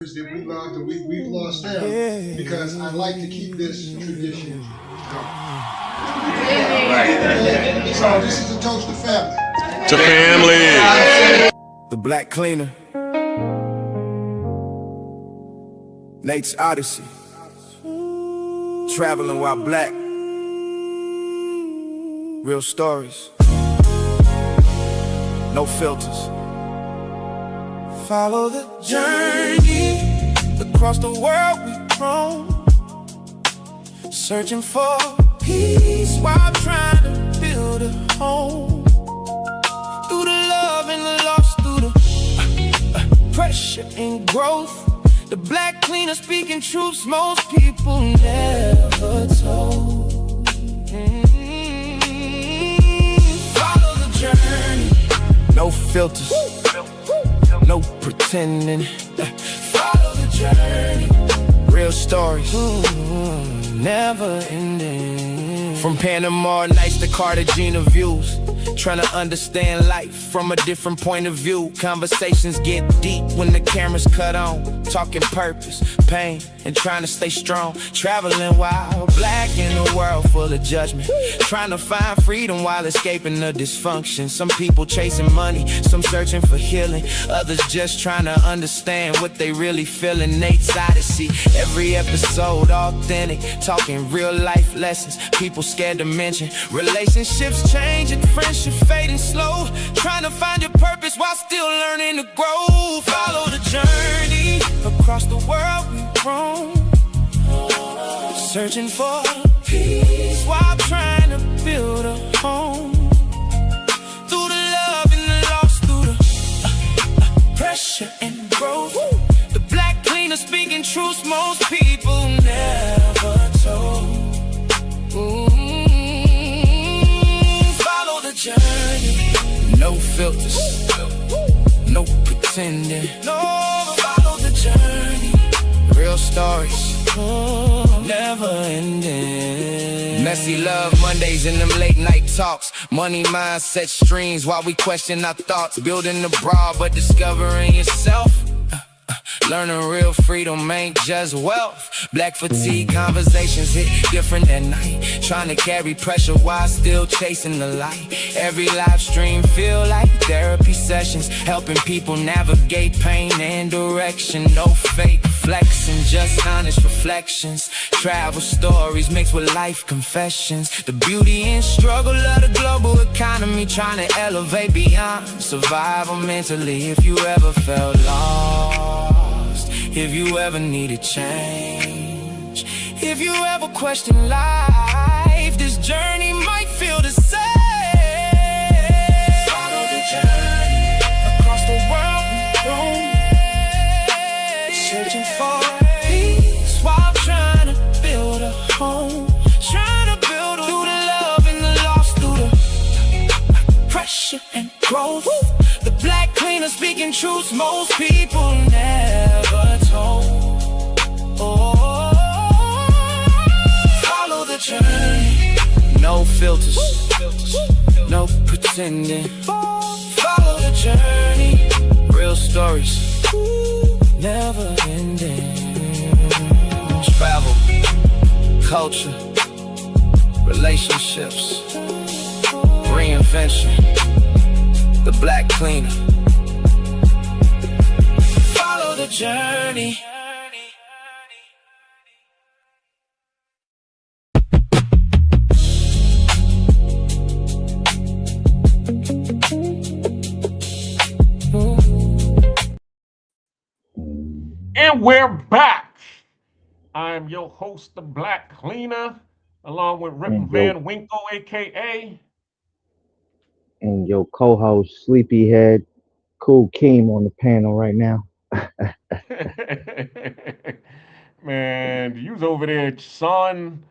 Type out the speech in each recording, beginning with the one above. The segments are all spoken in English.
that we loved and we've lost them because I like to keep this tradition going. Right. So this is a toast to family. To family. The Black Cleaner. Nate's Odyssey. Traveling while black. Real stories. No filters. Follow the journey. Across the world we've roam, searching for peace while trying to build a home. Through the love and the loss, through the pressure and growth, the black cleaner speaking truths most people never told. Follow the journey. No filters, no pretending. Follow the journey. Real stories, never ending. From Panama nights to Cartagena views, trying to understand life from a different point of view. Conversations get deep when the camera's cut on. Talking purpose, pain, and trying to stay strong. Traveling while black in a world full of judgment. Trying to find freedom while escaping the dysfunction. Some people chasing money, some searching for healing. Others just trying to understand what they really feeling. Nate's Odyssey, every episode authentic. Talking real life lessons, people scared to mention. Relationships changing, friendship fading slow. Trying to find your purpose while still learning to grow. Follow the journey. Across the world we roam, searching for peace while trying to build a home. Through the love and the loss, through the pressure and growth, the black cleaner speaking truths most people never told. Follow the journey. No filters, no pretending. No, follow the journey. Real stories, never ending. Messy love Mondays and them late night talks. Money mindset streams while we question our thoughts. Building the broad but discovering yourself. Learning real freedom ain't just wealth. Black fatigue conversations hit different at night. Trying to carry pressure while still chasing the light. Every live stream feel like therapy sessions, helping people navigate pain and direction. No fake flexing, just honest reflections. Travel stories mixed with life confessions. The beauty and struggle of the global economy. Trying to elevate beyond survival mentally. If you ever felt lost, if you ever needed change, if you ever questioned life, this journey might feel the same. Follow the journey. Across the world we roam, searching for peace while trying to build a home. Trying to build through the love and the loss, through the pressure and growth. The black cleaner speaking truths most people never told. Follow the journey. No filters, no pretending. Follow the journey. Real stories, never ending. Travel, culture, relationships, reinvention. The black cleaner. Follow the journey. And we're back. I'm your host, the Black Cleaner, along with Rip Van Winkle, aka. And your co-host, Sleepyhead, Cool Keem on the panel right now. Man, you was over there, son,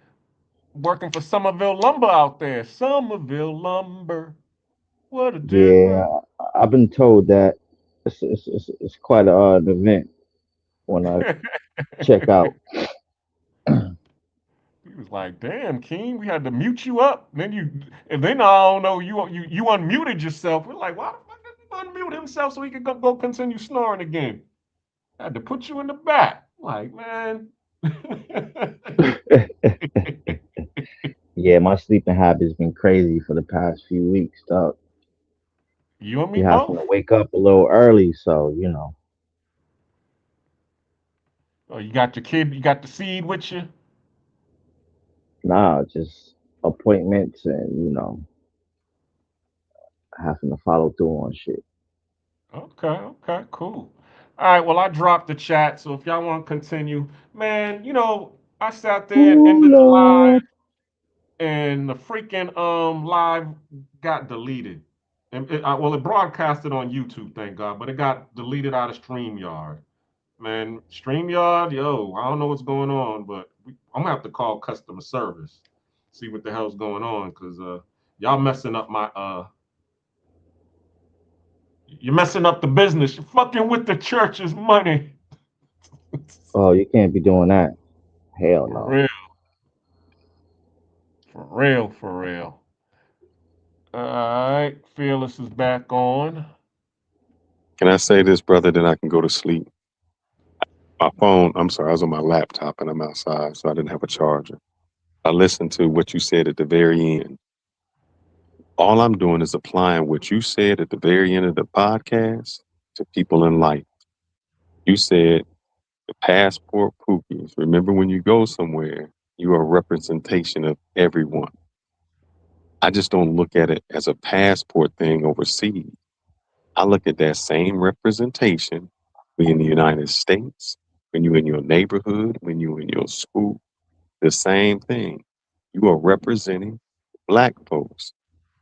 working for Somerville Lumber out there. Somerville Lumber. What a difference. Yeah, I've been told that it's quite an event when I check out. He was like, "Damn, Keem, we had to mute you up." And then I don't know, you unmuted yourself. We're like, "Why the fuck did he unmute himself so he could go continue snoring again?" Had to put you in the back. Like, man. Yeah, my sleeping habits been crazy for the past few weeks, dog. You and me You having both. to wake up a little early, so you know. Oh, you got your kid, you got the seed with you. Nah, just appointments and having to follow through on shit. Okay, okay, cool. All right, well, I dropped the chat, so if y'all want to continue, man, I sat there and ended Cool the up. live, and the freaking live got deleted. And well, it broadcasted on YouTube, thank God, but it got deleted out of StreamYard. Man, StreamYard, yo, I don't know what's going on, but I'm gonna have to call customer service, see what the hell's going on, cause y'all messing up my you're messing up the business. You're fucking with the church's money. Oh, you can't be doing that. Hell For no. real, for real, for real. All right, Fearless is back on. Can I say this, brother, then I can go to sleep? My phone, I'm sorry, I was on my laptop and I'm outside, so I didn't have a charger. I listened to what you said at the very end. All I'm doing is applying what you said at the very end of the podcast to people in life. You said the passport pookies. Remember, when you go somewhere, you are a representation of everyone. I just don't look at it as a passport thing overseas. I look at that same representation in the United States, when you're in your neighborhood, when you're in your school, the same thing. You are representing Black folks.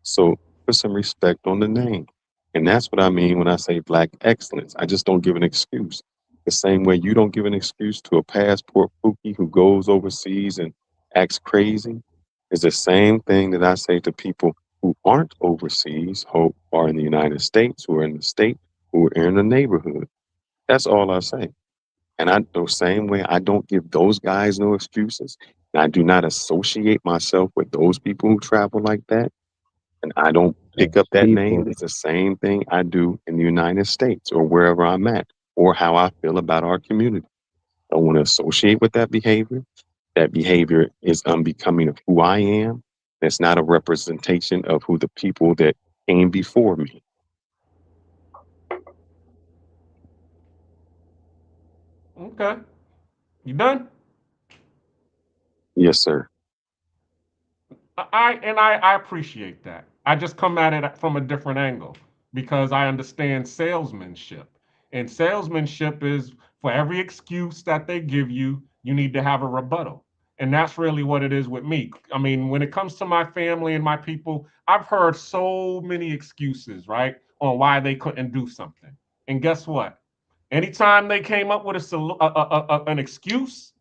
So put some respect on the name. And that's what I mean when I say Black excellence. I just don't give an excuse. The same way you don't give an excuse to a passport pookie who goes overseas and acts crazy is the same thing that I say to people who aren't overseas, who are in the United States, who are in the state, who are in the neighborhood. That's all I say. And the same way, I don't give those guys no excuses. And I do not associate myself with those people who travel like that. And I don't pick up That's that name. people. It's the same thing I do in the United States or wherever I'm at, or how I feel about our community. I don't want to associate with that behavior. That behavior is unbecoming of who I am. It's not a representation of who the people that came before me. Okay, you done? Yes, sir. I appreciate that. I just come at it from a different angle because I understand salesmanship. And salesmanship is for every excuse that they give you, you need to have a rebuttal. And that's really what it is with me. I mean, when it comes to my family and my people, I've heard so many excuses, right, on why they couldn't do something. And guess what? Anytime they came up with an excuse,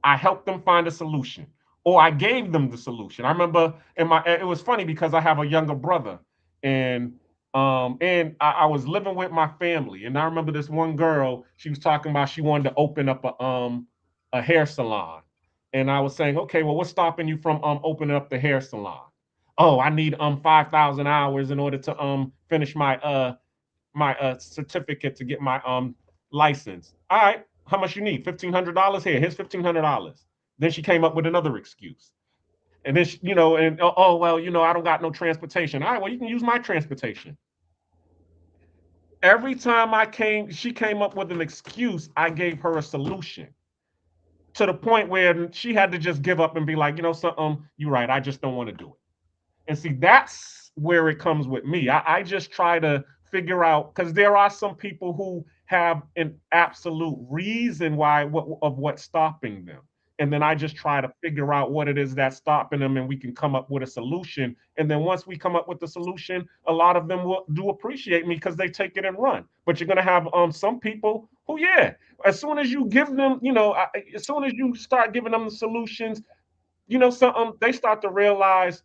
I helped them find a solution, or I gave them the solution. I remember it was funny because I have a younger brother, and I was living with my family, and I remember this one girl. She was talking about she wanted to open up a hair salon, and I was saying, okay, well, what's stopping you from opening up the hair salon? Oh, I need 5,000 hours in order to finish my certificate to get my license. All right, how much you need? $1,500 here. Here's $1,500. Then she came up with another excuse. And then and oh well, I don't got no transportation. All right, well, you can use my transportation. Every time she came up with an excuse. I gave her a solution to the point where she had to just give up and be like, something, you're right. I just don't want to do it. And see, that's where it comes with me. I just try to figure out, because there are some people who have an absolute reason of what's stopping them. And then I just try to figure out what it is that's stopping them, and we can come up with a solution. And then once we come up with the solution, a lot of them do appreciate me because they take it and run. But you're gonna have some people who, yeah, as soon as you give them, as soon as you start giving them the solutions, something, they start to realize,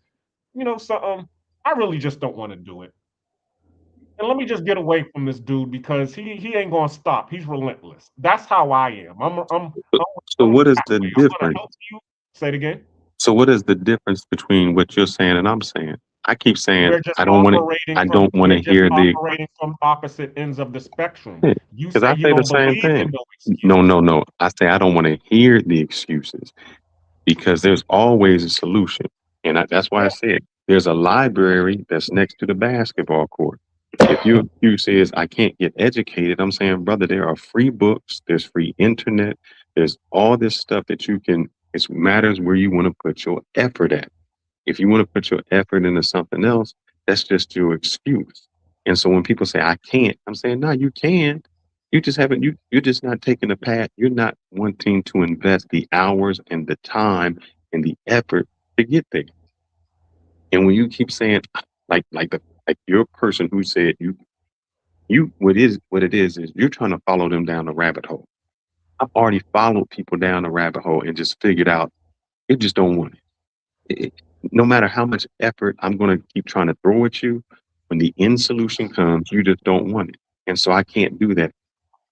something, I really just don't want to do it. And let me just get away from this dude because he ain't gonna stop. He's relentless. That's how I am. So I'm what is that the way. I'm gonna difference? help you. Say it again. So what is the difference between what you're saying and I'm saying? I keep saying We're just I don't want to. operating I from don't want to hear the. opposite ends of the spectrum. You Because say I you say the don't same believe thing. in no No, excuse. no, no. I say I don't want to hear the excuses because there's always a solution, and that's why I said there's a library that's next to the basketball court. If your excuse is I can't get educated, I'm saying, brother, there are free books, there's free internet, there's all this stuff that you can. It matters where you want to put your effort at. If you want to put your effort into something else, that's just your excuse. And so when people say I can't, I'm saying no, you can. You just haven't. You're just not taking the path. You're not wanting to invest the hours and the time and the effort to get there. And when you keep saying like your person who said you what it is you're trying to follow them down the rabbit hole. I've already followed people down the rabbit hole and just figured out you just don't want it. No matter how much effort I'm going to keep trying to throw at you, when the end solution comes, you just don't want it. And so I can't do that.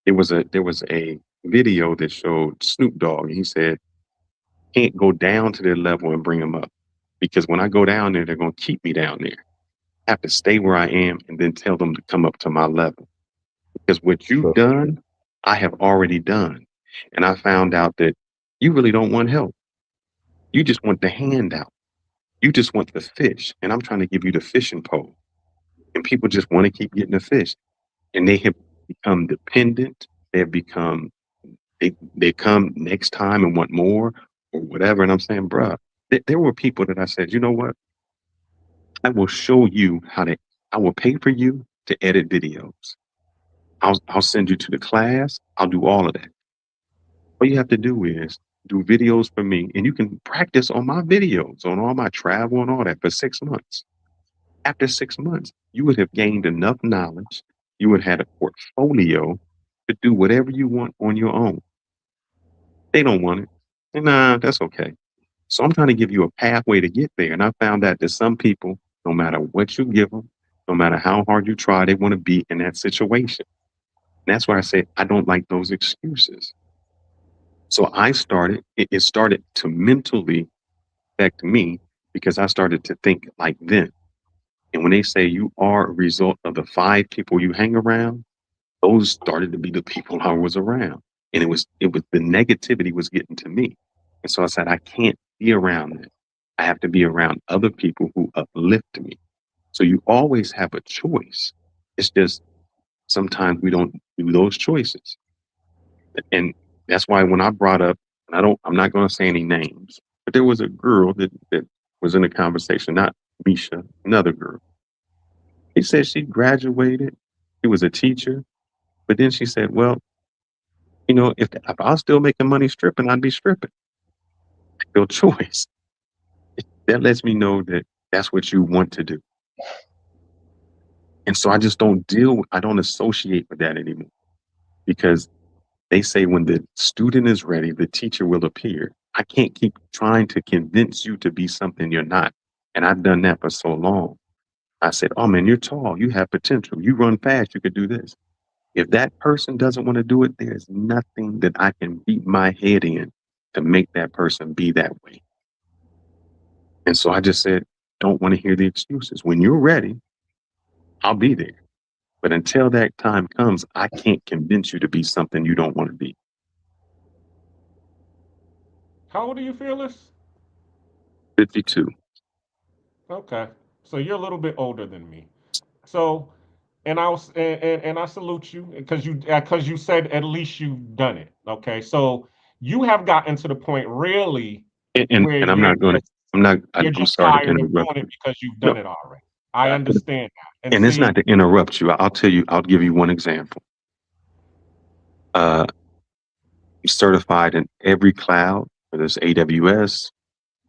There was a video that showed Snoop Dogg, and he said, can't go down to their level and bring them up. Because when I go down there, they're going to keep me down there. I have to stay where I am and then tell them to come up to my level. Because what you've True. done, I have already done. And I found out that you really don't want help. You just want the handout. You just want the fish, and I'm trying to give you the fishing pole. And people just want to keep getting the fish. And they have become dependent. They have become, they come next time and want more or whatever. And I'm saying, bruh, there were people that I said, you know what? I will show you I will pay for you to edit videos. I'll send you to the class. I'll do all of that. All you have to do is do videos for me, and you can practice on my videos, on all my travel and all that for 6 months. After 6 months, you would have gained enough knowledge. You would have had a portfolio to do whatever you want on your own. They don't want it. And nah, that's okay. So I'm trying to give you a pathway to get there. And I found out that some people, no matter what you give them, no matter how hard you try, they want to be in that situation. And that's why I say I don't like those excuses. So it started to mentally affect me because I started to think like them. And when they say you are a result of the 5 people you hang around, those started to be the people I was around. And it was the negativity was getting to me. And so I said, I can't be around that. I have to be around other people who uplift me. So you always have a choice. It's just sometimes we don't do those choices. And that's why when I brought up, and I'm not going to say any names, but there was a girl that was in a conversation, not Misha, another girl. He said she graduated. She was a teacher. But then she said, well, if I was still making money stripping, I'd be stripping. Your choice. That lets me know that that's what you want to do. And so I just I don't associate with that anymore. Because they say when the student is ready, the teacher will appear. I can't keep trying to convince you to be something you're not. And I've done that for so long. I said, oh man, you're tall. You have potential. You run fast. You could do this. If that person doesn't want to do it, there's nothing that I can beat my head in to make that person be that way. And so I just said, don't want to hear the excuses. When you're ready, I'll be there. But until that time comes, I can't convince you to be something you don't want to be. How old are you, Fearless? 52. Okay, so you're a little bit older than me. So, and I salute you because you said at least you've done it. Okay, so you have gotten to the point really where And I'm not going to, you're I'm just sorry to tired of interrupt doing it you. because you've No, done it already. I understand that. And and it's see, not to interrupt you. I'll give you one example. I'm certified in every cloud, whether it's AWS,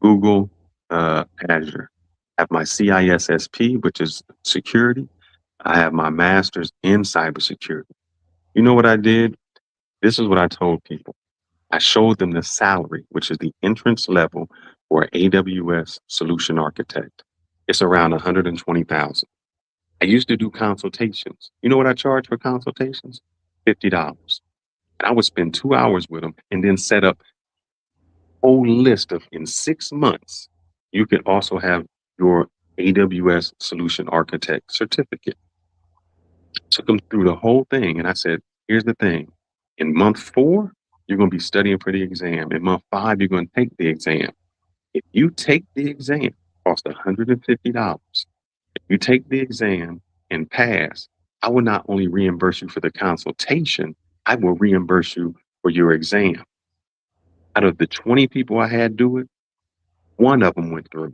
Google, Azure. I have my CISSP, which is security. I have my master's in cybersecurity. You know what I did? This is what I told people. I showed them the salary, which is the entrance level for an AWS solution architect. It's around 120,000. I used to do consultations. You know what I charge for consultations? $50. And I would spend 2 hours with them and then set up a whole list of in 6 months, you could also have your AWS Solution Architect certificate. Took them through the whole thing. And I said, here's the thing. In month 4, you're going to be studying for the exam. In month 5, you're going to take the exam. If you take the exam, it costs $150. If you take the exam and pass, I will not only reimburse you for the consultation, I will reimburse you for your exam. Out of the 20 people I had do it, 1 of them went through.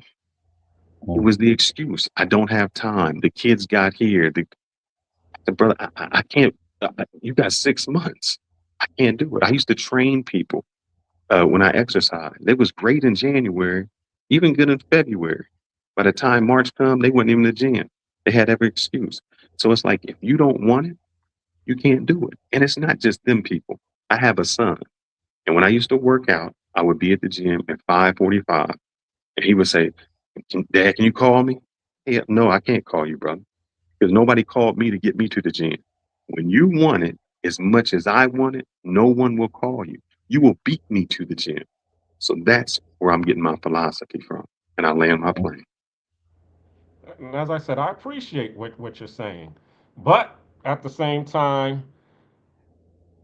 It was the excuse. I don't have time. The kids got here. The brother, I can't. You got 6 months. I can't do it. I used to train people when I exercised. They was great in January, even good in February. By the time March come, they weren't even in the gym. They had every excuse. So it's like, if you don't want it, you can't do it. And it's not just them people. I have a son. And when I used to work out, I would be at the gym at 5:45. And he would say, Dad, can you call me? Yeah, no, I can't call you, brother. Because nobody called me to get me to the gym. When you want it as much as I want it, no one will call you. You will beat me to the gym. So that's where I'm getting my philosophy from. And I land my plane. And as I said, I appreciate what you're saying. But at the same time,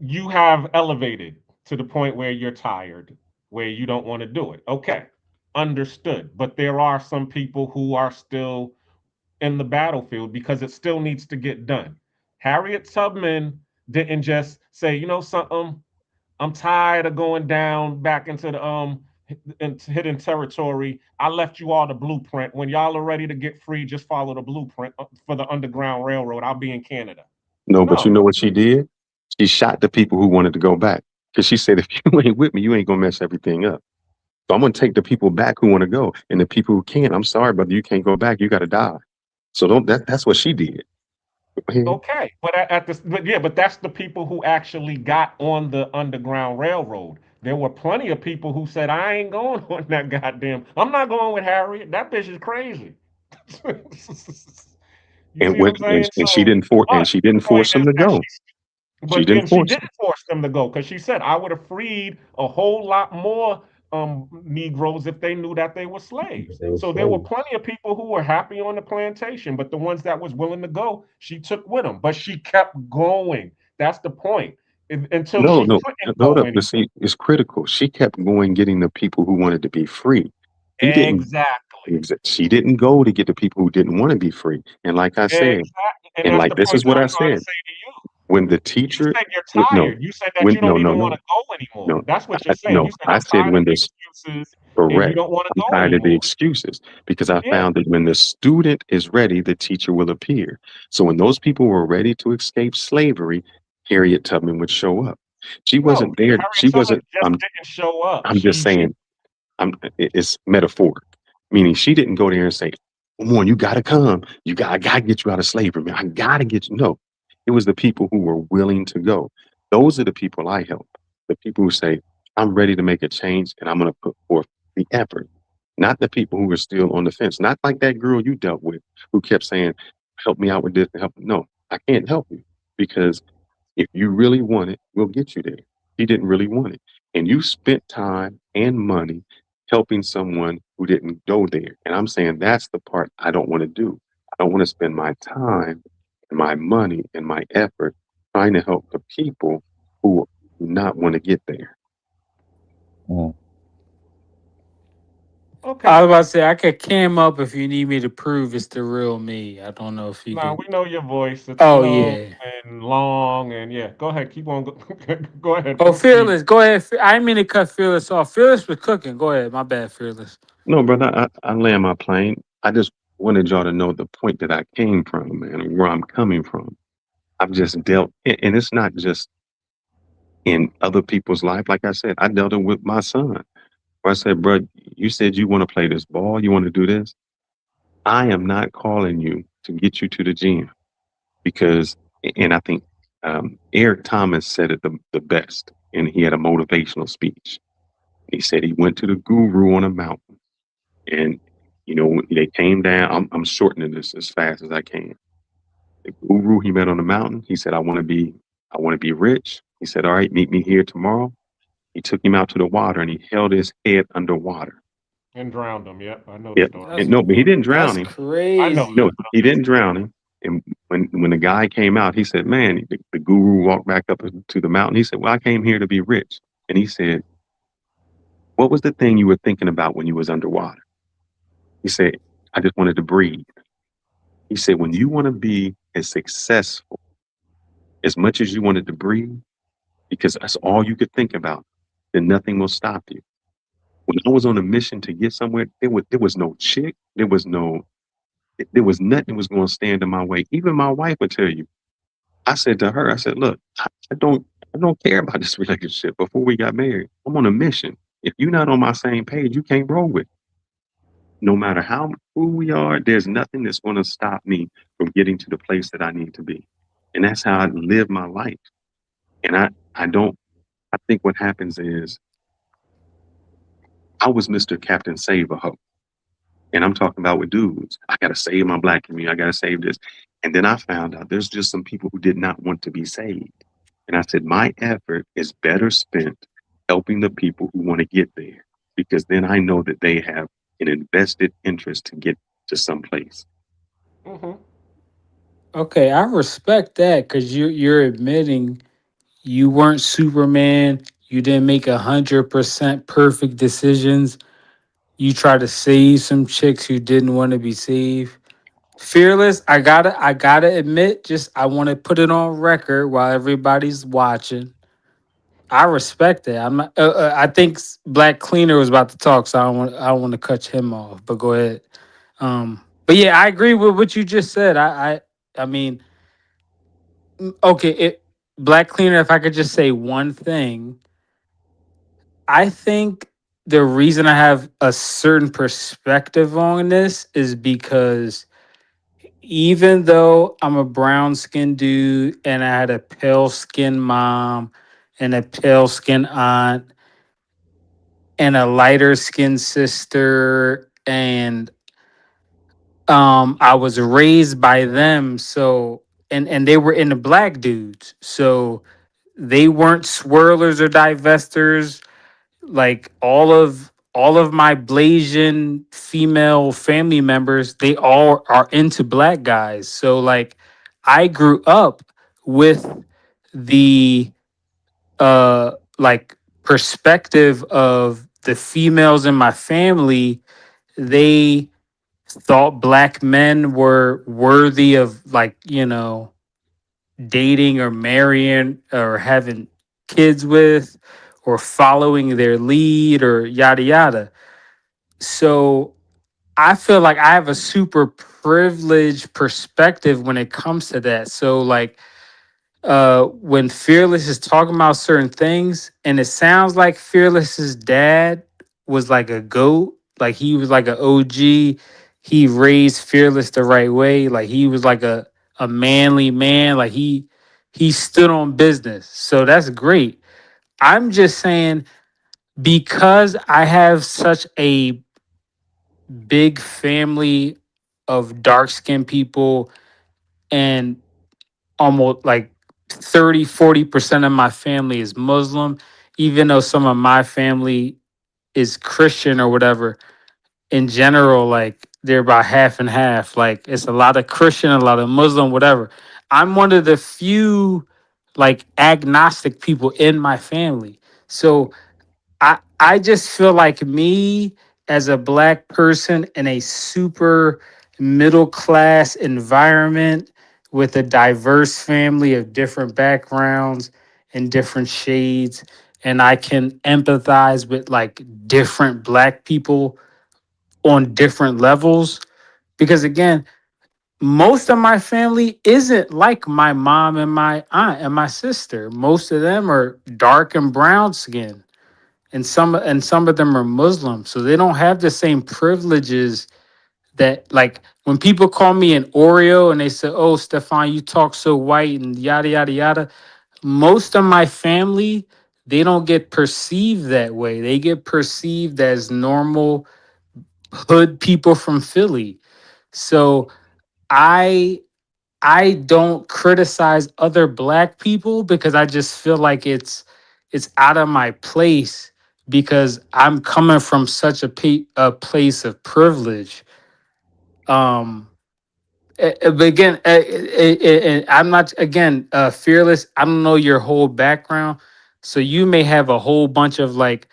you have elevated to the point where you're tired, where you don't want to do it. Okay, understood. But there are some people who are still in the battlefield because it still needs to get done. Harriet Tubman didn't just say, you know something, I'm tired of going down back into the into hidden territory. I left you all the blueprint. When y'all are ready to get free, just follow the blueprint for the Underground Railroad. I'll be in Canada. No, but you No. know what she did? She shot the people who wanted to go back. Because she said, if you ain't with me, you ain't going to mess everything up. So I'm going to take the people back who want to go. And the people who can't, I'm sorry, brother, you can't go back. You got to die. So that's what she did. Okay, but but that's the people who actually got on the Underground Railroad. There were plenty of people who said, "I ain't going on that goddamn. I'm not going with Harriet. That bitch is crazy." You And see what when I'm saying? and she So, didn't force but the point force them is to that go. She but then didn't she force didn't force them to go because she said, "I would have freed a whole lot more Negroes if they knew that they were slaves." They were So there were slaves. plenty of people who were happy on the plantation, but the ones that was willing to go, she took with them. But she kept going. That's the point. Until No, she no, couldn't hold go up. But anymore. see, it's critical. She kept going, getting the people who wanted to be free. He didn't. Exactly. She didn't go to get the people who didn't want to be free. And like I said, Exactly. And and that's like the this point is that what I'm I trying to said. say to you. When the You teacher, said you're no, tired. You said that you don't no, even no, want to go anymore. no, That's what you're saying. no. You said, I I'm said tired of when the this excuses, and you correct. don't want to I'm go tired of the anymore. excuses because I Yeah. found that when the student is ready, the teacher will appear. So when those people were ready to escape slavery, Harriet Tubman would show up. She No, wasn't there. Harriet She Tubman wasn't. just didn't show up. I'm just She saying. It's metaphoric, meaning she didn't go there and say, "Come on, you gotta come. I gotta get you out of slavery, man. I gotta get you." No, it was the people who were willing to go. Those are the people I help. The people who say, "I'm ready to make a change and I'm gonna put forth the effort." Not the people who are still on the fence. Not like that girl you dealt with who kept saying, "Help me out with this." Help. No, I can't help you because if you really want it, we'll get you there. He didn't really want it. And you spent time and money helping someone who didn't go there. And I'm saying that's the part I don't want to do. I don't want to spend my time and my money and my effort trying to help the people who do not want to get there. Mm. okay. I was about to say I could cam up if you need me to prove it's the real me. I don't know if you Now can. we know your voice. It's Oh slow yeah. and long, and yeah. Go ahead. Keep on. Go ahead. Oh, Proceed. Fearless, go ahead. I didn't mean to cut Fearless off. Fearless was cooking. Go ahead. My bad, Fearless. No, brother, I land my plane. I just wanted y'all to know the point that I came from, man, and where I'm coming from. I've just dealt, and it's not just in other people's life. Like I said, I dealt it with my son. Where I said, bro, you said you want to play this ball, you want to do this. I am not calling you to get you to the gym because, and I think Eric Thomas said it the best, and he had a motivational speech. He said he went to the guru on a mountain, and they came down. I'm shortening this as fast as I can. The guru he met on the mountain, he said, I want to be rich. He said, all right, meet me here tomorrow. He took him out to the water and he held his head underwater. And drowned him. Yep, I know the Yeah, story. and That's no, but he didn't drown that's him. I know No, crazy. that, but he I'm just didn't drown him. And when the guy came out, he said, "Man," the guru walked back up to the mountain. He said, "Well, I came here to be rich." And he said, "What was the thing you were thinking about when you was underwater?" He said, "I just wanted to breathe." He said, "When you want to be as successful as much as you wanted to breathe, because that's all you could think about, then nothing will stop you." When I was on a mission to get somewhere, there was no chick, there was nothing that was going to stand in my way. Even my wife would tell you. I said to her, I said, "Look, I don't I don't care about this relationship. Before we got married, I'm on a mission. If you're not on my same page, you can't roll with. No matter how who we are, there's nothing that's going to stop me from getting to the place that I need to be." And that's how I live my life. And I don't I think what happens is I was Mr. Captain Save a Ho. And I'm talking about with dudes. I gotta save my black community. I gotta save this. And then I found out there's just some people who did not want to be saved. And I said, my effort is better spent helping the people who want to get there, because then I know that they have an invested interest to get to some place. hmm Okay, I respect that because you're admitting you weren't Superman. You didn't make 100% perfect decisions. You tried to save some chicks who didn't want to be saved. Fearless, I gotta admit, just I want to put it on record while everybody's watching. I respect it. I'm not. I think Black Cleaner was about to talk, so I don't want to cut him off. But go ahead. But yeah, I agree with what you just said. I mean, okay, Black Cleaner. If I could just say one thing, I think the reason I have a certain perspective on this is because even though I'm a brown skinned dude and I had a pale skinned mom and a pale skinned aunt and a lighter skinned sister, and I was raised by them, so and they were into black dudes, so they weren't swirlers or divestors. Like all of my Blasian female family members, they all are into black guys. So like I grew up with the like perspective of the females in my family. They thought black men were worthy of, like, dating or marrying or having kids with or following their lead or yada yada. So I feel like I have a super privileged perspective when it comes to that. So like when Fearless is talking about certain things, and it sounds like Fearless's dad was like a goat, like he was like an OG. He raised Fearless the right way, like he was like a manly man, like he stood on business. So that's great. I'm just saying, because I have such a big family of dark skinned people, and almost like 30-40% of my family is Muslim, even though some of my family is Christian or whatever. In general, like they're about half and half. Like it's a lot of Christian, a lot of Muslim, whatever. I'm one of the few like agnostic people in my family. So I just feel like me as a black person in a super middle class environment with a diverse family of different backgrounds and different shades, and I can empathize with like different black people on different levels, because again, most of my family isn't like my mom and my aunt and my sister. Most of them are dark and brown skin, and some of them are Muslim, so they don't have the same privileges that, like, when people call me an Oreo and they say, "Oh, Stefan, you talk so white," and yada yada yada. Most of my family, they don't get perceived that way. They get perceived as normal hood people from Philly. So I I don't criticize other black people because I just feel like it's out of my place because I'm coming from such a place of privilege. Um, but again, I'm not again fearless. I don't know your whole background, so you may have a whole bunch of like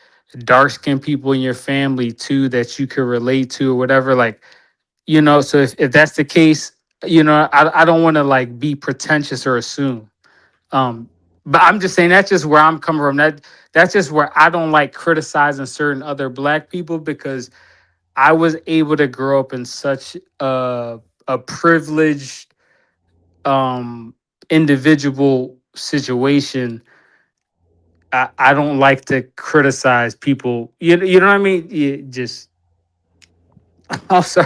dark skinned people in your family too that you could relate to or whatever. Like, so if that's the case, I don't want to like be pretentious or assume. Um, but I'm just saying that's just where I'm coming from. That's just where I don't like criticizing certain other black people because I was able to grow up in such a privileged individual situation. I don't like to criticize people. You know what I mean? You just also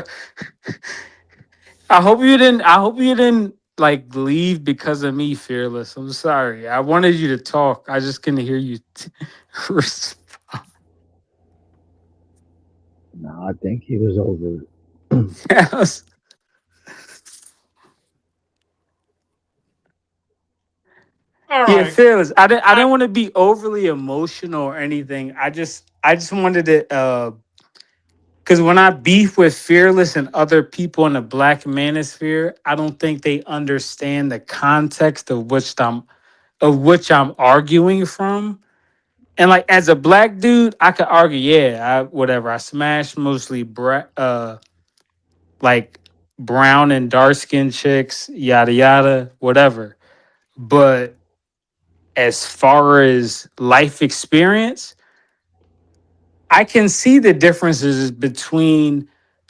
I hope you didn't like leave because of me, fearless. I'm sorry. I wanted you to talk. I just couldn't hear you. Respond. No, I think he was over it. All Yeah, right. fearless. I I didn't want to be overly emotional or anything. I just wanted to because when I beef with fearless and other people in the black manosphere, I don't think they understand the context of which I'm arguing from. And like as a black dude, I could argue, yeah, whatever. I smash mostly like brown and dark skinned chicks, yada yada, whatever. But as far as life experience, I can see the differences between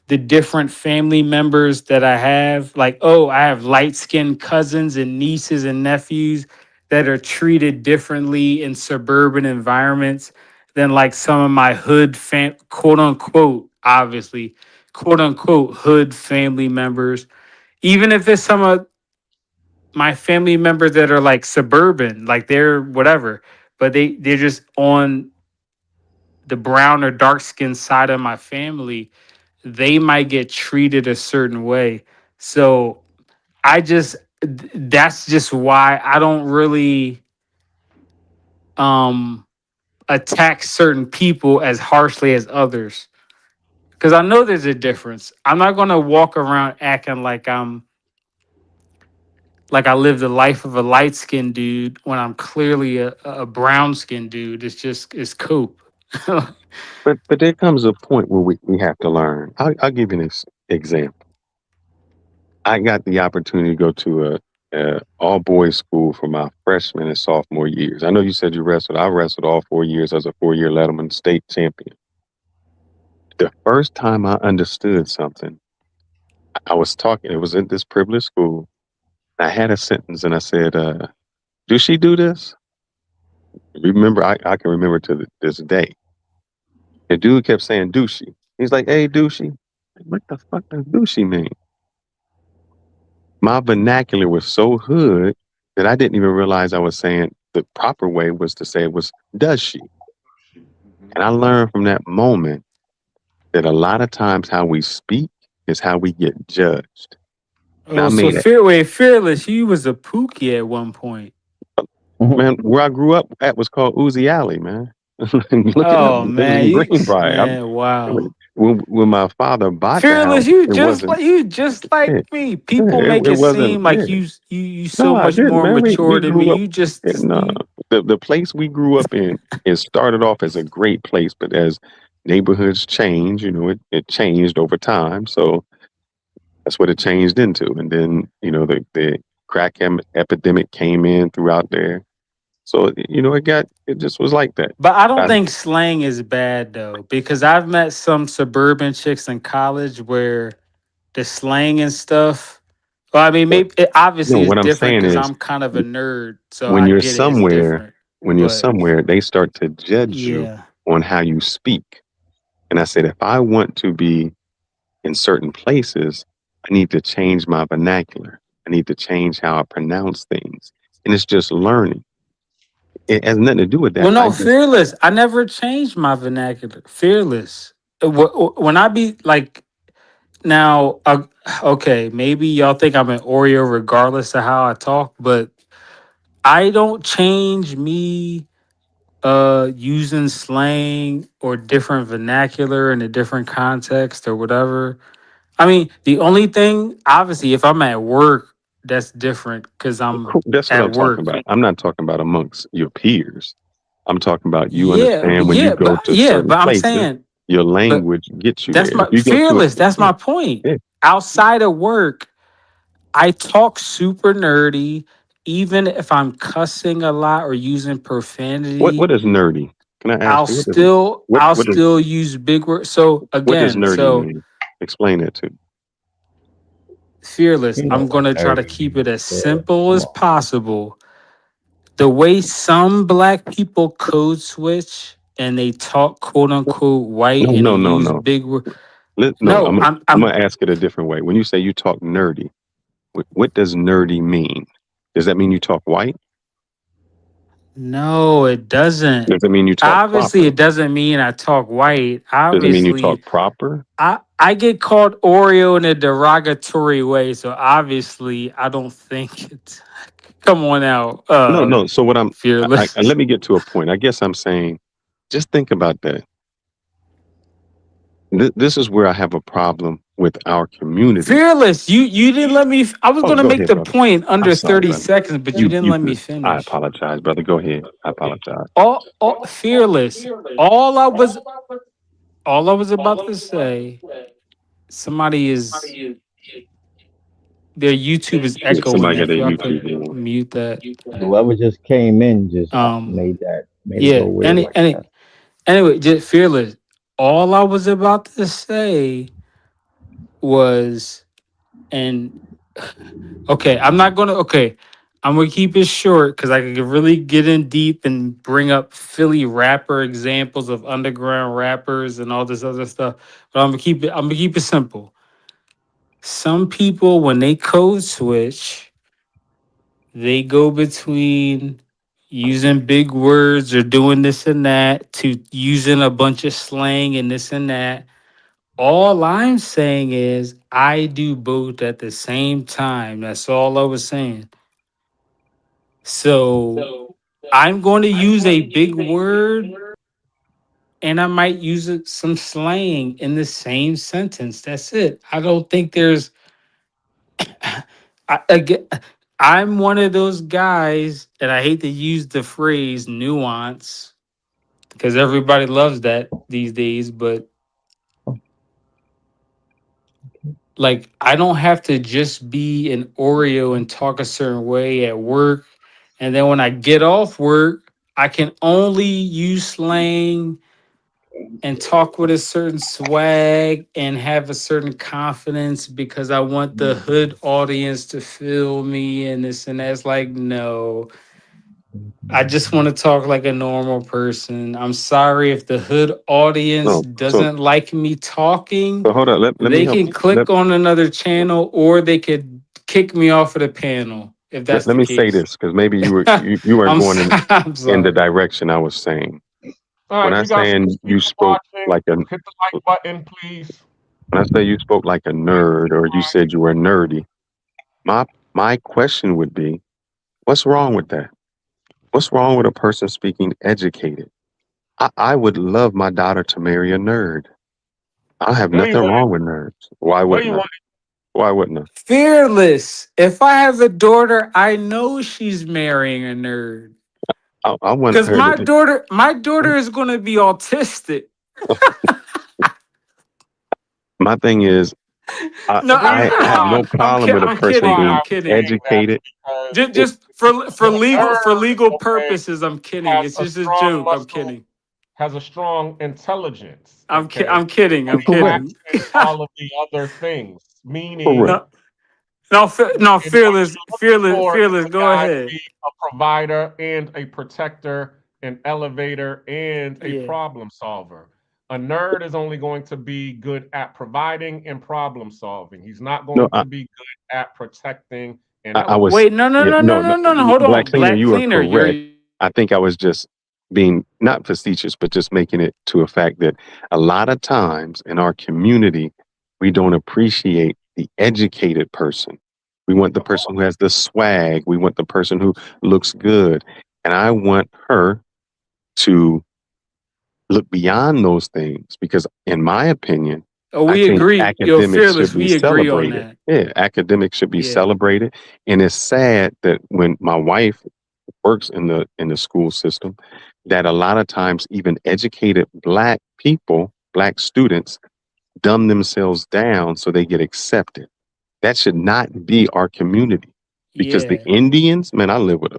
the different family members that I have. Like, oh, I have light skinned cousins and nieces and nephews that are treated differently in suburban environments than like some of my quote unquote, obviously, quote unquote, hood family members. Even if it's some of my family members that are like suburban, like they're whatever, but they're just on the brown or dark skinned side of my family, they might get treated a certain way. So that's just why I don't really um attack certain people as harshly as others. Because I know there's a difference. I'm not gonna walk around acting like I live the life of a light skinned dude when I'm clearly a brown skinned dude. It's cope. But there comes a point where we have to learn. I'll give you an example. I got the opportunity to go to a all boys school for my freshman and sophomore years. I know you said you wrestled. I wrestled all 4 years as a 4 year Letterman state champion. The first time I understood something, I was talking. It was in this privileged school. I had a sentence and I said, "Do she do this?" Remember, I can remember to this day. The dude kept saying douchey. He's like, "Hey, douchey." What the fuck does douchey mean? My vernacular was so hood that I didn't even realize I was saying the proper way was to say it was does she? And I learned from that moment that a lot of times how we speak is how we get judged. And I Oh, so made it, fearless. You was a pookie at one point. man, where I grew up at was called Uzi Alley, man. Look it up. Oh It was man, in Greenbrier. wow. When my father bought the Fearless, house, you it just wasn't, like you just like yeah, me. yeah, People make it it wasn't, seem yeah. like you so No, I much didn't, more man. We mature than me. grew up You just in you the place we grew up in. It started off as a great place, but as neighborhoods change, it changed over time. So that's what it changed into. And then the crack epidemic came in throughout there. So it just was like that. but I don't I, think slang is bad though, because I've met some suburban chicks in college where the slang and stuff. Well, I mean, but maybe it obviously is what I'm different saying because is I'm kind of a nerd, so when I you're get it. It's somewhere, different, when you're but somewhere, they start to judge you yeah. on how you speak. And I said, if I want to be in certain places, I need to change my vernacular. I need to change how I pronounce things. And it's just learning. It has nothing to do with that. Well, no, fearless. I never changed my vernacular. Fearless. When I be like now, okay, maybe y'all think I'm an Oreo regardless of how I talk, but I don't change me using slang or different vernacular in a different context or whatever. I mean, the only thing, obviously, if I'm at work, that's different because I'm Cool. That's what at I'm talking work. about. I'm not talking about amongst your peers. I'm talking about you Yeah, understand when you go to certain but I'm places, saying, your but language gets you that's there. If my you go to fearless. That's yeah, my point. yeah. Outside of work, I talk super nerdy, even if I'm cussing a lot or using profanity. What is nerdy? Can I I'll ask you still what I'll what is still use big words. So what does again, nerdy so mean? Explain that to me. fearless. You know I'm what gonna try to nerdy keep it means, as bro. simple Come as on, man. possible. The way some black people code switch and they talk quote unquote white No, and they no, no, use no. big words. No, No, I'm I'm gonna ask it a different way. When you say you talk nerdy, what does nerdy mean? Does that mean you talk white? no, it doesn't. Does it mean you talk Obviously, proper? it doesn't mean I talk white. Does it mean you Obviously, talk proper? I get called Oreo in a derogatory way, so obviously I don't think it's come on out, No, no. So what fearless. let me get to a point. I guess I'm saying, just think about that. This is where I have a problem with our community. Fearless, you didn't let me I was Oh, gonna go make ahead, the brother. point I'm under sorry, 30 brother. seconds, but you didn't You let me good. I finish. apologize, brother. Go ahead. I apologize. All fearless. All I was all I was about to say, somebody is their YouTube is Yeah, echoing. somebody got If their y'all could YouTube on. mute that. Whoever just came in just Um made it yeah, go weird like that. anyway, just fearless. All I was about to say was, and okay, I'm not gonna. Okay, I'm gonna keep it short because I could really get in deep and bring up Philly rapper examples of underground rappers and all this other stuff. But I'm gonna keep it. I'm gonna keep it simple. Some people, when they code switch, they go between using big words or doing this and that to using a bunch of slang and this and that. All I'm saying is I do both at the same time. That's all I was saying. So I'm going to use a big word and I might use some slang in the same sentence. That's it. I don't think there's again, I'm one of those guys, and I hate to use the phrase nuance because everybody loves that these days, but like I don't have to just be an Oreo and talk a certain way at work. And then when I get off work, I can only use slang and talk with a certain swag and have a certain confidence because I want the hood audience to feel me and this and that's like, no, I just want to talk like a normal person. I'm sorry if the hood audience No, so doesn't like me talking. hold on. Let me They help can you. Let, click on another channel or they could kick me off of the panel if that's let the me say case. this because maybe you weren't going I'm in the sorry. direction I was saying. All When right, I we got some saying you people spoke watching. like a Hit the like button, please. when I say you spoke like a nerd or you said you were nerdy, my my question would be, what's wrong with that? What's wrong with a person speaking educated? I would love my daughter to marry a nerd. I have No, you nothing wouldn't. wrong with nerds. Why No, wouldn't you I? wouldn't. Why wouldn't I? Fearless. If I have a daughter, I know she's marrying a nerd. I want Because her to. my daughter is gonna be autistic. My thing is, No, The reason I have why, no problem with a I'm the reason person kidding. why I'm being I'm kidding. saying that educated. because It, Just for the legal nerd, okay, purposes, I'm kidding. has It's a just a strong joke. I'm muscle, kidding. has a strong intelligence, okay, I'm kidding. but I'm it correct, kidding. lacks in all of the other things. correct. Meaning, No, no, in what you're looking for is fearless. a Go guy to ahead. be a provider and a protector, an elevator and a Yeah. problem solver. A nerd is only going to be good at providing and problem solving. He's not No, going to be good at protecting and I was Wait, elevating. yeah, no. Hold Black on. cleaner, Black you are cleaner, correct. you're I think I was just being not facetious, but just making it to a fact that a lot of times in our community, we don't appreciate the educated person. We want the Of person course. who has the swag. We want the person who looks good. And I want her to look beyond those things, because in my opinion, Oh, I we think agree. Yo, academics should fearless, be we agree on celebrated. that. Yeah, academics should be Yeah. celebrated. And it's sad that when my wife works in the school system, that a lot of times even educated black people, black students, dumb themselves down so they get accepted. That should not be our community, because the Yeah. Indians, man, I live with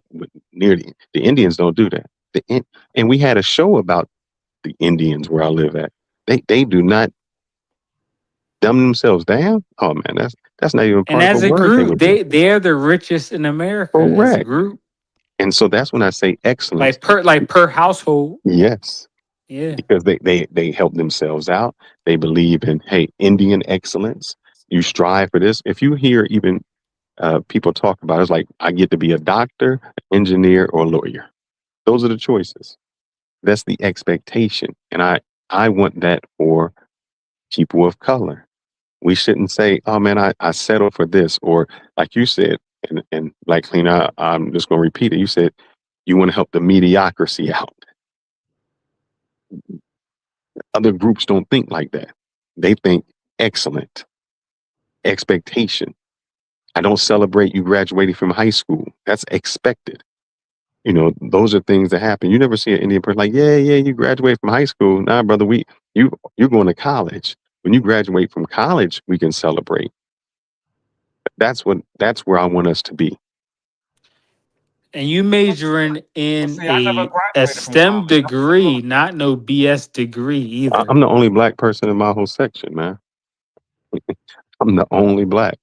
nearly the Indians don't do that. And we had a show about the Indians where I live at. They do not dumb themselves down. Oh man, that's not even And part of a as a word they group, would do. they're the richest in America as a Correct. group. And so that's when I say excellence. Like per household. Yes, Yeah. because they help themselves out. They believe in, hey, Indian excellence. You strive for this. If you hear even people talk about it, it's like, I get to be a doctor, engineer, or lawyer. Those are the choices. That's the expectation. And I want that for people of color. We shouldn't say, oh man, I settle for this. Or like you said, and like Clean, I'm just going to repeat it. You said you want to help the mediocrity out. Other groups don't think like that. They think excellent, expectation. I don't celebrate you graduating from high school. That's expected. You know, those are things that happen. You never see an Indian person like, yeah, you graduate from high school. Nah, brother, you're going to college. When you graduate from college, we can celebrate. That's where I want us to be. And you majoring Well, in see, I never a graduated from STEM college. I went to degree, military. not no BS degree either. I'm the only black person in my whole section, man. I'm the only black.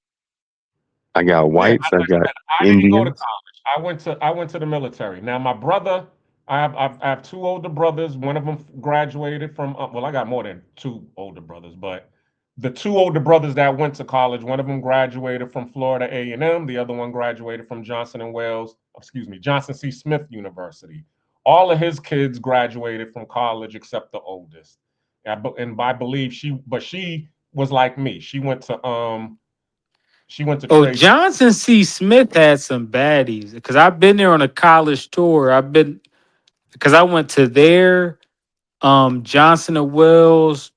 I got Yeah, whites, I got I didn't go to Indians. college. I went to the military. Now my brother, I have two older brothers. One of them graduated from. Well, I got more than two older brothers, but the two older brothers that went to college, one of them graduated from Florida A&M. The other one graduated from Johnson and Wales. Excuse me, Johnson C. Smith University. All of his kids graduated from college except the oldest. And I believe she was like me. She went to Oh, trade. Johnson C. Smith had some baddies because I've been there on a college tour. I've been because I went to there, Johnson and Wells,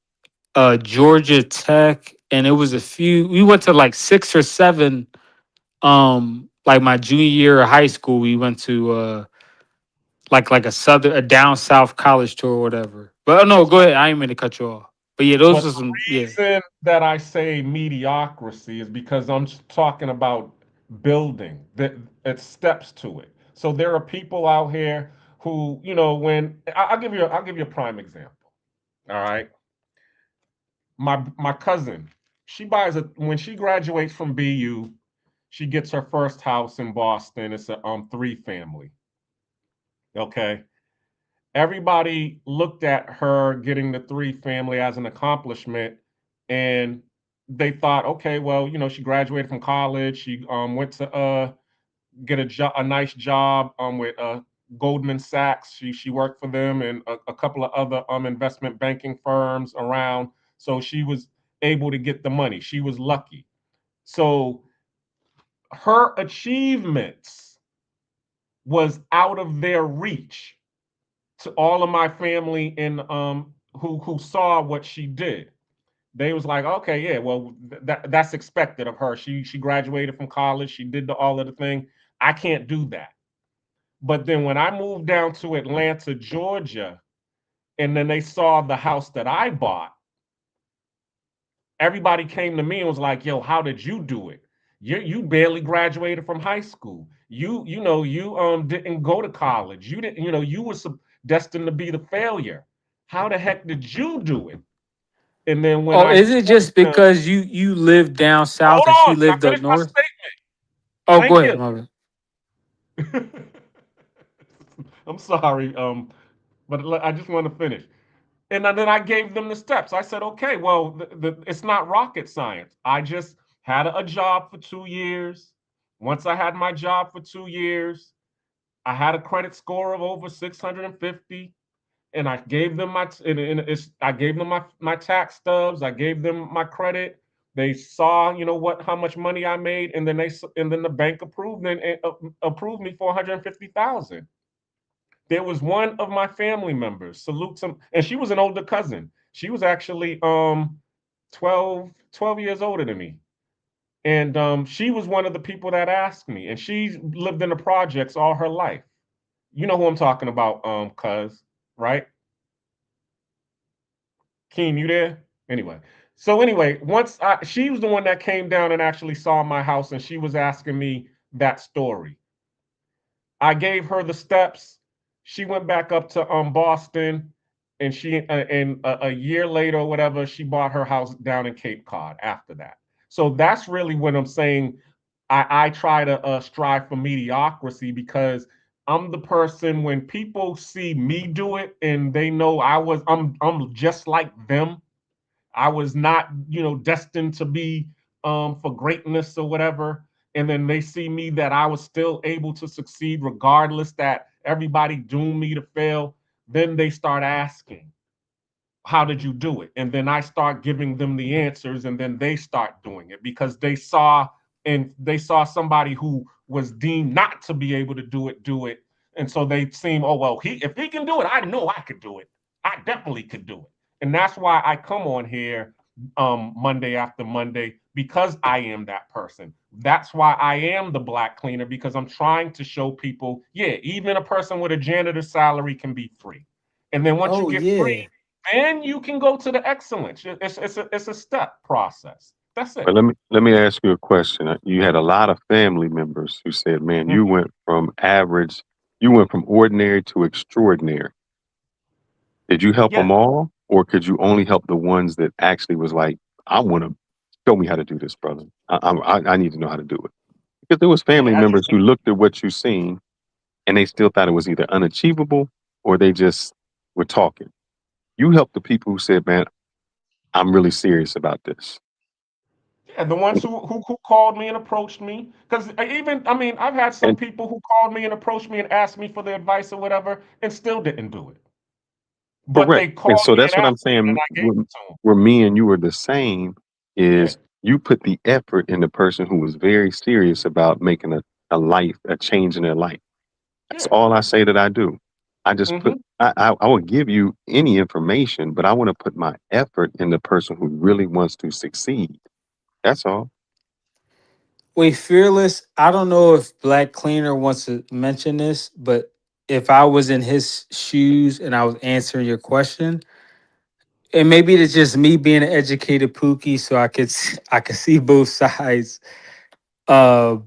Georgia Tech, and it was a few. We went to like 6 or 7. Like my junior year of high school, we went to like a down south college tour or whatever. But oh no, go ahead. I ain't mean to cut you off. But yeah, those But are the some yeah. reason that I say mediocrity is because I'm talking about building that it steps to it. So there are people out here who, when I'll give you a prime example. All right. My cousin, she buys when she graduates from BU, she gets her first house in Boston. It's a 3 family. Okay. Everybody looked at her getting the 3 family as an accomplishment, and they thought, okay, well, she graduated from college. She went to get a nice job with Goldman Sachs. She worked for them and a couple of other investment banking firms around. So she was able to get the money. She was lucky. So her achievements was out of their reach to all of my family and who saw what she did. They was like, okay, yeah, well, that's expected of her. She graduated from college. She did all of the thing. I can't do that. But then when I moved down to Atlanta, Georgia, and then they saw the house that I bought, everybody came to me and was like, yo, how did you do it? You barely graduated from high school. You didn't go to college. You didn't, you were destined to be the failure. How the heck did you do it? And then when Oh, I is it told just them, because you live down south hold and she on, can I lived up finish my north? statement? Oh, go Thank you. ahead, my bad. I'm sorry, but I just want to finish. And then I gave them the steps. I said, okay, well, it's not rocket science. I just had a job for 2 years. Once I had my job for 2 years, I had a credit score of over 650, and I gave them I gave them my tax stubs. I gave them my credit. They saw, how much money I made, and then the bank approved me for 150,000. There was one of my family members, salute some, and she was an older cousin. She was actually 12 years older than me. And she was one of the people that asked me, and she's lived in the projects all her life. You know who I'm talking about, cuz, right? Keem, you there? Anyway. So anyway, she was the one that came down and actually saw my house, and she was asking me that story. I gave her the steps. She went back up to Boston, and a year later or whatever, she bought her house down in Cape Cod after that. So that's really what I'm saying. I try to strive for mediocrity because I'm the person when people see me do it and they know I'm just like them. I was not, destined to be for greatness or whatever. And then they see me that I was still able to succeed regardless that everybody doomed me to fail. Then they start asking, how did you do it? And then I start giving them the answers, and then they start doing it because they saw somebody who was deemed not to be able to do it. And so they seem, oh well, if he can do it, I know I could do it. I definitely could do it. And that's why I come on here Monday after Monday, because I am that person. That's why I am the black cleaner, because I'm trying to show people, yeah, even a person with a janitor salary can be free. And then once you Oh get yeah. free, then you can go to the excellence. It's a step process. That's it. But let me ask you a question. You had a lot of family members who said, "Man, you Mhm. went from average, you went from ordinary to extraordinary." Did you help Yeah. them all, or could you only help the ones that actually was like, "I want to show me how to do this, brother. I need to know how to do it." Because there was family Yeah. members who looked at what you seen and they still thought it was either unachievable or they just were talking. You helped the people who said, "Man, I'm really serious about this." Yeah, the ones who called me and approached me, because I've had some And people who called me and approached me and asked me for the advice or whatever, and still didn't do it. But correct. they And called so me that's and what I'm asked me, and saying. I gave it to them. Where me and you were the same Yeah, is you put the effort in the person who was very serious about making a change in their life. That's yeah. all I say that I do. I just put, Hmm. I will give you any information, but I want to put my effort in the person who really wants to succeed. That's all. Wait, Fearless, I don't know if Black Cleaner wants to mention this, but if I was in his shoes and I was answering your question, and maybe it's just me being an educated Pookie, so I could see both sides. Uh,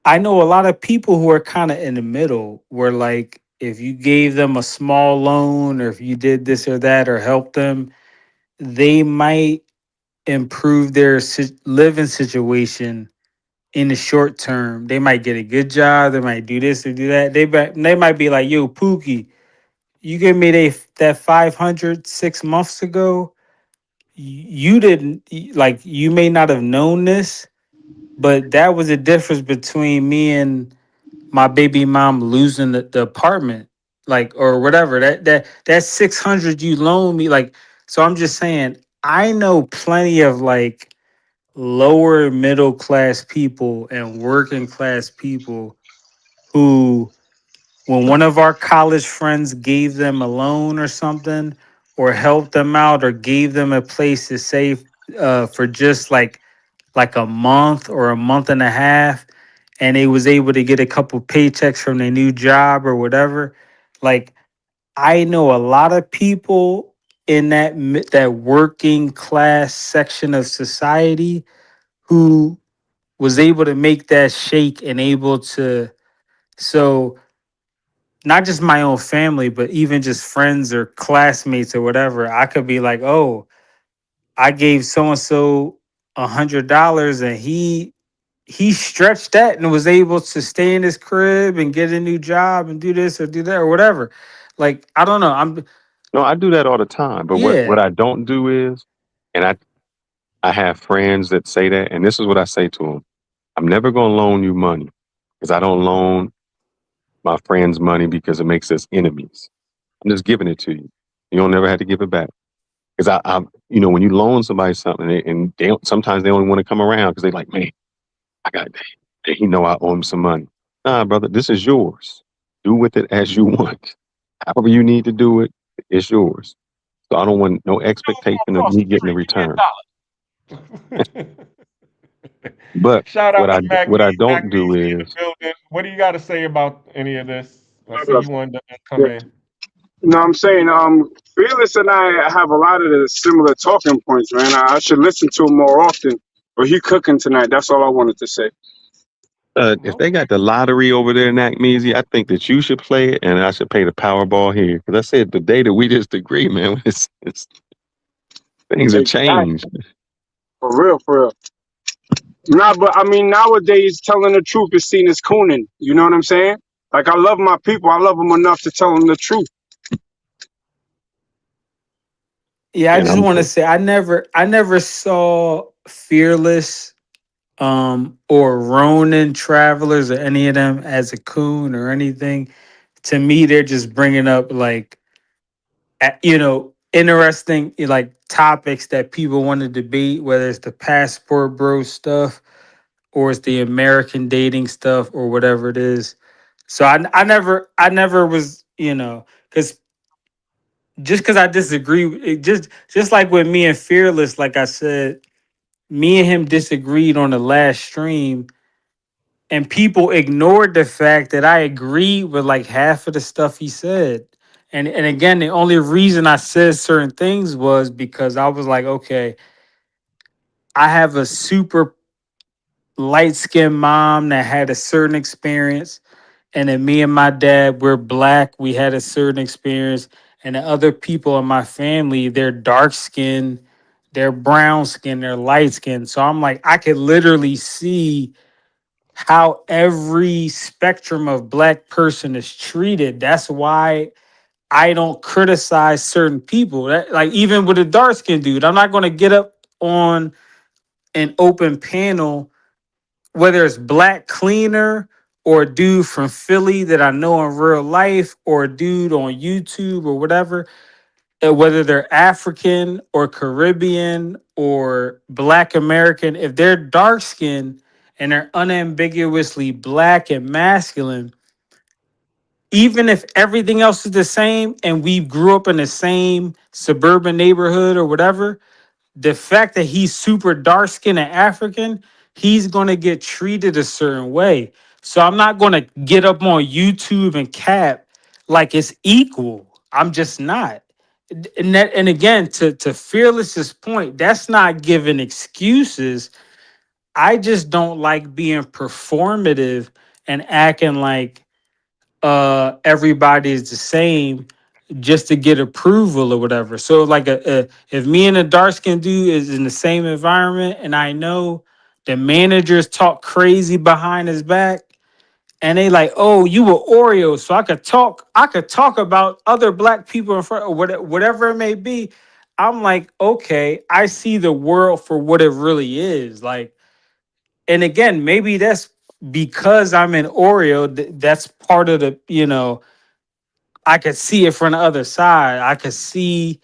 I know a lot of people who are kind of in the middle, where like if you gave them a small loan, or if you did this or that, or helped them, they might improve their living situation in the short term. They might get a good job. They might do this or do that. They might be like, "Yo, Pookie, you gave me that 500 6 months ago. You didn't like. You may not have known this, but that was the difference between me and my baby mom losing the apartment, like or whatever. That 600 you loaned me, like. So I'm just saying, I know plenty of like lower middle class people and working class people who, when one of our college friends gave them a loan or something, or helped them out, or gave them a place to save for just like a month or a month and a half, and they was able to get a couple paychecks from their new job or whatever. Like, I know a lot of people in that working class section of society who was able to make that shake and able to, so not just my own family, but even just friends or classmates or whatever, I could be like, oh, I gave so and so $100, and he stretched that and was able to stay in his crib and get a new job and do this or do that or whatever. Like, I don't know. No, I do that all the time. But what Yeah. I don't do is, and I have friends that say that, and this is what I say to them: I'm never going to loan you money because I don't loan my friends money because it makes us enemies. I'm just giving it to you. You don't never have to give it back. Because when you loan somebody something, and sometimes they only want to come around because they like, man, I got, he know I owe him some money. Nah, brother, this is yours. Do with it as you want. However you need to do it, it's yours. So I don't want no expectation of Across me the getting a street, return. give me $1. But Shout out to what I Magnesia don't do in the is building. What do you got to say about any of this? I see Yeah. you wanted to come in. No, I'm saying, Fearless and I have a lot of the similar talking points, man. I should listen to him more often. But he cooking tonight. That's all I wanted to say. if they got the lottery over there in Acmesia, I think that you should play it and I should pay the Powerball here. Because I said the day that we just agree, man, it's things have Exactly. changed. For real, for real. Nah, but I mean, nowadays, telling the truth is seen as cooning. You know what I'm saying? Like, I love my people. I love them enough to tell them the truth. Yeah, I And just I'm want to say I never saw Fearless or Ronin Travelers or any of them as a coon or anything. To me, they're just bringing up like interesting like topics that people want to debate, whether it's the passport bro stuff or it's the American dating stuff or whatever it is. So I never was, because just because I disagree, just like with me and Fearless, like I said, me and him disagreed on the last stream, and people ignored the fact that I agreed with like half of the stuff he said. And again, the only reason I said certain things was because I was like, okay, I have a super light skinned mom that had a certain experience. And then me and my dad, we're black. We had a certain experience. And the other people in my family, they're dark skinned, they're brown skinned, they're light skinned. So I'm like, I could literally see how every spectrum of black person is treated. That's why I don't criticize certain people. Like even with a dark skinned dude, I'm not going to get up on an open panel, whether it's Black Cleaner or a dude from Philly that I know in real life or a dude on YouTube or whatever, whether they're African or Caribbean or Black American, if they're dark skinned and they're unambiguously black and masculine, even if everything else is the same and we grew up in the same suburban neighborhood or whatever, the fact that he's super dark skinned and African, he's gonna get treated a certain way. So I'm not gonna get up on YouTube and cap like it's equal. I'm just not. And again, to Fearless's point, that's not giving excuses. I just don't like being performative and acting like everybody is the same just to get approval or whatever. So like if me and a dark skinned dude is in the same environment and I know the managers talk crazy behind his back and they like, oh, you were Oreo, so I could talk about other black people in front of whatever it may be. I'm like, okay, I see the world for what it really is. Like, and again, maybe that's because I'm in Oreo. That's part of the, I could see it from the other side. I could see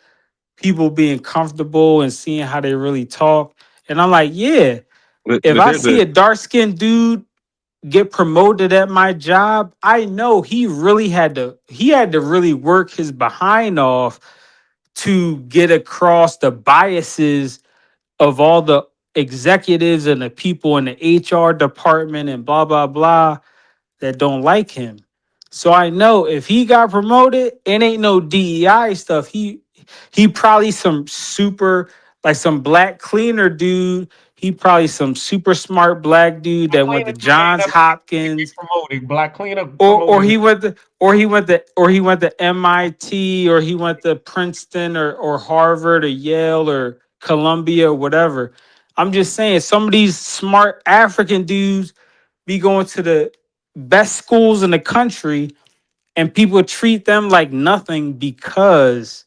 people being comfortable and seeing how they really talk. And I'm like, yeah, if but I there's see a a dark skinned dude get promoted at my job, I know he had to really work his behind off to get across the biases of all the executives and the people in the HR department and blah blah blah that don't like him. So I know if he got promoted, it ain't no DEI stuff. He probably some super like some black cleaner dude. He probably some super smart black dude Black that went cleaner to dude ain't Johns never get Hopkins promoted. Black cleaner or promoted. he went to MIT or he went to Princeton or Harvard or Yale or Columbia or whatever. I'm just saying some of these smart African dudes be going to the best schools in the country and people treat them like nothing because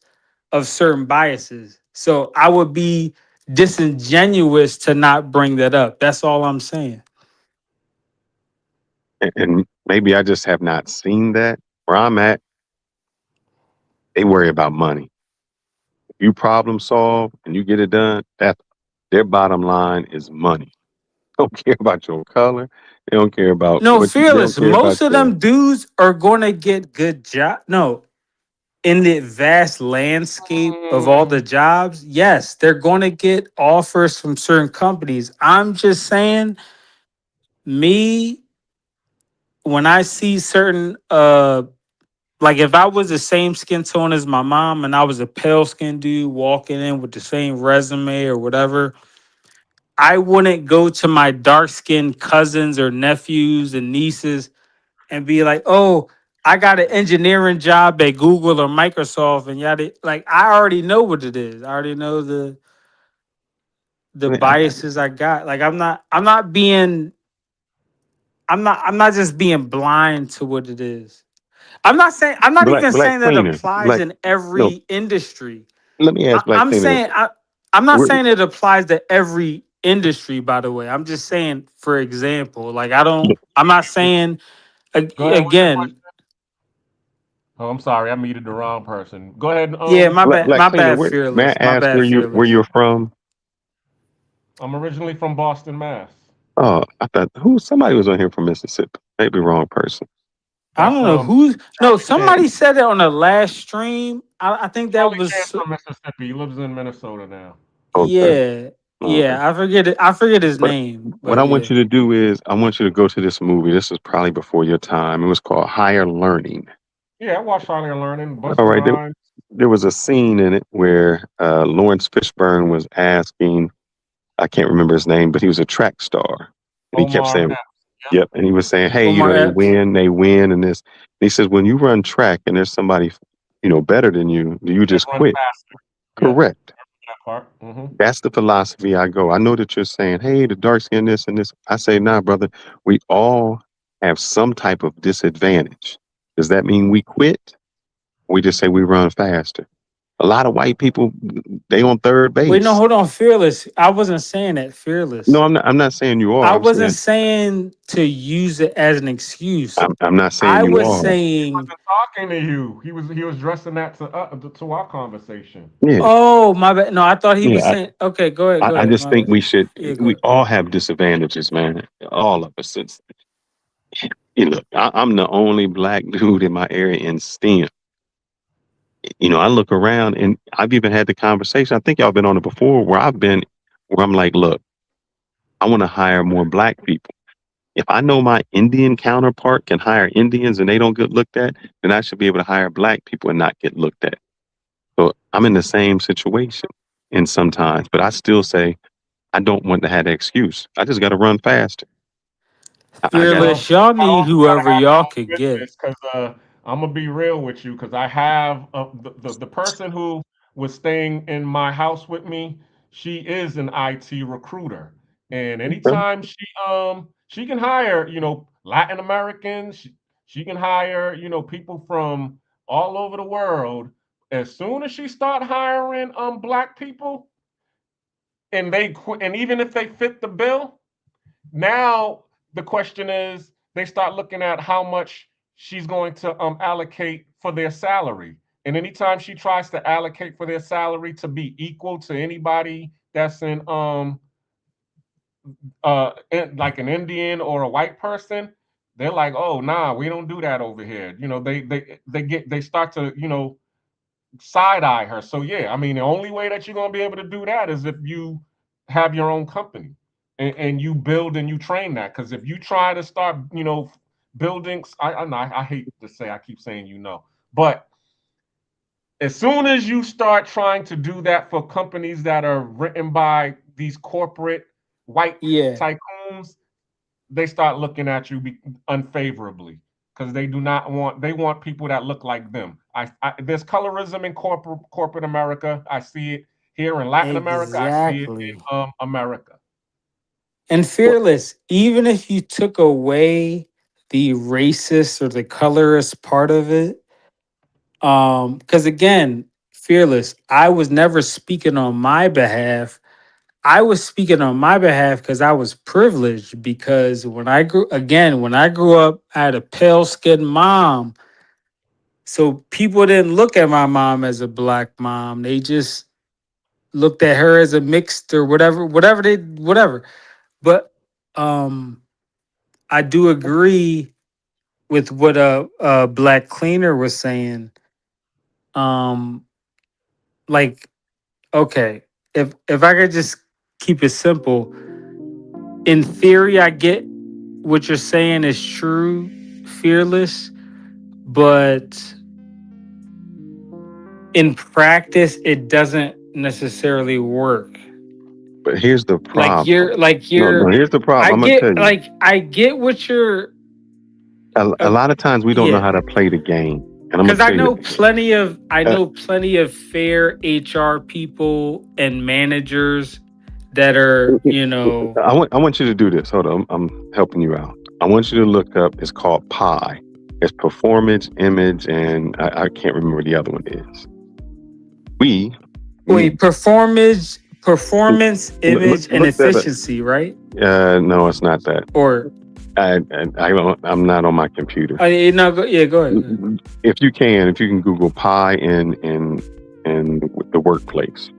of certain biases. So I would be disingenuous to not bring that up. That's all I'm saying. and maybe I just have not seen that. Where I'm at, they worry about money. If you problem solve and you get it done, that their bottom line is money. Don't care about your color. They don't care about No, what you. They don't fearless. care about Most of your. them dudes are gonna get good job. No, in the vast landscape of all the Mm, jobs, yes, they're gonna get offers from certain companies. I'm just saying, me, when I see certain like if I was the same skin tone as my mom and I was a pale skinned dude walking in with the same resume or whatever, I wouldn't go to my dark skinned cousins or nephews and nieces and be like, "Oh, I got an engineering job at Google or Microsoft," and yada. Like I already know what it is. I already know the biases I got. Like I'm not just being blind to what it is. I'm not even Black saying that cleaner. applies Black. in No. every industry. Let me ask black I'm cleaner this. saying I'm not We're, saying it applies to every industry, by the way. I'm just saying, for example, like I'm not saying go ahead. What's your again, question? Oh, I'm sorry. I muted the wrong person. Go ahead. yeah, black my cleaner. bad, Where, may I fearless. My ask bad, where fearless. you're from? I'm originally from Boston, Mass. Oh, I thought somebody was on here from Mississippi. Maybe wrong person. I That's don't know who's no, Yeah. somebody said it on the last stream. I think that Charlie Cam was from Mississippi. He lives in Minnesota now. Okay. yeah. Okay. Yeah, I forget his But name, what but I yeah. want you to do is I want you to go to this movie. This is probably before your time. It was called Higher Learning. Yeah, I watched Charlie and Learning, All Buster right. Rhymes. There was a scene in it where Lawrence Fishburne was asking, I can't remember his name, but he was a track star. And he kept Omar saying, Epps. Yep. yep. And he was saying, hey, Omar Epps. they win. And this. And he says, when you run track and there's somebody, better than you, do you They just run quit? faster. Yep. Correct. That part. That's the philosophy I go. I know that you're saying, hey, the dark skin, this and this. I say, nah, brother, we all have some type of disadvantage. Does that mean we quit? We just say we run faster. A lot of white people, they on third Wait, no, base. hold on, fearless. I wasn't saying that, fearless. No, I'm not saying you are. I I'm wasn't saying saying to use it as an excuse. I'm not saying I you was are. He saying, wasn't talking to you. He was addressing that to our conversation. Yeah. oh my bad. No, I thought he was Yeah. saying. Okay, go ahead, I just my think bad. we should, Yeah, go we ahead. all have disadvantages, man. All of us. Look, I'm the only black dude in my area in STEM. I look around and I've even had the conversation. I think y'all been on it before where I'm like, look, I want to hire more black people. If I know my Indian counterpart can hire Indians and they don't get looked at, then I should be able to hire black people and not get looked at. So I'm in the same situation and sometimes, but I still say I don't want to have that excuse. I just got to run faster. I got to. Well, Fearless, y'all I need also got to whoever have y'all your own could get. business because I'm gonna be real with you because I have the person who was staying in my house with me. She is an IT recruiter, and anytime she can hire Latin Americans, she can hire people from all over the world. As soon as she start hiring black people, and they quit, and even if they fit the bill. Now the question is, they start looking at how much she's going to allocate for their salary. And anytime she tries to allocate for their salary to be equal to anybody that's like an Indian or a white person, they're like, oh nah, we don't do that over here. They start to side eye her. So yeah, I mean, the only way that you're gonna be able to do that is if you have your own company and you build and you train that. Because if you try to start, building, I hate to say, I keep saying but as soon as you start trying to do that for companies that are written by these corporate white Yeah, tycoons, they start looking at you unfavorably because they want people that look like them. There's colorism in corporate America. I see it here in Latin America. I see it exactly. in America. And fearless, even if you took away the racist or the colorist part of it, because again, fearless, I was never speaking on my behalf. I was speaking on my behalf because I was privileged because when I grew up, I had a pale skinned mom. So people didn't look at my mom as a black mom. They just looked at her as a mixed or whatever. But um I do agree with what Black Cleaner was saying. Like, okay, if I could just keep it simple, in theory, I get what you're saying is true, Fearless, but in practice, it doesn't necessarily work. But here's the Like problem. No, here's the problem. I'm gonna tell you. I get what you're. A lot of times we don't know Yeah. how to play the game, and I'm Because gonna I tell know you. plenty of fair HR people and managers that are, I want you to do this. Hold on, I'm helping you out. I want you to look up. It's called PI. It's performance, image, and I can't remember the other one is. performance, image, and look that up. efficiency, right? No, it's not that. Or I'm not on my computer. go ahead. If you can Google PI in the workplace.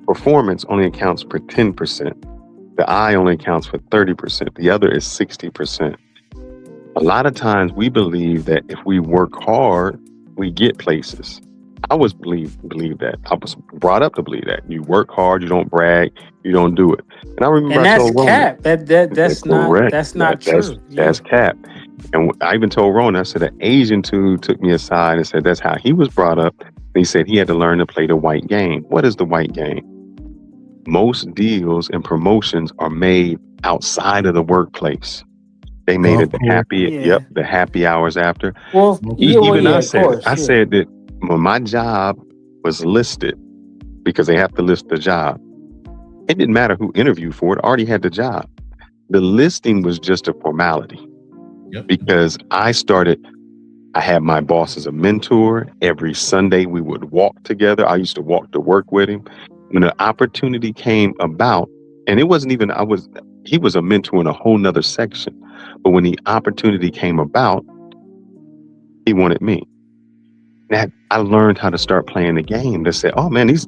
Performance only accounts for 10%. The I only accounts for 30%. The other is 60%. A lot of times we believe that if we work hard, we get places. I was believe that. I was brought up to believe that. You work hard, you don't brag, you don't do it. And I remember And I that's told cap. Ronan, That's not correct. that's not true. That's cap. And I even told Ronan, I said an Asian dude took me aside and said that's how he was brought up. And he said he had to learn to play the white game. What is the white game? Most deals and promotions are made outside of the workplace. They made it the happy hours after. Well, I said that when my job was listed, because they have to list the job, it didn't matter who interviewed for it, I already had the job. The listing was just a formality. Yep. Because I had my boss as a mentor. Every Sunday we would walk together. I used to walk to work with him. When the opportunity came about, and it wasn't even, he was a mentor in a whole nother section. But when the opportunity came about, he wanted me. That I learned how to start playing the game to say, oh man, these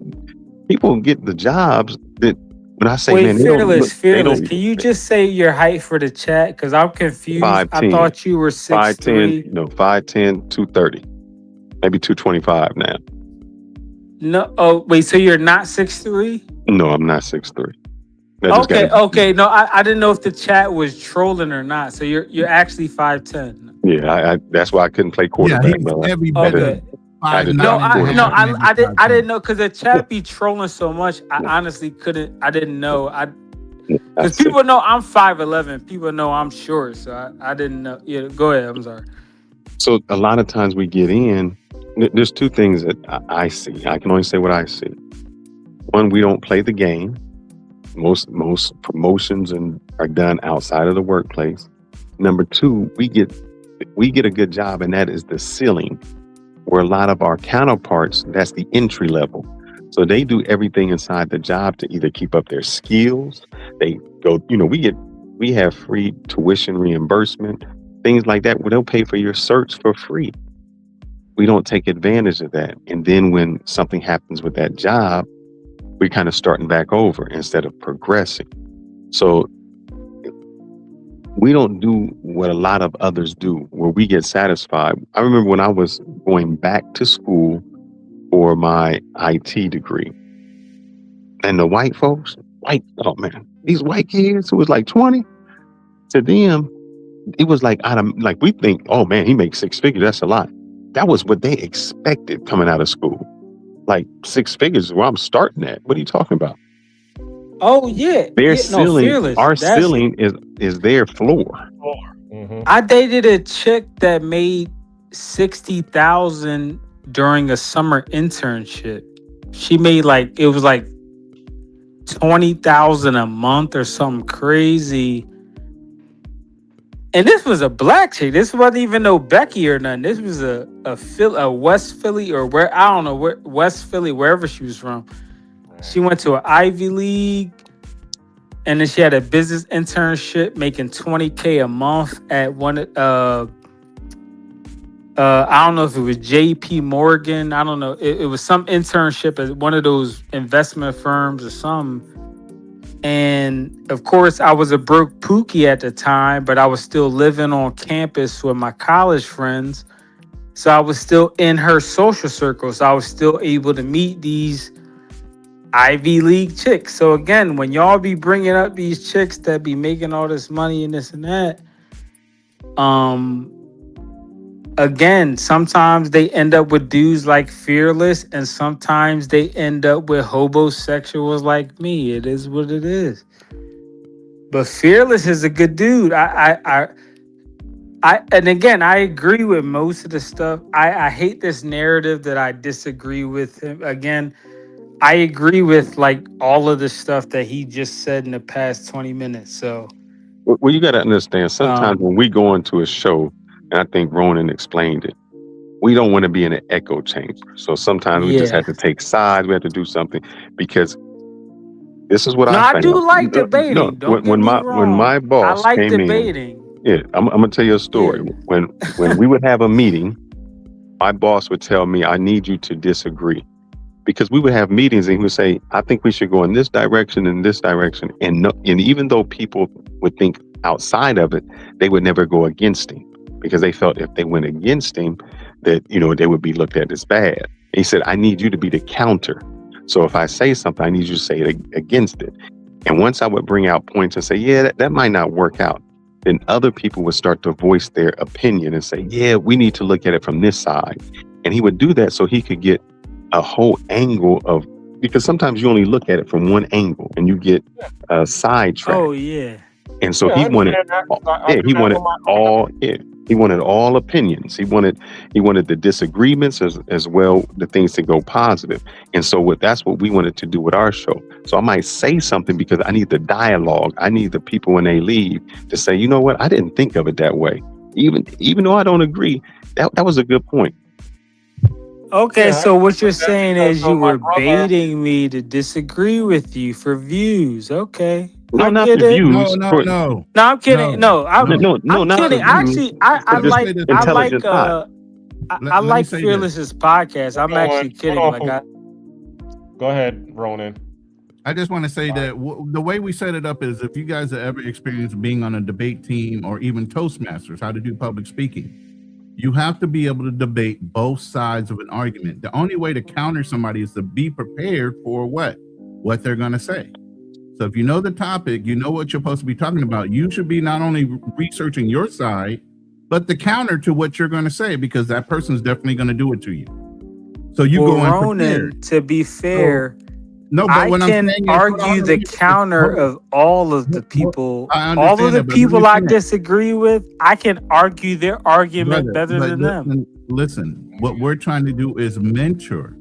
people get the jobs that when I say, man, Fearless. Can you just say your height for the chat? Because I'm confused. 5'10". I thought you were 6'3". 5'10", 230. Maybe 225 now. No, wait, so you're not 6'3"? No, I'm not 6'3". Okay. No, I didn't know if the chat was trolling or not. So you're actually 5'10". Yeah, that's why I couldn't play quarterback. Okay. I didn't know because the chat be trolling so much. I honestly couldn't. I didn't know. Because people know I'm 5'11". People know I'm short, so I didn't know. Yeah, go ahead. I'm sorry. So a lot of times we get in. There's two things that I see. I can only say what I see. One, we don't play the game. Most promotions are done outside of the workplace. Number two, we get a good job, and that is the ceiling. Where a lot of our counterparts, that's the entry level. So they do everything inside the job to either keep up their skills. They go, we have free tuition reimbursement, things like that, where they'll pay for your certs for free. We don't take advantage of that. And then when something happens with that job, we're kind of starting back over instead of progressing. So we don't do what a lot of others do, where we get satisfied. I remember when I was going back to school for my IT degree, and the white folks, these white kids who was like 20, to them, it was like we think, oh man, he makes six figures, that's a lot. That was what they expected coming out of school. Like 6 figures is where I'm starting at. What are you talking about? Oh yeah, ceiling. Our ceiling is their floor. Mm-hmm. I dated a chick that made $60,000 during a summer internship. She made it was like $20,000 a month or something crazy. And this was a black chick. This wasn't even no Becky or nothing. This was a West Philly or West Philly, wherever she was from. She went to an Ivy League, and then she had a business internship making $20K a month at one. I don't know if it was JP Morgan. I don't know. It was some internship at one of those investment firms or something. And of course, I was a broke pookie at the time, but I was still living on campus with my college friends. So I was still in her social circle. So I was still able to meet these Ivy League chicks. So again, when y'all be bringing up these chicks that be making all this money and this and that, again, sometimes they end up with dudes like Fearless, and sometimes they end up with homosexuals like me. It is what it is. But Fearless is a good dude. And again, I agree with most of the stuff. I hate this narrative that I disagree with him. Again, I agree with like all of the stuff that he just said in the past 20 minutes. So, Well, you got to understand, sometimes when we go into a show, and I think Ronan explained it, we don't want to be in an echo chamber. So sometimes we just have to take sides. We have to do something, because this is what I I do like debating. No, Don't get me wrong. when my boss I like came debating. I'm gonna tell you a story. Yeah. When we would have a meeting, my boss would tell me, I need you to disagree. Because we would have meetings and he would say, I think we should go in this direction and this direction. And even though people would think outside of it, they would never go against him, because they felt if they went against him, that, they would be looked at as bad. And he said, I need you to be the counter. So if I say something, I need you to say it against it. And once I would bring out points and say, yeah, that might not work out, then other people would start to voice their opinion and say, yeah, we need to look at it from this side. And he would do that so he could get a whole angle of, because sometimes you only look at it from one angle and you get sidetracked. Oh yeah. And so he wanted all opinions. He wanted the disagreements as well, the things to go positive. And so that's what we wanted to do with our show. So I might say something because I need the dialogue. I need the people when they leave to say, you know what, I didn't think of it that way. Even though I don't agree, that was a good point. Okay, so what you're saying is you were baiting me to disagree with you for views. Okay. No, not for views. No, I'm kidding. No, I'm not kidding. Actually, I like say Fearless's podcast. I'm actually kidding. Go ahead, Ronan. I just want to say that the way we set it up is, if you guys have ever experienced being on a debate team or even Toastmasters, how to do public speaking, you have to be able to debate both sides of an argument. The only way to counter somebody is to be prepared for what they're going to say. So if you know the topic, you know what you're supposed to be talking about, you should be not only researching your side, but the counter to what you're going to say, because that person's definitely going to do it to you. So you go in prepared. To be fair, no, but I can argue the counter of all of the people. All of the people I disagree with, I can argue their argument better than them. Listen, what we're trying to do is mentor,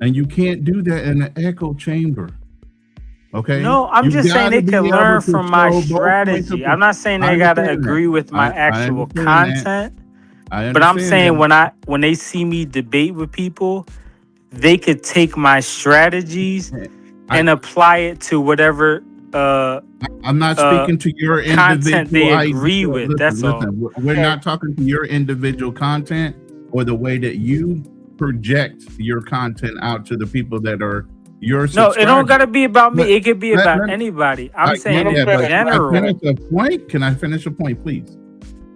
and you can't do that in an echo chamber. Okay? No, I'm just saying they can learn from my strategy. I'm not saying they got to agree with my actual content. But I'm saying when they see me debate with people, they could take my strategies and apply it to whatever I'm not speaking to your content they individual agree with. That's all. We're not talking to your individual content or the way that you project your content out to the people that are your subscribers. No, it don't gotta be about me. It could be about anybody. I'm saying in general. Can I finish a point, please?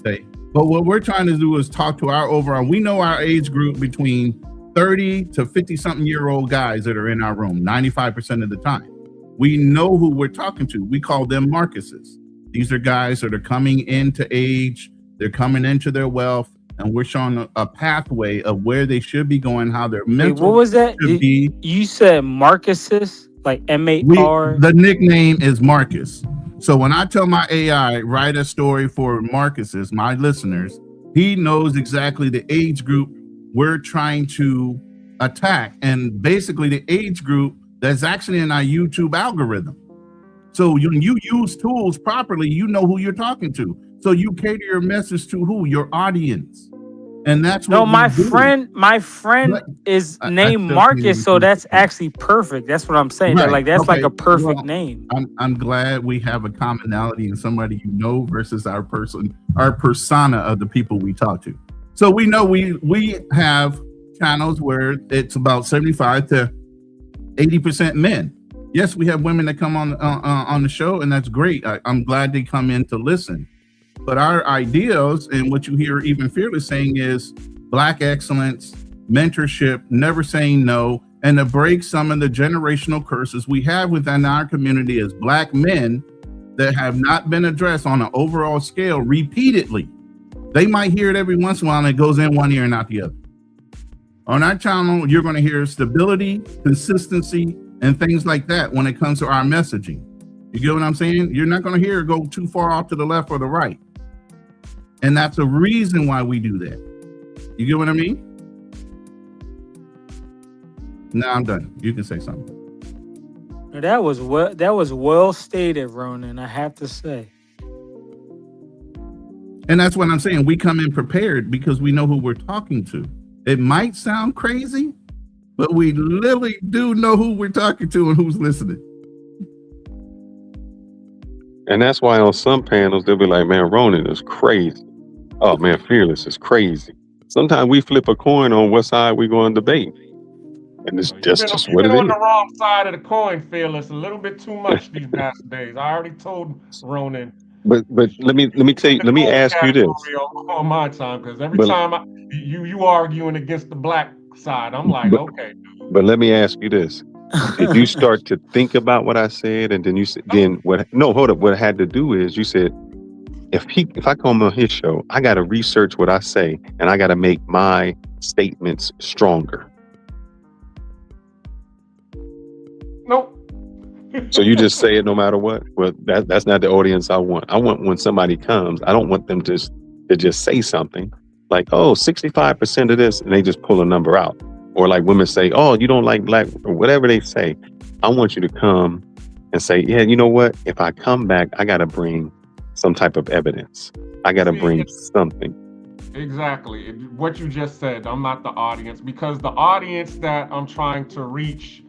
Okay. But what we're trying to do is talk to our overall. We know our age group between 30 to 50-something-year-old guys that are in our room 95% of the time. We know who we're talking to. We call them Marcuses. These are guys that are coming into age. They're coming into their wealth, and we're showing a pathway of where they should be going, how their mental. What was that? You said Marcuses, like M-A-R. The nickname is Marcus. So when I tell my AI, write a story for Marcuses, my listeners, he knows exactly the age group we're trying to attack, and basically the age group that's actually in our YouTube algorithm. So when you use tools properly, you know who you're talking to. So you cater your message to who? Your audience. And that's what my friend is named Marcus, so that's actually perfect. That's what I'm saying. Right. That's like a perfect name. I'm glad we have a commonality in somebody you know versus our persona of the people we talk to. So we know we have channels where it's about 75 to 80% men. Yes, we have women that come on the show, and that's great. I'm glad they come in to listen. But our ideals and what you hear even Fearless saying is Black excellence, mentorship, never saying no, and to break some of the generational curses we have within our community as Black men that have not been addressed on an overall scale repeatedly. They might hear it every once in a while and it goes in one ear and out the other. On our channel, you're going to hear stability, consistency, and things like that when it comes to our messaging. You get what I'm saying? You're not going to hear it go too far off to the left or the right. And that's the reason why we do that. You get what I mean? Now I'm done. You can say something. That was well stated, Ronan, I have to say. And that's what I'm saying. We come in prepared because we know who we're talking to. It might sound crazy, but we literally do know who we're talking to and who's listening. And that's why on some panels, they'll be like, man, Ronan is crazy. Oh, man, Fearless is crazy. Sometimes we flip a coin on what side we're going to debate. And it's just what it is. You've been on the wrong side of the coin, Fearless, a little bit too much these past days. I already told Ronan. But let me ask you this. On my time, because every time you arguing against the Black side, I'm like, okay. But let me ask you this. Did you start to think about what I said, and then you said, no, hold up. What I had to do is you said, if I come on his show, I got to research what I say, and I got to make my statements stronger. Nope. So you just say it no matter what? Well, that's not the audience I want. I want when somebody comes, I don't want them to just say something like, oh, 65% of this, and they just pull a number out. Or like women say, oh, you don't like Black, or whatever they say. I want you to come and say, yeah, you know what? If I come back, I got to bring some type of evidence. I got to bring something. Exactly. What you just said, I'm not the audience, because the audience that I'm trying to reach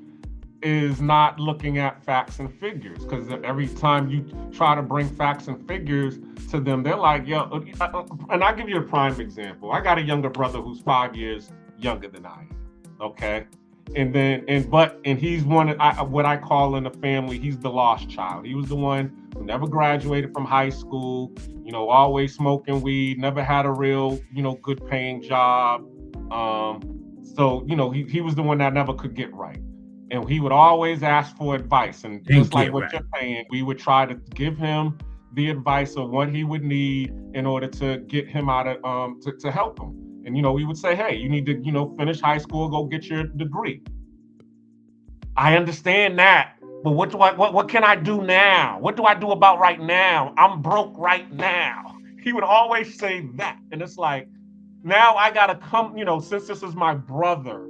is not looking at facts and figures, because every time you try to bring facts and figures to them, they're like, yo, and I'll give you a prime example. I got a younger brother who's 5 years younger than I am, okay? And he's what I call in the family, he's the lost child. He was the one who never graduated from high school, always smoking weed, never had a real, good paying job. So, he was the one that never could get right. And he would always ask for advice. And just like what you're saying, we would try to give him the advice of what he would need in order to get him out of, to help him. And, we would say, hey, you need to, finish high school, go get your degree. I understand that, but what can I do now? What do I do about right now? I'm broke right now. He would always say that. And it's like, now I got to come, since this is my brother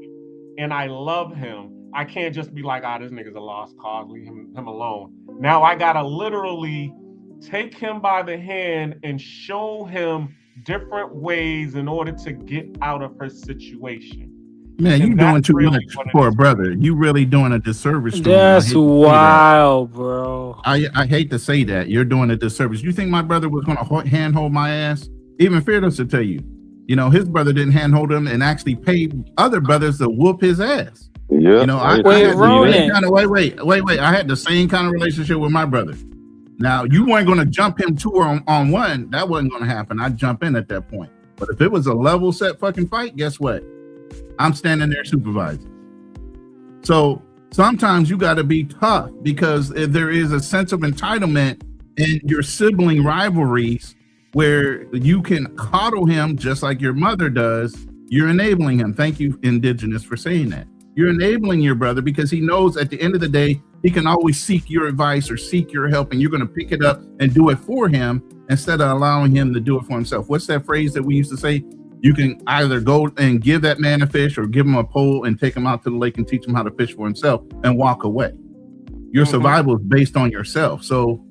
and I love him, I can't just be like, this nigga's a lost cause, leave him alone. Now I gotta literally take him by the hand and show him different ways in order to get out of her situation. Man, you're doing too much for a brother. You really doing a disservice to That's wild, bro. I hate to say that. You're doing a disservice. You think my brother was going to handhold my ass? Even Fearless to tell you. His brother didn't handhold him and actually paid other brothers to whoop his ass. Yeah. I had the same kind of relationship with my brother. Now, you weren't going to jump him two on one. That wasn't going to happen. I'd jump in at that point. But if it was a level set fucking fight, guess what? I'm standing there supervising. So sometimes you got to be tough, because if there is a sense of entitlement in your sibling rivalries where you can coddle him just like your mother does, you're enabling him. Thank you, Indigenous, for saying that. You're enabling your brother because he knows at the end of the day, he can always seek your advice or seek your help, and you're going to pick it up and do it for him instead of allowing him to do it for himself. What's that phrase that we used to say? You can either go and give that man a fish or give him a pole and take him out to the lake and teach him how to fish for himself and walk away. Your survival is based on yourself. So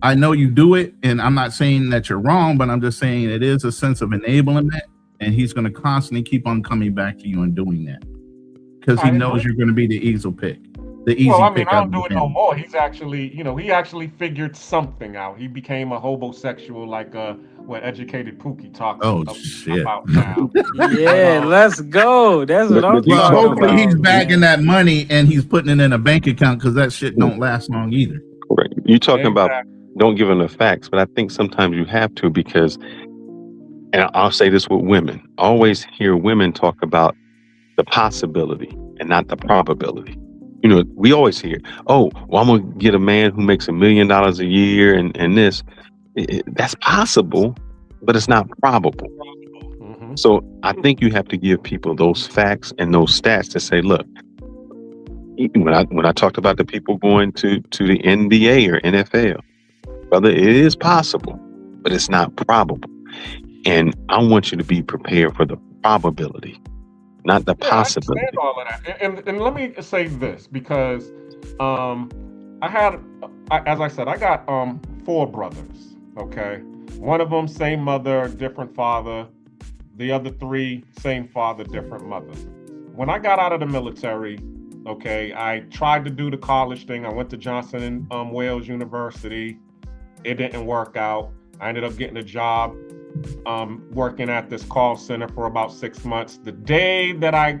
I know you do it, and I'm not saying that you're wrong, but I'm just saying it is a sense of enablement, and he's going to constantly keep on coming back to you and doing that. Because he knows you're going to be the easel pick. the easy Well, I mean, pick I out don't of do the it no family. more. He's actually, he actually figured something out. He became a homosexual, like what Educated Pookie talks Oh shit. about now. But Yeah, let's go. That's what I'm But you Well, talking talking hopefully about he's about, bagging man. that money and he's putting it in a bank account because that shit don't last long either. correct. You talking about exactly. don't give them the facts, but I think sometimes you have to because, and I'll say this with women. I always hear women talk about the possibility and not the probability. We always hear, oh, well, I'm gonna get a man who makes $1 million a year and this. That's possible, but it's not probable. Hmm. So I think you have to give people those facts and those stats to say, look, when I talked about the people going to the NBA or NFL, brother, it is possible, but it's not probable. And I want you to be prepared for the probability, not the Yeah, I understand possibility. all of that. And let me say this because I had, as I said, I got 4 brothers. Okay, one of them same mother, different father. The other 3 same father, different mother. When I got out of the military, okay, I tried to do the college thing. I went to Johnson and Wales University. It didn't work out. I ended up getting a job working at this call center for about 6 months. The day that I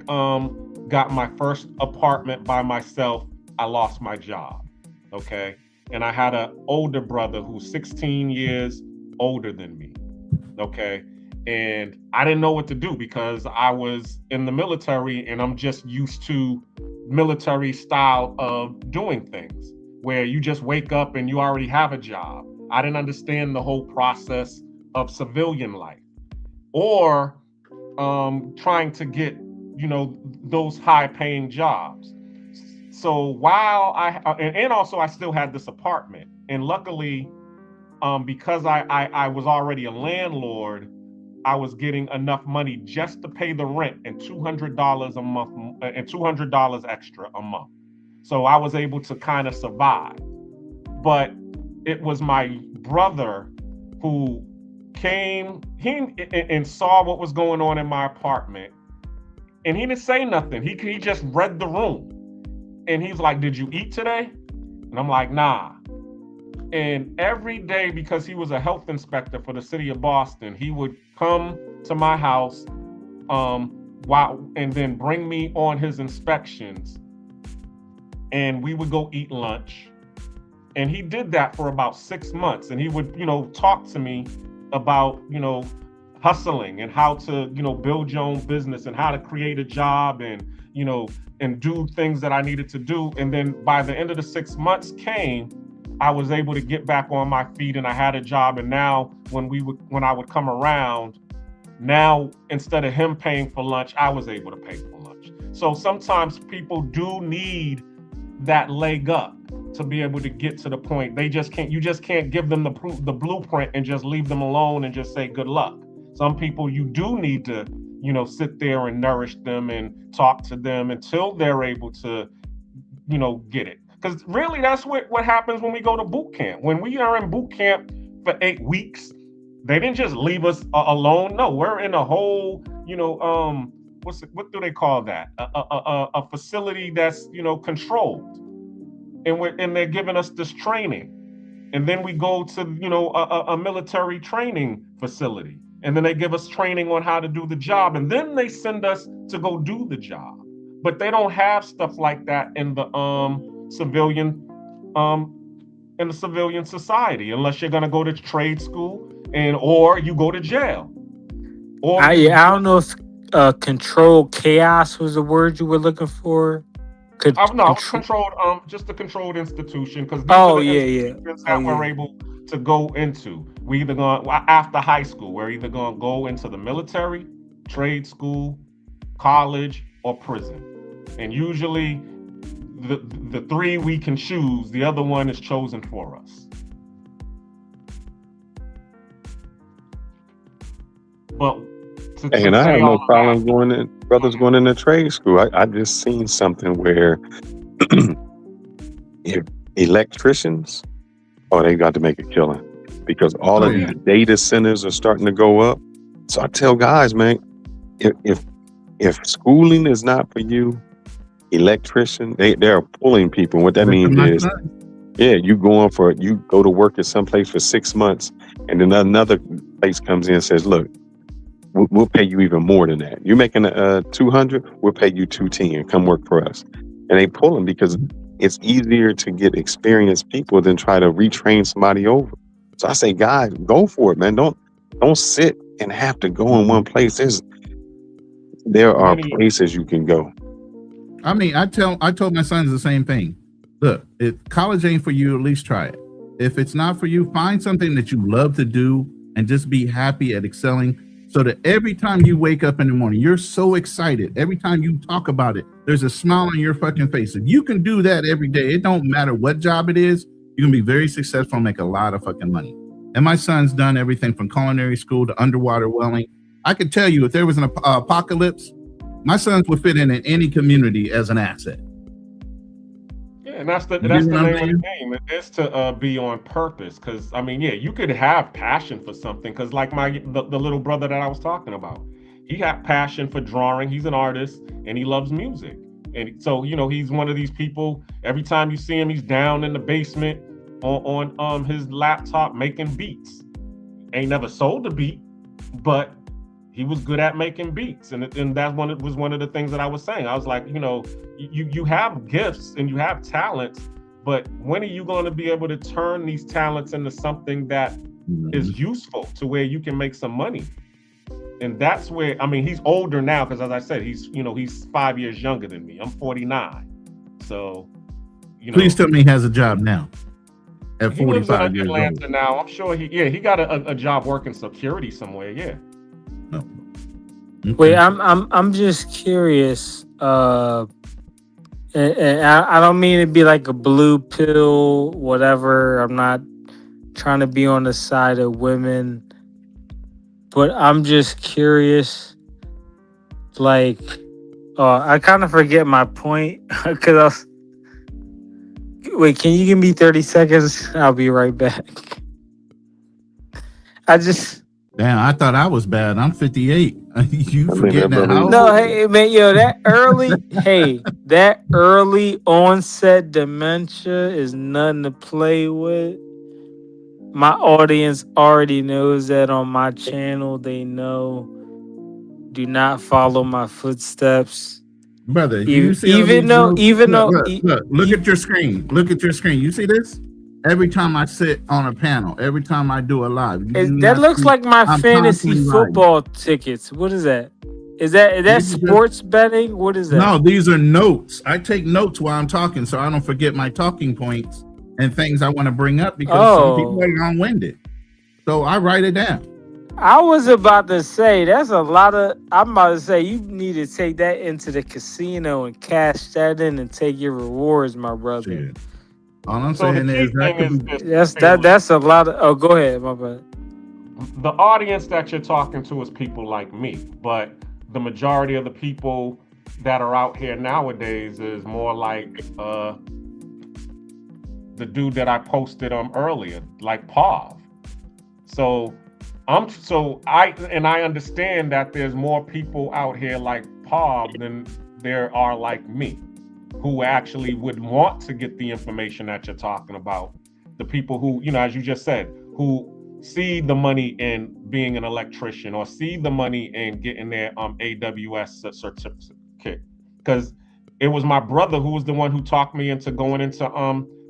got my first apartment by myself, I lost my job. Okay. And I had an older brother who's 16 years older than me. Okay. And I didn't know what to do because I was in the military and I'm just used to military style of doing things where you just wake up and you already have a job. I didn't understand the whole process of civilian life or trying to get, those high paying jobs. So while and also I still had this apartment, and luckily, because I was already a landlord, I was getting enough money just to pay the rent and $200 a month and $200 extra a month. So I was able to kind of survive. But it was my brother who came and saw what was going on in my apartment, and he didn't say nothing. He just read the room, and he's like, "Did you eat today?" And I'm like, "Nah." And every day, because he was a health inspector for the city of Boston, he would come to my house and then bring me on his inspections, and we would go eat lunch. And he did that for about 6 months, and he would, talk to me about, hustling and how to, build your own business and how to create a job and, and do things that I needed to do. And then by the end of the 6 months came, I was able to get back on my feet and I had a job. And now when I would come around, now instead of him paying for lunch, I was able to pay for lunch. So sometimes people do need that leg up to be able to get to the point. You just can't give them the blueprint and just leave them alone and just say good luck. Some people you do need to, sit there and nourish them and talk to them until they're able to, get it. Because really that's what happens when we go to boot camp. When we are in boot camp for 8 weeks, they didn't just leave us alone. No, we're in a whole, what do they call that? A facility that's, controlled. And they're giving us this training. And then we go to, a military training facility. And then they give us training on how to do the job. And then they send us to go do the job. But they don't have stuff like that in the civilian society, unless you're gonna go to trade school or you go to jail. Or I don't know if controlled chaos was the word you were looking for. Controlled, just a controlled institution, because these Oh are the yeah. institutions that we're able to go into. We either after high school, we're either gonna go into the military, trade school, college, or prison. And usually the 3 we can choose, the other one is chosen for us. But And I have no problem brothers going into trade school. I just seen something where if electricians, they got to make a killing because all of these data centers are starting to go up. So I tell guys, man, if schooling is not for you, electrician. They're pulling people. What that That's means my is, son. yeah, you go to work at some place for 6 months, and then another place comes in and says, look, we'll pay you even more than that. You're making 200, we'll pay you 210. Come work for us. And they pull them because it's easier to get experienced people than try to retrain somebody over. So I say, guys, go for it, man. Don't sit and have to go in one place. There are places you can go. I mean, I told my sons the same thing. Look, if college ain't for you, at least try it. If it's not for you, find something that you love to do and just be happy at excelling, so that every time you wake up in the morning, you're so excited. Every time you talk about it, there's a smile on your fucking face. If you can do that every day, it don't matter what job it is, you can be very successful and make a lot of fucking money. And my son's done everything from culinary school to underwater welling. I could tell you, if there was an apocalypse, my sons would fit in any community as an asset. Yeah, and that's the name of the game. It is to be on purpose. Because I mean, yeah, you could have passion for something. Because like the little brother that I was talking about, he had passion for drawing. He's an artist and he loves music. And so he's one of these people. Every time you see him, he's down in the basement on his laptop making beats. Ain't never sold a beat, but he was good at making beats, and that was one of the things that I was saying. I was like, you have gifts and you have talents, but when are you going to be able to turn these talents into something that is useful to where you can make some money? And that's where, I mean, he's older now because, as I said, he's 5 years younger than me. I'm 49, so Please tell me he has a job now. At 45 years old. He lives in Atlanta old. now. I'm sure he got a job working security somewhere. Yeah. Oh. Okay. Wait, I'm just curious. And I don't mean to be like a blue pill, whatever. I'm not trying to be on the side of women, but I'm just curious. Like, I kind of forget my point because wait, can you give me 30 seconds? I'll be right back. Damn, I thought I was bad. I'm 58. You forget that? No, hey man, that early onset dementia is nothing to play with. My audience already knows that on my channel. They know. Do not follow my footsteps, brother. Look at your screen. Look at your screen. You see this? Every time I sit on a panel, every time I do a live, that looks like my fantasy football tickets. What is that? Is that sports betting? What is that? No, these are notes. I take notes while I'm talking so I don't forget my talking points and things I want to bring up because some people are long-winded. So I write it down. I was about to say that's a lot of. I'm about to say you need to take that into the casino and cash that in and take your rewards, my brother. Shit. All I'm saying is that's a lot of. Oh, go ahead, my bad. The audience that you're talking to is people like me, but the majority of the people that are out here nowadays is more like the dude that I posted earlier, like Pav. So I understand that there's more people out here like Pav than there are like me, who actually would want to get the information that you're talking about. The people who, as you just said, who see the money in being an electrician or see the money in getting their AWS certificate. Because it was my brother who was the one who talked me into going into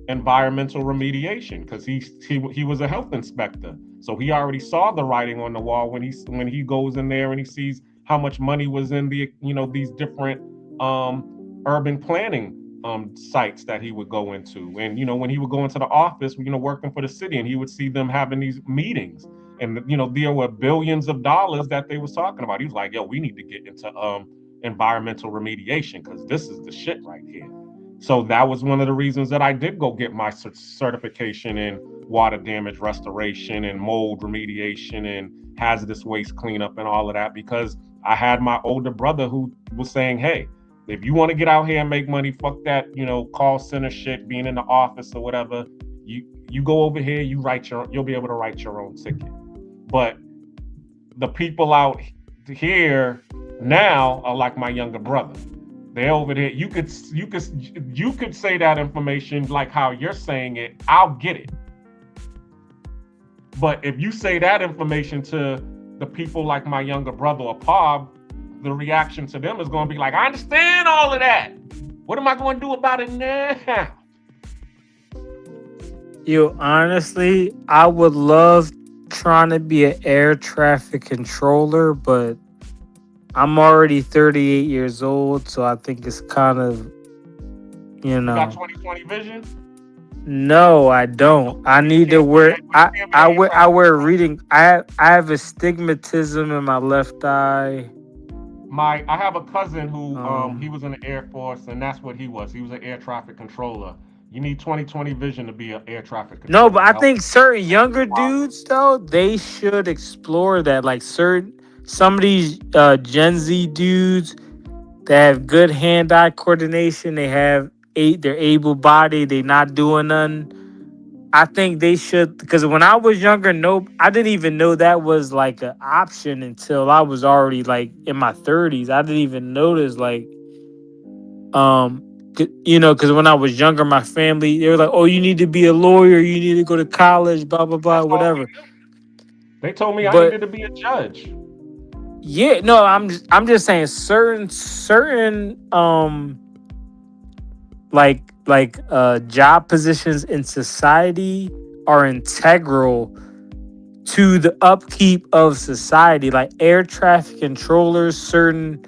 environmental remediation, because he was a health inspector. So he already saw the writing on the wall when he goes in there and he sees how much money was in the these different urban planning sites that he would go into. And when he would go into the office, working for the city, and he would see them having these meetings, and there were billions of dollars that they was talking about. He was like, yo, we need to get into environmental remediation because this is the shit right here. So that was one of the reasons that I did go get my certification in water damage restoration and mold remediation and hazardous waste cleanup and all of that, because I had my older brother who was saying, hey, if you want to get out here and make money, fuck that, call center shit, being in the office or whatever. You go over here, you'll be able to write your own ticket. But the people out here now are like my younger brother. They over there. You could say that information like how you're saying it. I'll get it. But if you say that information to the people like my younger brother or Pob, the reaction to them is going to be like, I understand all of that. What am I going to do about it now? Yo, honestly, I would love trying to be an air traffic controller, but I'm already 38 years old, so I think it's kind of, You got 20/20 vision? No, I don't. I need to wear. I wear reading. I have astigmatism in my left eye. I have a cousin who he was in the Air Force, and that's what he was. He was an air traffic controller. You need 20/20 vision to be an air traffic controller. No, but I think certain younger dudes though, they should explore that. Like some of these Gen Z dudes that have good hand-eye coordination, they're able-bodied, they not doing nothing. I think they should, because when I was younger, I didn't even know that was like an option until I was already like in my 30s. I didn't even notice like, because when I was younger, my family, they were like, "Oh, you need to be a lawyer, you need to go to college, blah blah blah, whatever." They told me I But needed to be a judge. yeah, no, I'm just saying certain job positions in society are integral to the upkeep of society, like air traffic controllers, certain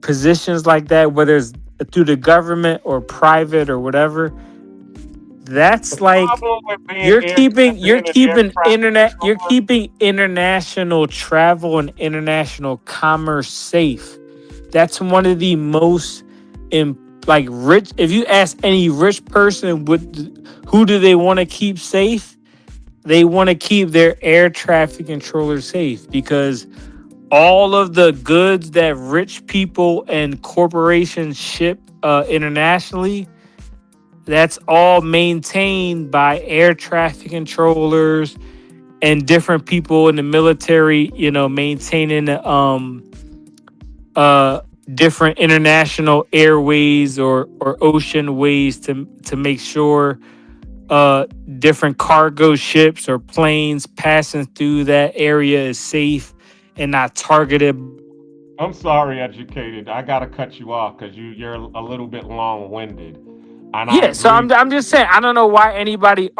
positions like that, whether it's through the government or private or whatever. That's like you're keeping international travel and international commerce safe. That's one of the most rich. If you ask any rich person, who do they want to keep safe? They want to keep their air traffic controllers safe, because all of the goods that rich people and corporations ship internationally, that's all maintained by air traffic controllers and different people in the military, maintaining different international airways or ocean ways to make sure different cargo ships or planes passing through that area is safe and not targeted. I'm sorry, educated. I gotta cut you off because you're a little bit long-winded. And so I'm just saying, I don't know why anybody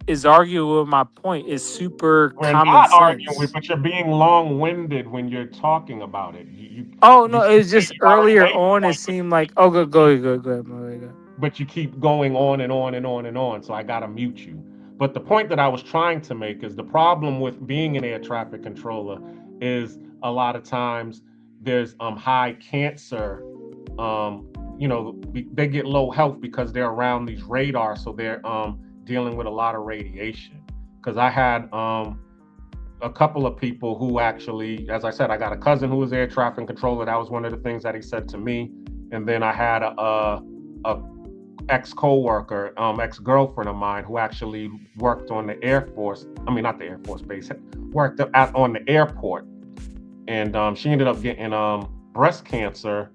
is arguing with my point. It's super We're common not sense. arguing with, but you're being long-winded when you're talking about it. It's just earlier on it seemed like go ahead. But you keep going on and on and on and on, so I gotta mute you. But the point that I was trying to make is the problem with being an air traffic controller is a lot of times there's high cancer. They get low health because they're around these radars, so they're dealing with a lot of radiation. Because I had a couple of people who actually, as I said, I got a cousin who was air traffic controller. That was one of the things that he said to me. And then I had a ex-coworker, ex-girlfriend of mine who actually worked on the Air Force. I mean, not the Air Force base, worked on the airport. And she ended up getting breast cancer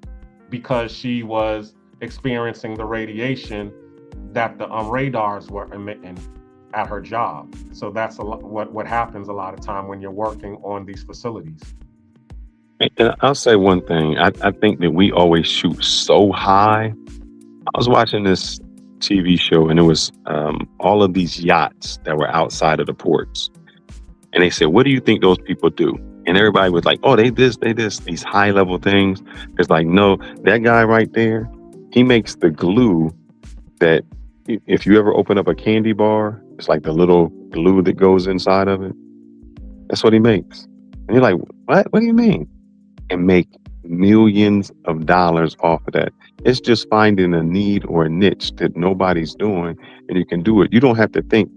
because she was experiencing the radiation that the radars were emitting at her job. So that's what happens a lot of time when you're working on these facilities. And I'll say one thing. I think that we always shoot so high. I was watching this TV show, and it was all of these yachts that were outside of the ports. And they said, what do you think those people do? And everybody was like, oh, they this, these high level things. It's like, no, that guy right there, he makes the glue that if you ever open up a candy bar, it's like the little glue that goes inside of it. That's what he makes. And you're like, what? What do you mean? And make millions of dollars off of that. It's just finding a need or a niche that nobody's doing, and you can do it. You don't have to think,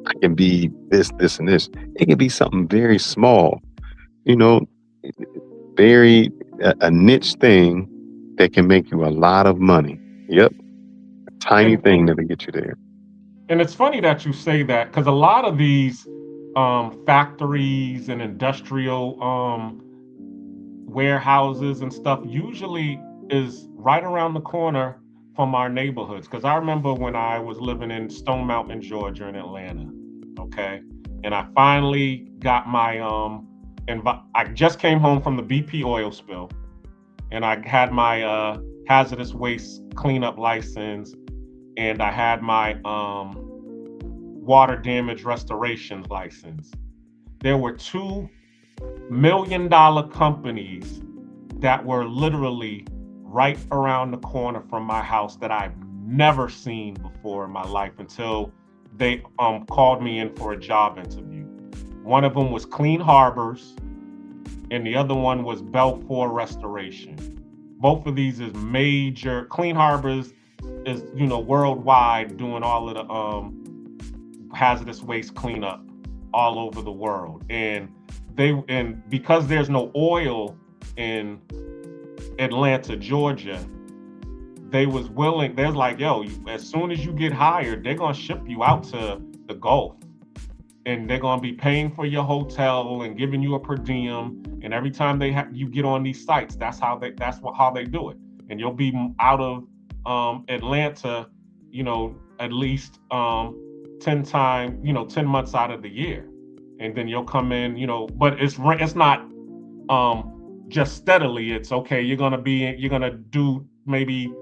I can be this, this, and this. It can be something very small, very a niche thing that can make you a lot of money. Yep. A tiny thing that'll get you there. And it's funny that you say that, because a lot of these factories and industrial warehouses and stuff usually is right around the corner from our neighborhoods. Because I remember when I was living in Stone Mountain, Georgia, in Atlanta. Okay, and I finally got my I just came home from the BP oil spill, and I had my hazardous waste cleanup license, and I had my water damage restoration license. There were $2 million companies that were literally right around the corner from my house that I've never seen before in my life until they called me in for a job interview. One of them was Clean Harbors, and the other one was Belfour Restoration. Both of these is major. Clean Harbors is, you know, worldwide, doing all of the hazardous waste cleanup all over the world. And because there's no oil in Atlanta, Georgia, they was willing. They're like, yo, as soon as you get hired, they're gonna ship you out to the Gulf, and they're gonna be paying for your hotel and giving you a per diem. And every time you get on these sites, that's how they do it. And you'll be out of Atlanta, you know, at least 10 months out of the year. And then you'll come in, you know, but it's not just steadily. It's okay. You're gonna do maybe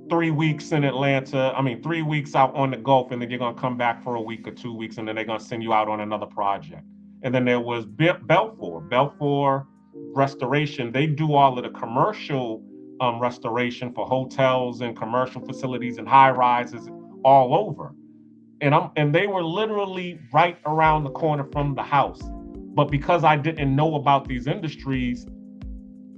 3 weeks in Atlanta. 3 weeks out on the Gulf, and then you're gonna come back for a week or 2 weeks, and then they're gonna send you out on another project. And then there was Belfour Restoration. They do all of the commercial restoration for hotels and commercial facilities and high rises all over. And they were literally right around the corner from the house. But because I didn't know about these industries,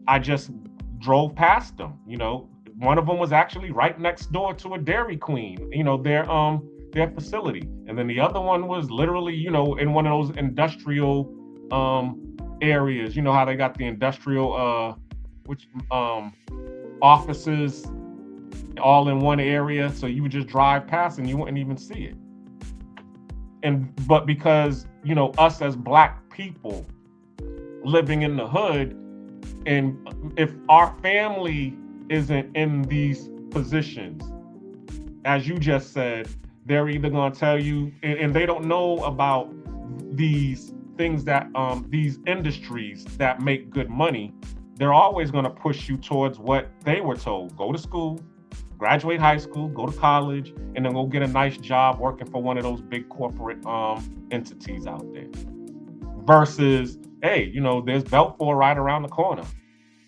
I just drove past them. You know, one of them was actually right next door to a Dairy Queen, you know, their facility. And then the other one was literally, you know, in one of those industrial areas. You know how they got the industrial offices all in one area, so you would just drive past and you wouldn't even see it. But because, you know, us as Black people living in the hood, and if our family isn't in these positions, as you just said, they're either going to tell you, and they don't know about these things that these industries that make good money. They're always going to push you towards what they were told: go to school, graduate high school, go to college, and then go get a nice job working for one of those big corporate entities out there. Versus, hey, you know, there's Belfour right around the corner.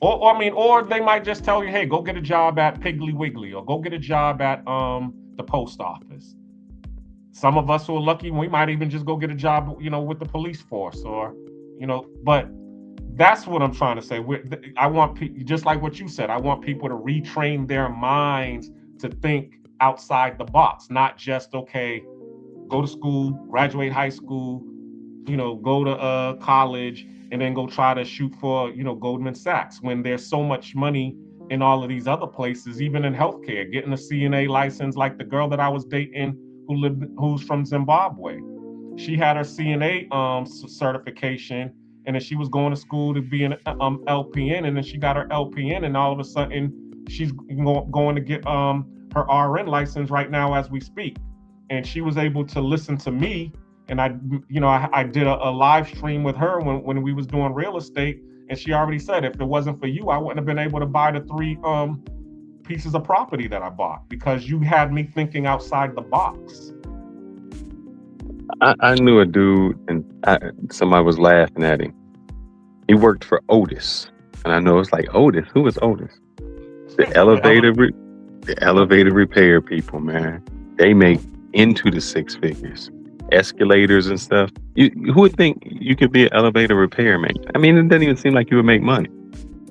Or they might just tell you, hey, go get a job at Piggly Wiggly, or go get a job at the post office. Some of us who are lucky, we might even just go get a job, you know, with the police force, or, you know, but that's what I'm trying to say. I want just like what you said, I want people to retrain their minds to think outside the box, not just, okay, go to school, graduate high school, you know, go to college, and then go try to shoot for, you know, Goldman Sachs, when there's so much money in all of these other places, even in healthcare, getting a CNA license. Like the girl that I was dating who's from Zimbabwe, she had her CNA certification, and then she was going to school to be an LPN, and then she got her LPN, and all of a sudden she's going to get her RN license right now as we speak. And she was able to listen to me, and I did a live stream with her when we was doing real estate, and she already said, if it wasn't for you, I wouldn't have been able to buy the 3 pieces of property that I bought, because you had me thinking outside the box. I knew a dude, and somebody was laughing at him. He worked for Otis, and I know it's like, Otis, who is Otis? The elevator repair people, man. They make into the 6 figures, escalators and stuff. Who would think you could be an elevator repairman? I mean, it doesn't even seem like you would make money.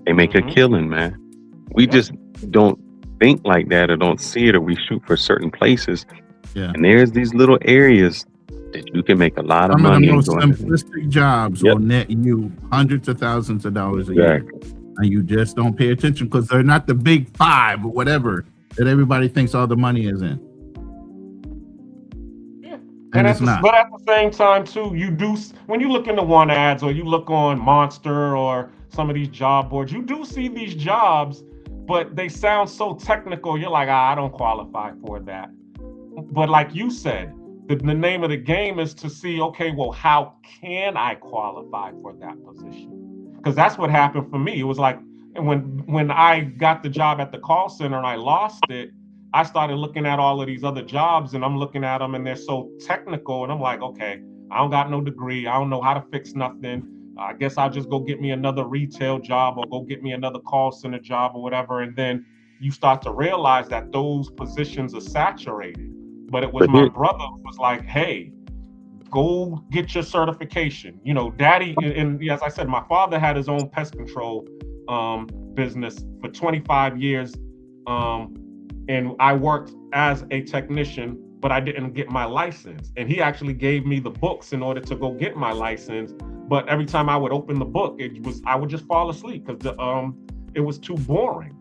They make a killing, man. We just don't think like that, or don't see it, or we shoot for certain places. Yeah. And there's these little areas that you can make a lot of money. Some of the most simplistic jobs will net you hundreds of thousands of dollars a year. And you just don't pay attention because they're not the big 5 or whatever that everybody thinks all the money is in. Yeah. But at the same time, too, you do, when you look into one ads, or you look on Monster or some of these job boards, you do see these jobs but they sound so technical. You're like, I don't qualify for that. But like you said, the name of the game is to see, okay, well, how can I qualify for that position? Because that's what happened for me. It was like when I got the job at the call center and I lost it, I started looking at all of these other jobs, and I'm looking at them and they're so technical, and I'm like, okay, I don't got no degree. I don't know how to fix nothing. I guess I'll just go get me another retail job or go get me another call center job or whatever. And then you start to realize that those positions are saturated. But it was my brother who was like, hey, go get your certification. You know, daddy, and as I said, my father had his own pest control business for 25 years. And I worked as a technician, but I didn't get my license. And he actually gave me the books in order to go get my license. But every time I would open the book, I would just fall asleep because it was too boring.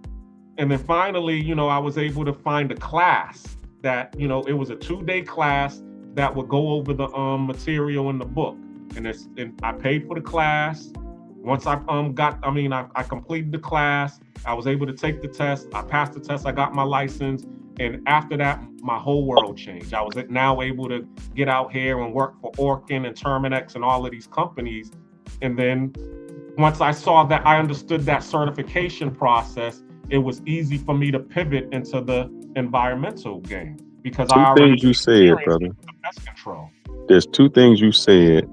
And then finally, you know, I was able to find a class that, you know, it was a 2-day class that would go over the material in the book. And I paid for the class. Once I completed the class, I was able to take the test. I passed the test. I got my license. And after that, my whole world changed. I was now able to get out here and work for Orkin and Terminex and all of these companies. And then once I saw that, I understood that certification process, it was easy for me to pivot into the environmental game because I already things you said, brother. Pest control. There's 2 things you said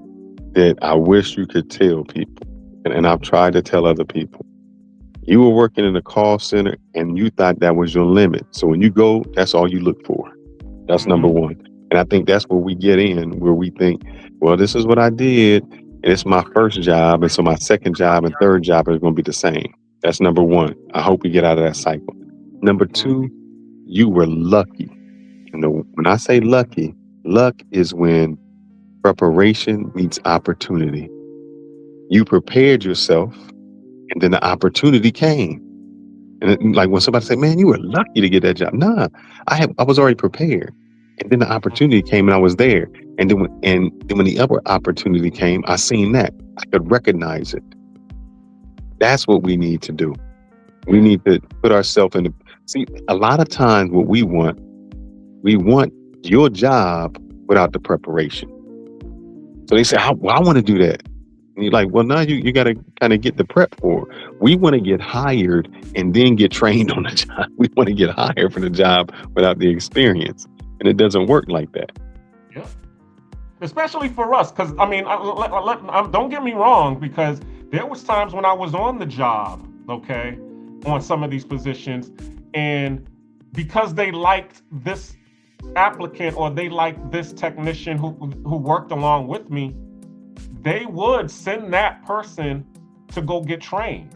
that I wish you could tell people, and I've tried to tell other people. You were working in a call center and you thought that was your limit. So when you go, that's all you look for. That's number one. And I think that's where we get in, where we think, well, this is what I did, and it's my first job, and so my second job and third job is going to be the same. That's number one. I hope we get out of that cycle. Number 2, you were lucky. When I say lucky, luck is when preparation meets opportunity. You prepared yourself, and then the opportunity came. And like when somebody say, man, you were lucky to get that job. Nah, I was already prepared. And then the opportunity came and I was there. And then when the other opportunity came, I seen that. I could recognize it. That's what we need to do. We need to put ourselves in see, a lot of times what we want your job without the preparation. So they say, I want to do that. And you're like, well, now you got to kind of get the prep for it. We want to get hired and then get trained on the job. We want to get hired for the job without the experience. And it doesn't work like that. Yeah. Especially for us, because, I mean, don't get me wrong, because there was times when I was on the job, okay, on some of these positions, and because they liked this applicant or they liked this technician who worked along with me, they would send that person to go get trained.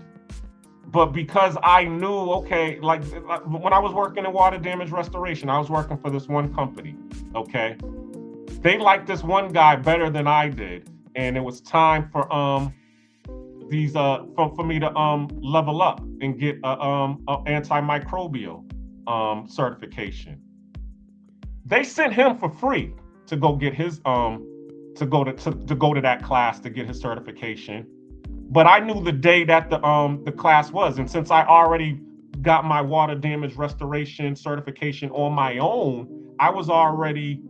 But because I knew, okay, like when I was working in water damage restoration, I was working for this one company, okay? They liked this one guy better than I did. And it was time for for me to level up and get a antimicrobial certification. They sent him for free to go get his to go to that class to get his certification. But I knew the day that the class was, and since I already got my water damage restoration certification on my own, I was already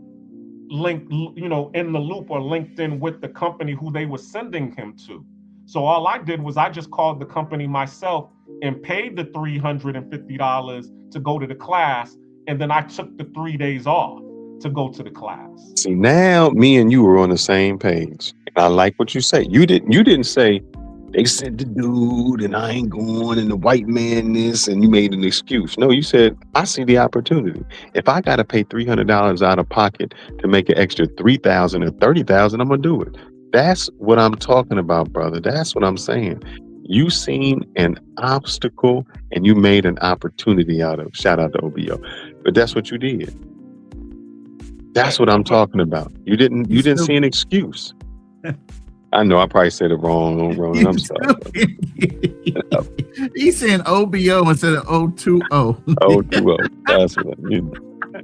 linked, in the loop or linked in with the company who they were sending him to. So all I did was I just called the company myself and paid the $350 to go to the class, and then I took the 3 days off to go to the class. See, now me and you were on the same page. And I like what you say. You didn't say they sent the dude and I ain't going and the white man this and you made an excuse. No, you said, I see the opportunity. If I got to pay $300 out of pocket to make an extra $3,000 or $30,000, I'm going to do it. That's what I'm talking about, brother. That's what I'm saying. You seen an obstacle and you made an opportunity out of it. Shout out to OBO. But that's what you did. That's what I'm talking about. You didn't see an excuse. I know I probably said it wrong. I'm sorry. He's saying OBO instead of O20. O20. That's what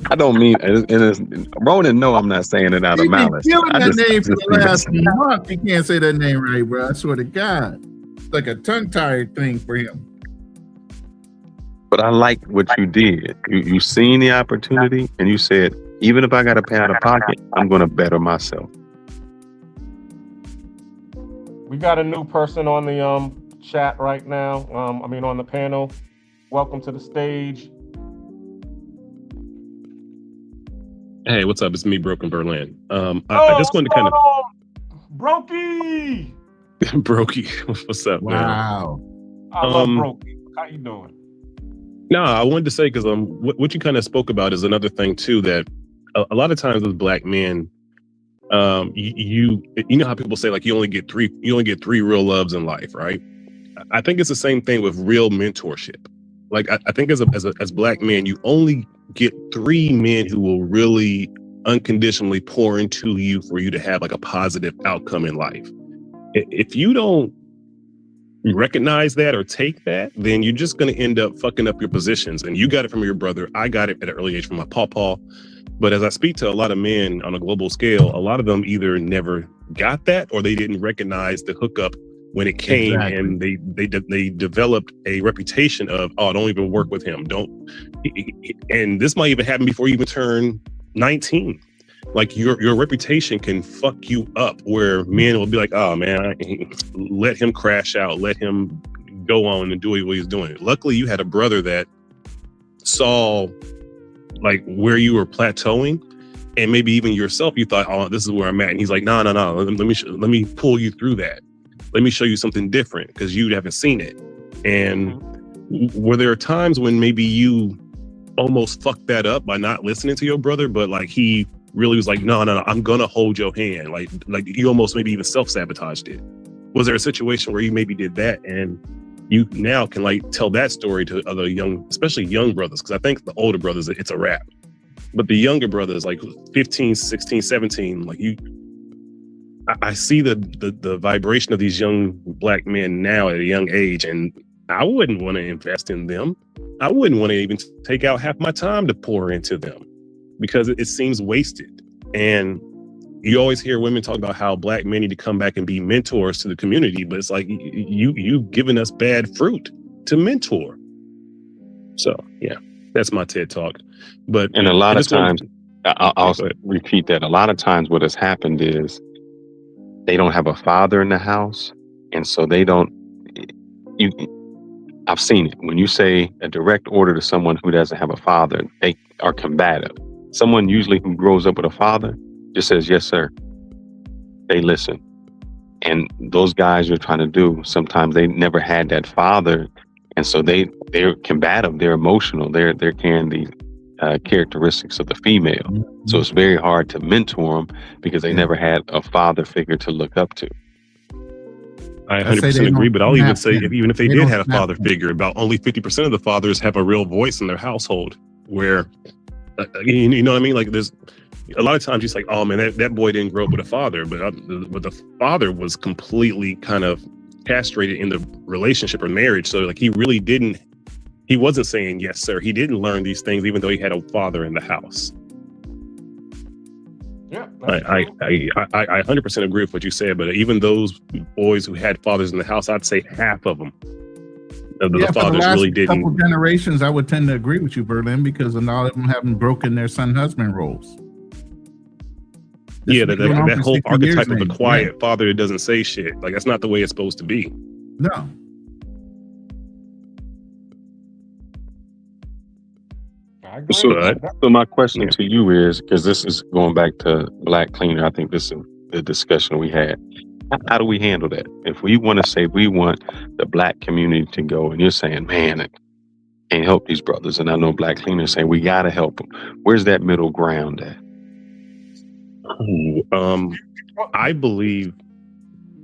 I don't mean. And Ronan, no, I'm not saying it out of malice. Killing that name for the last month. You can't say that name right, bro. I swear to God. It's like a tongue-tied thing for him. But I like what you did. You seen the opportunity and you said, even if I got to pay out of pocket, I'm going to better myself. We got a new person on the chat right now. On the panel. Welcome to the stage. Hey, what's up? It's me, Broken Berlin. I just wanted to kind of Brokey. Brokey. What's up, man? Wow. I love Brokey. How you doing? No, I wanted to say because what you kind of spoke about is another thing too, that a lot of times with black men, you know how people say like you only get three real loves in life, right? I think it's the same thing with real mentorship. Like I think as black men, you only get 3 men who will really unconditionally pour into you for you to have like a positive outcome in life. If you don't recognize that or take that, then you're just going to end up fucking up your positions. And you got it from your brother. I got it at an early age from my pawpaw. But as I speak to a lot of men on a global scale, a lot of them either never got that or they didn't recognize the hookup when it came. Exactly. And they developed a reputation of, oh, don't even work with him. And this might even happen before you even turn 19. Like your reputation can fuck you up where men will be like, oh man, let him crash out, let him go on and do what he's doing. Luckily you had a brother that saw like where you were plateauing, and maybe even yourself, you thought, oh, this is where I'm at. And he's like, no, let me pull you through that. Let me show you something different because you haven't seen it. And were there times when maybe you almost fucked that up by not listening to your brother, but like he really was like, no, I'm gonna hold your hand. Like you almost maybe even self-sabotaged it. Was there a situation where you maybe did that and you now can like tell that story to other especially young brothers? Because I think the older brothers, it's a wrap. But the younger brothers, like 15, 16, 17, like I see the vibration of these young black men now at a young age, and I wouldn't want to invest in them. I wouldn't want to even take out half my time to pour into them because it seems wasted. And you always hear women talk about how black men need to come back and be mentors to the community, but it's like you've given us bad fruit to mentor. So yeah, that's my TED talk. And a lot of times, I'll repeat that. A lot of times what has happened is they don't have a father in the house. And so I've seen it. When you say a direct order to someone who doesn't have a father, they are combative. Someone usually who grows up with a father just says, yes, sir. They listen. And those guys you're trying to do, sometimes they never had that father. And so they're combative, they're emotional, they're carrying the characteristics of the female. Mm-hmm. So it's very hard to mentor them because they never had a father figure to look up to. I 100% agree, but I'll even say even if they did have a father figure, about only 50% of the fathers have a real voice in their household where, you know what I mean? Like there's a lot of times it's like, oh man, that boy didn't grow up with a father, but the father was completely kind of castrated in the relationship or marriage. So like he wasn't saying yes, sir. He didn't learn these things, even though he had a father in the house. Yeah, I 100% agree with what you said, but even those boys who had fathers in the house, I'd say half of them, the fathers really didn't. Couple generations, I would tend to agree with you, Berlin, because a lot of them haven't broken their son-husband roles. That whole archetype of the quiet father that doesn't say shit, like that's not the way it's supposed to be. No. So my question to you is, because this is going back to Black Cleaner, I think this is the discussion we had. How do we handle that? If we want to say we want the Black community to go, and you're saying, man, I can't help these brothers, and I know Black Cleaner saying we got to help them. Where's that middle ground at? I believe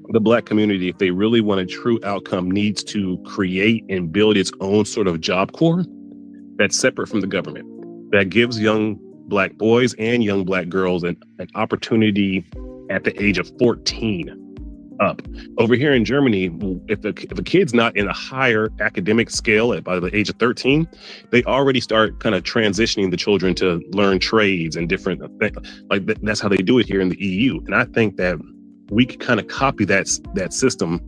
the Black community, if they really want a true outcome, needs to create and build its own sort of Job Corps that's separate from the government, that gives young Black boys and young Black girls an opportunity at the age of 14 up. Over here in Germany, if a kid's not in a higher academic scale by the age of 13, they already start kind of transitioning the children to learn trades and different things. Like that's how they do it here in the EU. And I think that we could kind of copy that system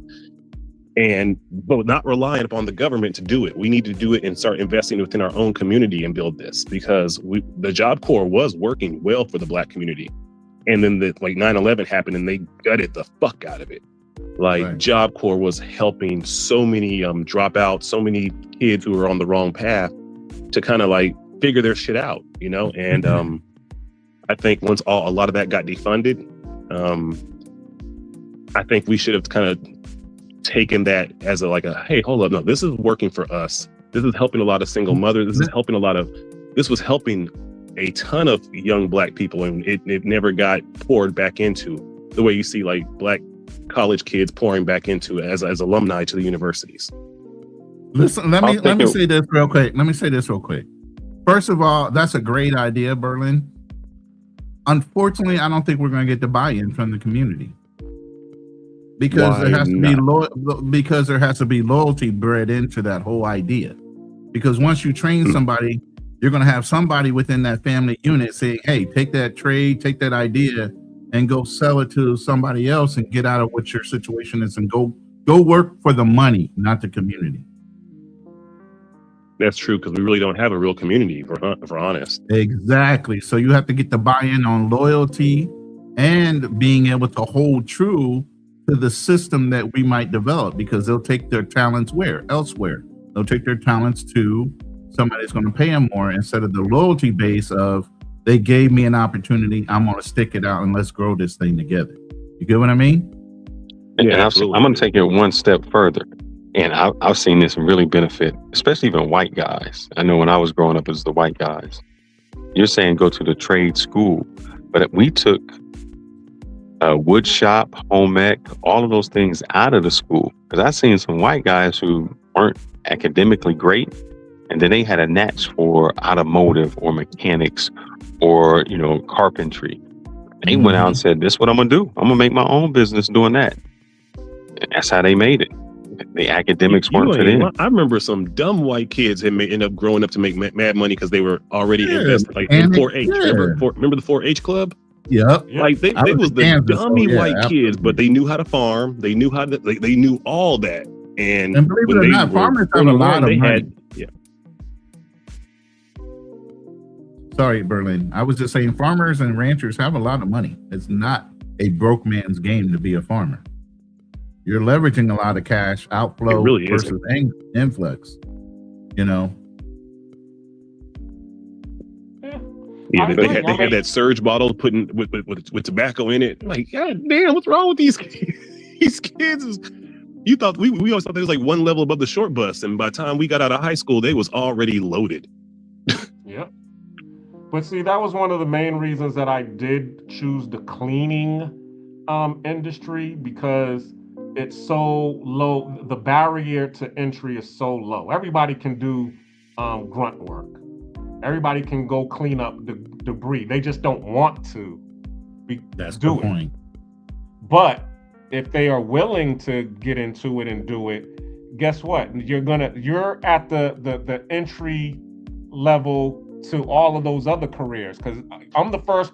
but not relying upon the government to do it. We need to do it and start investing within our own community and build this, because the Job Corps was working well for the Black community. And then 9/11 happened and they gutted the fuck out of it. Right. Job Corps was helping so many dropouts, so many kids who were on the wrong path to kind of like figure their shit out, you know? And I think once a lot of that got defunded, I think we should have kind of taken that as hey, hold up, no, this is working for us. This is helping a lot of single mothers. This was helping a ton of young Black people, and it never got poured back into the way you see like Black college kids pouring back into it as alumni to the universities. Listen, let me say this real quick. First of all, that's a great idea, Berlin. Unfortunately, I don't think we're going to get the buy-in from the community. Because there has to be loyalty bred into that whole idea. Because once you train somebody, you're going to have somebody within that family unit saying, hey, take that trade, take that idea, and go sell it to somebody else and get out of what your situation is and go work for the money, not the community. That's true, because we really don't have a real community, if we're honest. Exactly. So you have to get the buy-in on loyalty and being able to hold true to the system that we might develop, because they'll take their talents elsewhere. They'll take their talents to somebody that's going to pay them more, instead of the loyalty base of, they gave me an opportunity, I'm going to stick it out and let's grow this thing together. You get what I mean? Yeah, I'm going to take it one step further. And I've seen this really benefit, especially even white guys. I know when I was growing up, it was the white guys. You're saying go to the trade school, but we took wood shop, home ec, all of those things out of the school. Because I've seen some white guys who weren't academically great, and then they had a niche for automotive or mechanics or, carpentry. They went out and said, this is what I'm going to do. I'm going to make my own business doing that. And that's how they made it. The academics weren't for them. I remember some dumb white kids had end up growing up to make mad money because they were already invested in 4-H. Remember the 4-H club? Yep. Like they was the dummy white kids, but they knew how to farm. They knew how to. They knew all that. And believe it or not, farmers have a lot of money. Sorry, Berlin. I was just saying, farmers and ranchers have a lot of money. It's not a broke man's game to be a farmer. You're leveraging a lot of cash outflow versus influx. Yeah, they had that surge bottle putting with tobacco in it. Like, God damn, what's wrong with these kids? You thought we always thought they was like one level above the short bus, and by the time we got out of high school, they was already loaded. Yep. But see, that was one of the main reasons that I did choose the cleaning industry, because it's so low. The barrier to entry is so low. Everybody can do grunt work. Everybody can go clean up the debris. They just don't want to do it. But if they are willing to get into it and do it, guess what? You're at the entry level to all of those other careers. Because I'm the first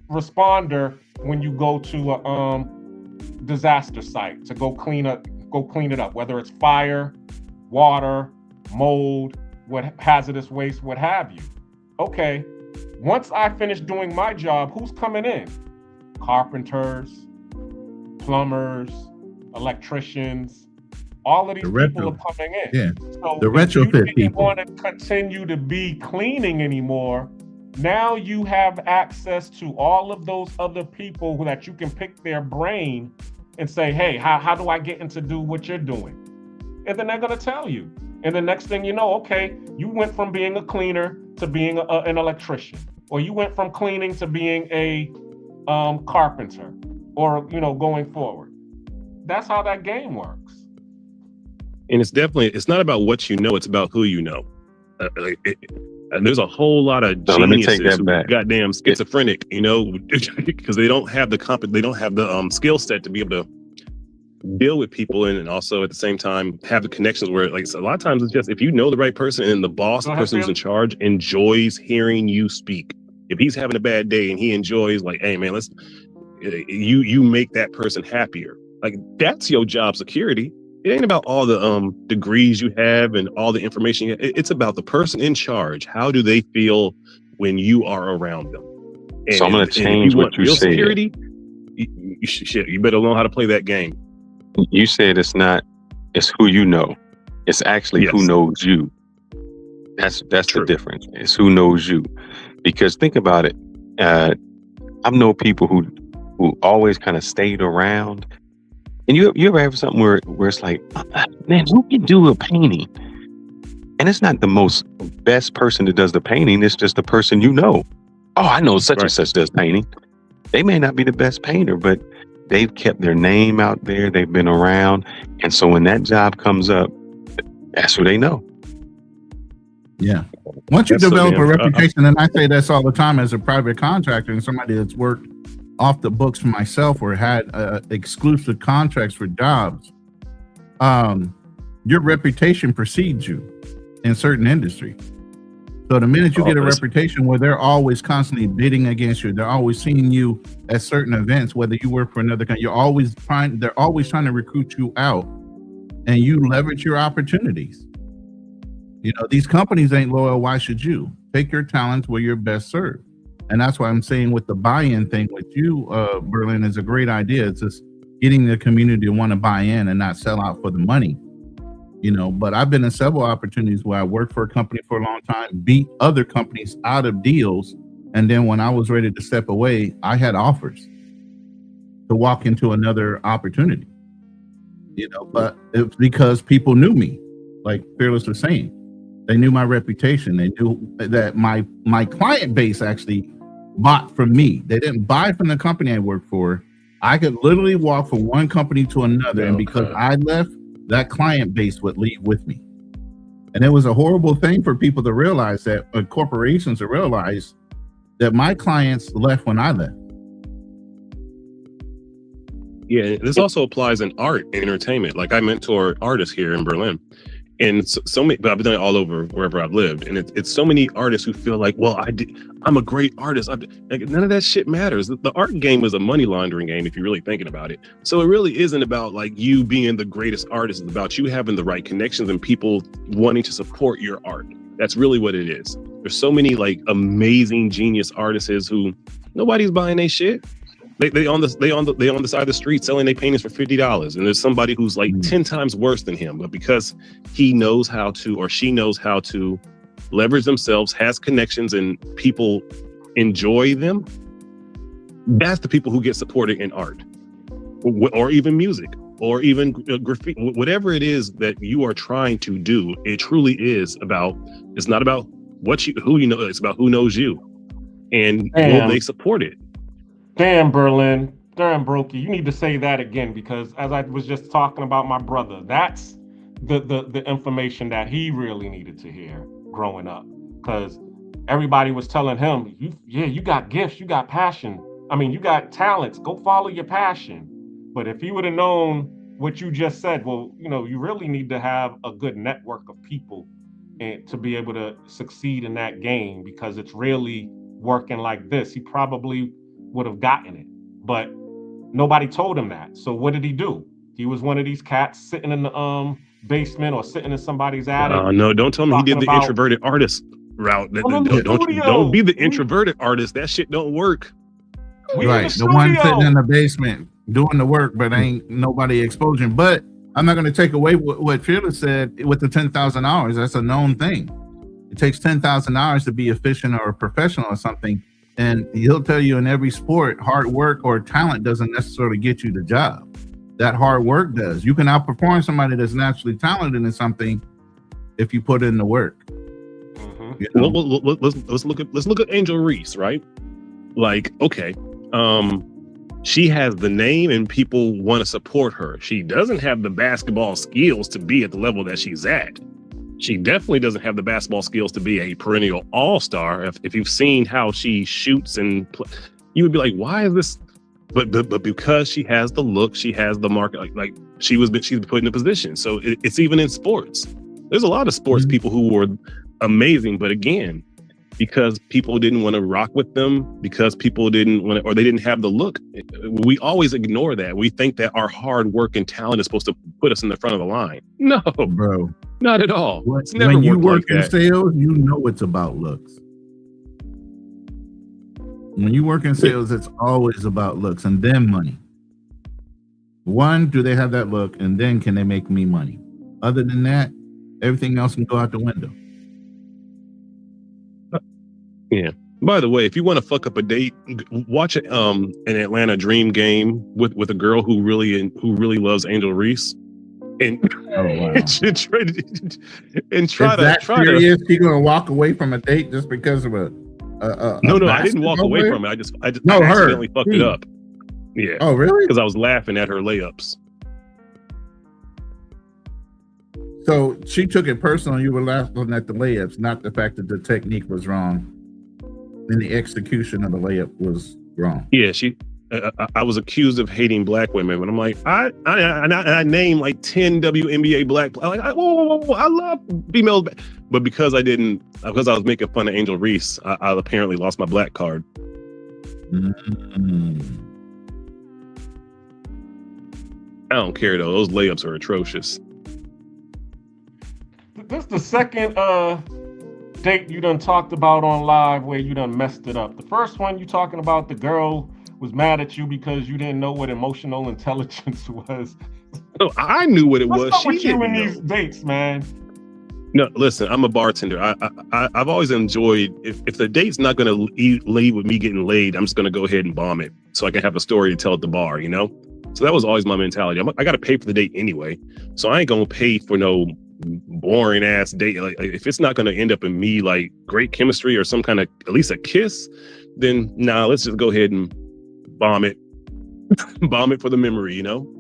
responder when you go to a disaster site to go clean it up, whether it's fire, water, mold, hazardous waste, what have you. Okay, once I finish doing my job, who's coming in? Carpenters, plumbers, electricians, all of these people are coming in. Yeah. So the retrofit people. If you want to continue to be cleaning anymore, now you have access to all of those other people that you can pick their brain and say, hey, how do I get into do what you're doing? And then they're going to tell you. And the next thing you know, okay, you went from being a cleaner to being an electrician, or you went from cleaning to being a carpenter, or, going forward. That's how that game works. And it's not about what you know, it's about who you know. And there's a whole lot of geniuses who are goddamn schizophrenic, because they don't have the skill set to be able to deal with people, and also at the same time have the connections where, like, a lot of times it's just, if you know the right person and the boss, the person who's in charge, enjoys hearing you speak. If he's having a bad day and he enjoys, like, hey man, you make that person happier. Like that's your job security. It ain't about all the degrees you have and all the information. It's about the person in charge. How do they feel when you are around them? And, So I'm going to if you change what want you real said. security, you better learn how to play that game. You said it's who you know. It's actually who Yes. knows you. That's True. the difference. It's who knows you. Because think about it. I know people who always kind of stayed around. And you ever have something where it's like, man, who can do a painting? And it's not the most best person that does the painting. It's just the person you know. Oh, I know such and such does painting. They may not be the best painter, but they've kept their name out there. They've been around. And so when that job comes up, that's who they know. Yeah. Once you develop a reputation, and I say this all the time as a private contractor and somebody that's worked off the books for myself or had exclusive contracts for jobs, your reputation precedes you in certain industries. So the minute you get a reputation where they're always constantly bidding against you, they're always seeing you at certain events, whether you work for another company, they're always trying to recruit you out, and you leverage your opportunities. You know, these companies ain't loyal. Why should you? Take your talents where you're best served. And that's why I'm saying with the buy-in thing with you, Berlin, is a great idea. It's just getting the community to want to buy in and not sell out for the money. You know, but I've been in several opportunities where I worked for a company for a long time, beat other companies out of deals. And then when I was ready to step away, I had offers to walk into another opportunity. You know, but it's because people knew me, like Fearless was saying. They knew my reputation. They knew that my client base actually bought from me. They didn't buy from the company I worked for. I could literally walk from one company to another. And because I left, that client base would leave with me. And it was a horrible thing for people to realize that, corporations to realize that my clients left when I left. Yeah, this also applies in art and entertainment. Like I mentor artists here in Berlin. And so many, but I've done it all over wherever I've lived. And it's so many artists who feel like, well, I'm a great artist. None of that shit matters. The art game is a money laundering game if you're really thinking about it. So it really isn't about like you being the greatest artist. It's about you having the right connections and people wanting to support your art. That's really what it is. There's so many like amazing genius artists who nobody's buying their shit. They on the side of the street selling their paintings for $50, and there's somebody who's like 10 times worse than him, but because he knows how to or she knows how to leverage themselves, has connections, and people enjoy them, that's the people who get supported in art, or even music, or even graffiti, whatever it is that you are trying to do. It truly is about. It's not about who you know. It's about who knows you, and will they support it. Damn, Berlin. Damn, Brokey. You need to say that again, because as I was just talking about my brother, that's the information that he really needed to hear growing up. Because everybody was telling him, you got gifts, you got passion. I mean, you got talents. Go follow your passion. But if he would have known what you just said, well, you know, you really need to have a good network of people and to be able to succeed in that game, because it's really working like this. He probably would have gotten it, but nobody told him that. So what did he do? He was one of these cats sitting in the basement or sitting in somebody's attic. No, don't tell me he did the introverted artist route. Don't be the introverted artist. That shit don't work. Right, the one sitting in the basement doing the work, but ain't nobody exposing. But I'm not going to take away what Fearless said with the 10,000 hours. That's a known thing. It takes 10,000 hours to be efficient or a professional or something. And he'll tell you in every sport, hard work or talent doesn't necessarily get you the job. That hard work does. You can outperform somebody that's naturally talented in something if you put in the work. Mm-hmm. You know? Let's look at Angel Reese, right? Like, okay, she has the name and people want to support her. She doesn't have the basketball skills to be at the level that she's at. She definitely doesn't have the basketball skills to be a perennial all-star. If you've seen how she shoots and you would be like, why is this? But because she has the look, she has the market, like she's been put in a position. So it's even in sports. There's a lot of sports people who were amazing, but again, because people didn't want to rock with them, because people didn't want to, or they didn't have the look. We always ignore that. We think that our hard work and talent is supposed to put us in the front of the line. No, Bro. not at all. It's never When you worked work like in that. sales, you know it's about looks. When you work in sales, it's always about looks and then money. One, do they have that look? And then can they make me money? Other than that, everything else can go out the window. Yeah. By the way, if you want to fuck up a date, watch an Atlanta Dream game with a girl who really loves Angel Reese, and Oh wow! and try Is that to. serious? She gonna walk away from a date just because of a No, I didn't walk basketball away player? from it. I just No, her. accidentally fucked it up. Yeah. Oh really? Because I was laughing at her layups. So she took it personal. You were laughing at the layups, not the fact that the technique was wrong and the execution of the layup was wrong. Yeah, I was accused of hating black women, but I'm like, I named like 10 WNBA black. Whoa, I love females, but because I was making fun of Angel Reese, I apparently lost my black card. Mm-hmm. I don't care though; those layups are atrocious. This the second date you done talked about on live where you done messed it up. The first one you talking about, the girl was mad at you because you didn't know what emotional intelligence was. No, I knew what it was. What's up with She you didn't in know. these dates, man? No, listen, I'm a bartender. I've always enjoyed, if the date's not going to lead with me getting laid, I'm just going to go ahead and bomb it so I can have a story to tell at the bar, you know? So that was always my mentality. I got to pay for the date anyway. So I ain't going to pay for no boring ass date. Like if it's not going to end up in me like great chemistry or some kind of, at least a kiss, then nah, let's just go ahead and bomb it. Bomb it for the memory, you know?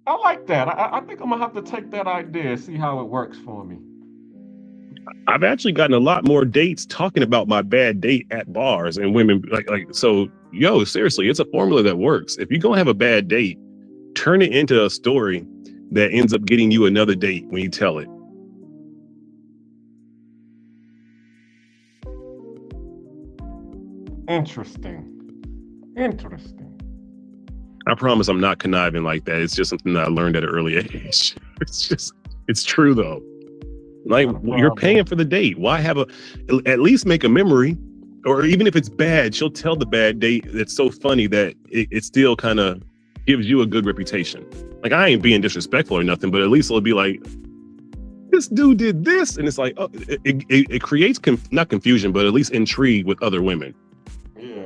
I like that. I think I'm gonna have to take that idea and see how it works for me. I've actually gotten a lot more dates talking about my bad date at bars, and women like so. Yo, seriously, it's a formula that works. If you're gonna have a bad date, turn it into a story that ends up getting you another date when you tell it. Interesting. I promise I'm not conniving like that. It's just something that I learned at an early age. It's true though. Like you're paying for the date. Why have at least make a memory, or even if it's bad, she'll tell the bad date that's so funny that it still kind of gives you a good reputation. Like I ain't being disrespectful or nothing, but at least it'll be like, this dude did this. And it's like, oh, it creates not confusion, but at least intrigue with other women.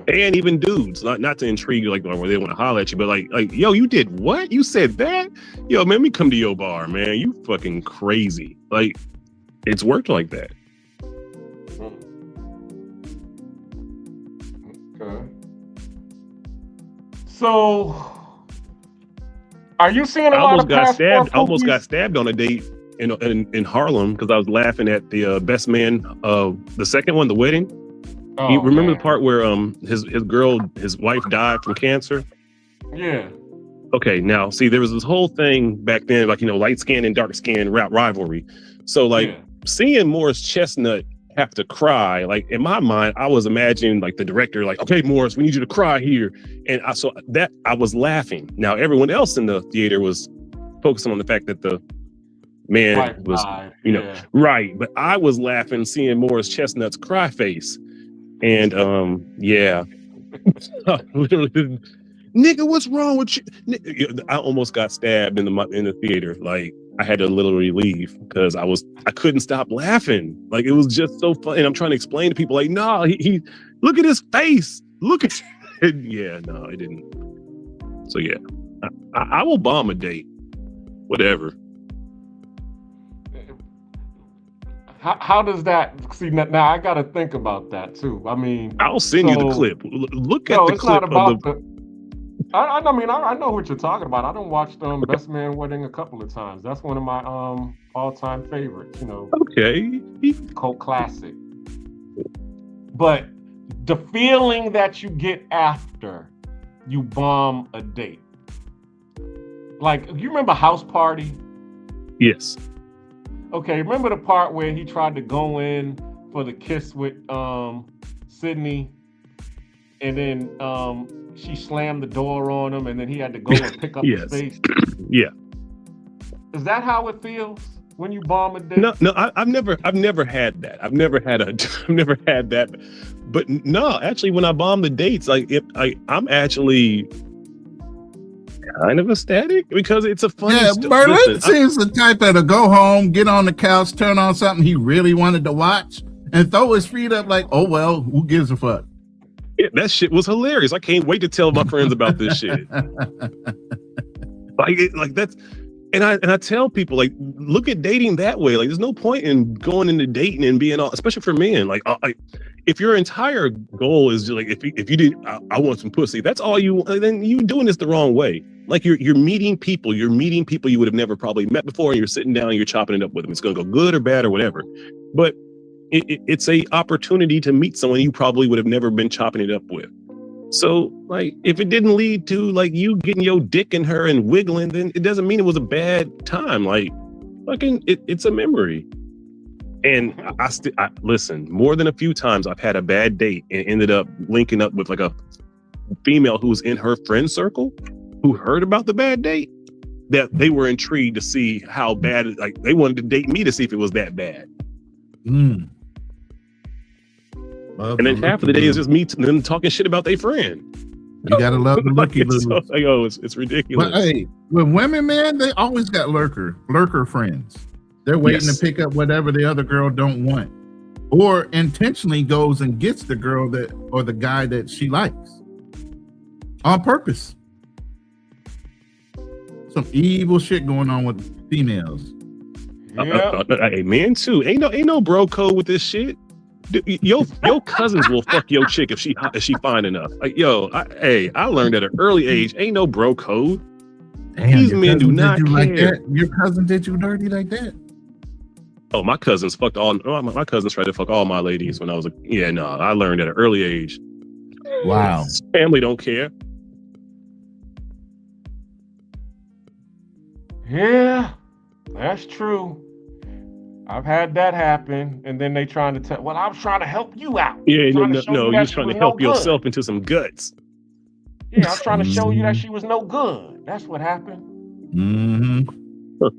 And even dudes, not to intrigue you like where they want to holler at you, but like, yo, you did what? You said that? Yo, man, let me come to your bar, man. You fucking crazy. Like, it's worked like that. Okay. So, are you seeing a lot of I almost got stabbed on a date in Harlem because I was laughing at the best man, the second one, the wedding. Oh, you remember man. the part where his wife died from cancer? Yeah. Okay, now see, there was this whole thing back then, like, light skin and dark skin rivalry. So like seeing Morris Chestnut have to cry, like in my mind, I was imagining like the director, like, okay, Morris, we need you to cry here. And I was laughing. Now everyone else in the theater was focusing on the fact that the man was, right. But I was laughing seeing Morris Chestnut's cry face. And literally, nigga, what's wrong with you? I almost got stabbed in the theater. Like I had to literally leave because I couldn't stop laughing. Like it was just so funny. And I'm trying to explain to people like, no, he look at his face. Look at it. Yeah, no, it didn't. So yeah, I will bomb a date, whatever. How does that see now? I got to think about that too. I mean, I'll send you the clip. Look at the clip of the. I know what you're talking about. I done watched Best Man Wedding a couple of times. That's one of my all-time favorites. Okay. Cult classic. But the feeling that you get after you bomb a date, like you remember House Party? Yes. Okay, remember the part where he tried to go in for the kiss with Sydney, and then she slammed the door on him, and then he had to go and pick up the Yes. space. Yeah. Is that how it feels when you bomb a date? No, I've never had that. I've never had that. But no, actually, when I bomb the dates, I'm actually kind of ecstatic because it's a funny. Berlin seems the type that'll go home, get on the couch, turn on something he really wanted to watch, and throw his feet up like, oh well, who gives a fuck? Yeah, that shit was hilarious. I can't wait to tell my friends about this shit. Like that's. And I tell people, like, look at dating that way. Like, there's no point in going into dating and being all, especially for men. Like, if your entire goal is like, if you did, I want some pussy. That's all you. Then you doing this the wrong way. Like, you're meeting people. You're meeting people you would have never probably met before, and you're sitting down and you're chopping it up with them. It's gonna go good or bad or whatever. But it's a opportunity to meet someone you probably would have never been chopping it up with. So, like, if it didn't lead to, like, you getting your dick in her and wiggling, then it doesn't mean it was a bad time. Like, fucking, it's a memory. And I listen, more than a few times I've had a bad date and ended up linking up with, like, a female who's in her friend circle who heard about the bad date, that they were intrigued to see how bad, like, they wanted to date me to see if it was that bad. And then half of the day is just me them talking shit about their friend. You gotta love the looky. It's ridiculous. But hey, with women, man, they always got lurker friends. They're waiting to pick up whatever the other girl don't want, or intentionally goes and gets the girl that or the guy that she likes on purpose. Some evil shit going on with females. Hey, men too. Ain't no bro code with this shit. Your cousins will fuck your chick if she fine enough. Like, I learned at an early age, ain't no bro code. Damn, these men do not care. Like that? Your cousin did you dirty like that? Oh, my cousins fucked all. My cousins tried to fuck all my ladies when I was I learned at an early age. Wow. Family don't care. Yeah, that's true. I've had that happen, and then they trying to tell. Well, I was trying to help you out. Yeah, no, you're trying to help yourself into some guts. Yeah, I was trying to show you that she was no good. That's what happened. Mm-hmm. Huh.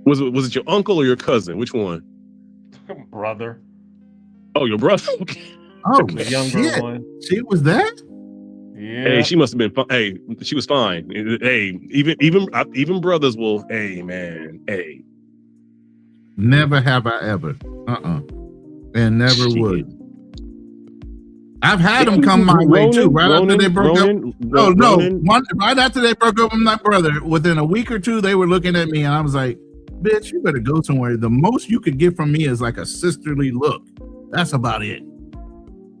Was it your uncle or your cousin? Which one? Brother. Oh, your brother. Oh, the younger shit. one. She was that? Yeah. Hey, she must have been. Hey, she was fine. Hey, even brothers will. Hey, man. Hey. Never have I ever. And never would. I've had them come my way too. Right after they broke up. Right after they broke up with my brother, within a week or two, they were looking at me and I was like, bitch, you better go somewhere. The most you could get from me is like a sisterly look. That's about it.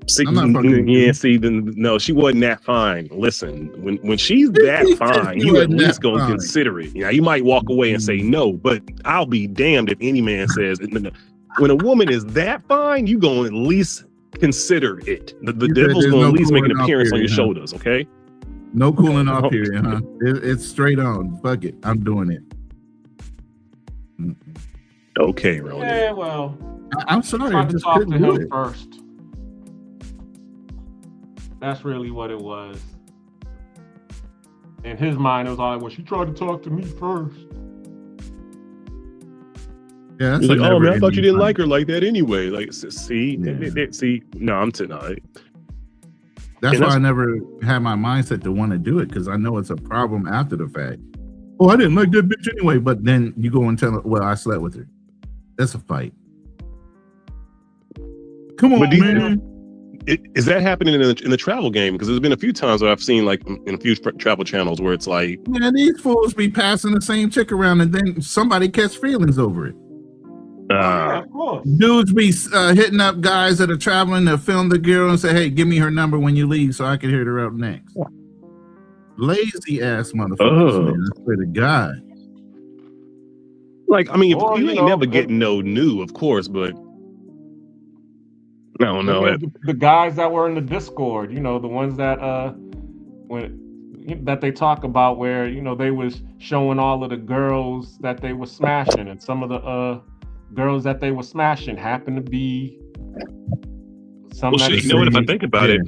See, no, she wasn't that fine. Listen, when she's that fine, you at least gonna consider it. You might walk away and say no, but I'll be damned if any man says when a woman is that fine, you gonna at least consider it. The devil's gonna at least make an appearance on your shoulders, okay? No cooling off period, huh? It's straight on. Fuck it, I'm doing it. Okay, Ronnie. Yeah, well, I'm sorry. I just talked to him first. That's really what it was. In his mind, it was like, well, she tried to talk to me first. Yeah, he's like, oh man, I thought you didn't like her like that anyway. Like, see, no, I'm tonight. That's why I never had my mindset to want to do it, because I know it's a problem after the fact. Oh, I didn't like that bitch anyway. But then you go and tell her, well, I slept with her. That's a fight. Come on, man. Is that happening in the travel game? Because there's been a few times where I've seen, like, in a few travel channels where it's like, yeah, these fools be passing the same chick around and then somebody catch feelings over it. Yeah, of course. Dudes be hitting up guys that are traveling to film the girl and say, hey, give me her number when you leave so I can hit her up next. Lazy ass motherfuckers, man. I swear to God. Like, I mean, you ain't never getting no new, of course, but I don't know. The guys that were in the Discord, the ones that that they talk about, where they was showing all of the girls that they were smashing, and some of girls that they were smashing happened to be some Well, that shit, you know what? If I think about it,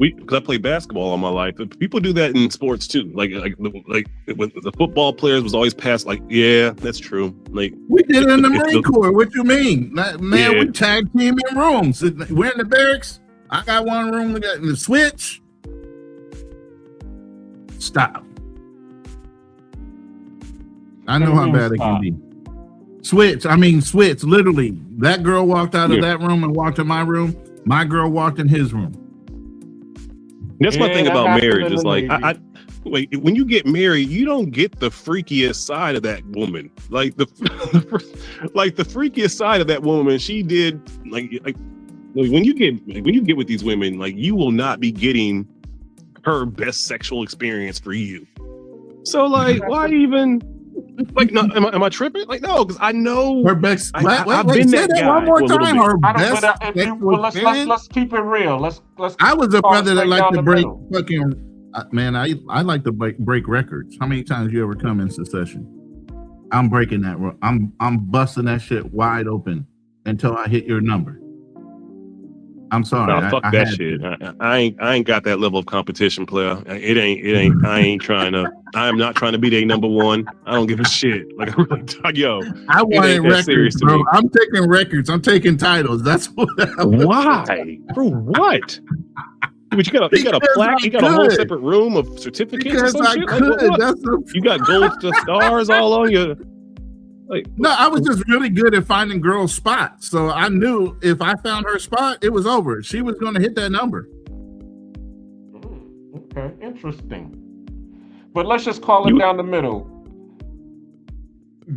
because I played basketball all my life, but people do that in sports too. Like with the football players was always passed. Like, yeah, that's true. Like we did it in the Marine Corps. What you mean, man? Yeah. We tag team in rooms. We're in the barracks. I got one room. We got in the switch. Stop. I know how bad it can be. Switch. Literally, that girl walked out of that room and walked in my room. My girl walked in his room. That's my thing about marriage. Is like, wait, when you get married, you don't get the freakiest side of that woman. Like the freakiest side of that woman, she did like when you get with these women, like you will not be getting her best sexual experience for you. So like, why even? Like, no, am I tripping? Like, no, because I know her best. I've been that guy one more time. Her best. Let's keep it real. Let's. I was a brother that liked to break fucking. Man, I like to break records. How many times you ever come in succession? I'm breaking that. I'm busting that shit wide open until I hit your number. I'm sorry. No, fuck that shit. I ain't got that level of competition, player. It ain't. I ain't trying to. I'm not trying to be their number one. I don't give a shit. Like, I wanted records, bro. I'm taking records. I'm taking titles. That's what. Why? For what? But you got a plaque. You got a whole separate room of certificates. Because or some shit? Like, you got gold stars all on you. Like, no, I was just really good at finding girls' spots. So I knew if I found her spot, it was over. She was going to hit that number. Okay, interesting. But let's just call it down the middle.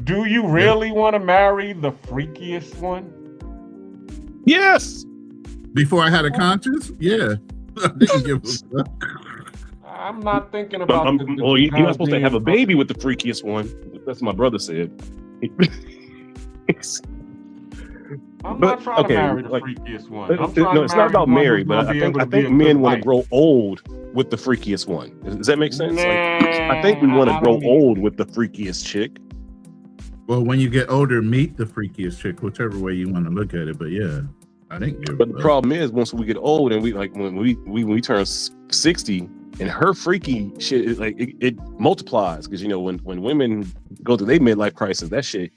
Do you really want to marry the freakiest one? Yes. Before I had a conscience? Yeah. I didn't give a fuck. I'm not thinking about you're not supposed to have a baby with the freakiest one. That's what my brother said. I'm not trying to marry the freakiest one. It's not about marry, but I think men want to grow old with the freakiest one. Does that make sense? I think we want to grow old with the freakiest chick. Well, when you get older, meet the freakiest chick, whichever way you want to look at it. But yeah, I think. But the problem is, once we get old and when we turn 60. And her freaky shit, it multiplies because when women go through their midlife crisis, that shit,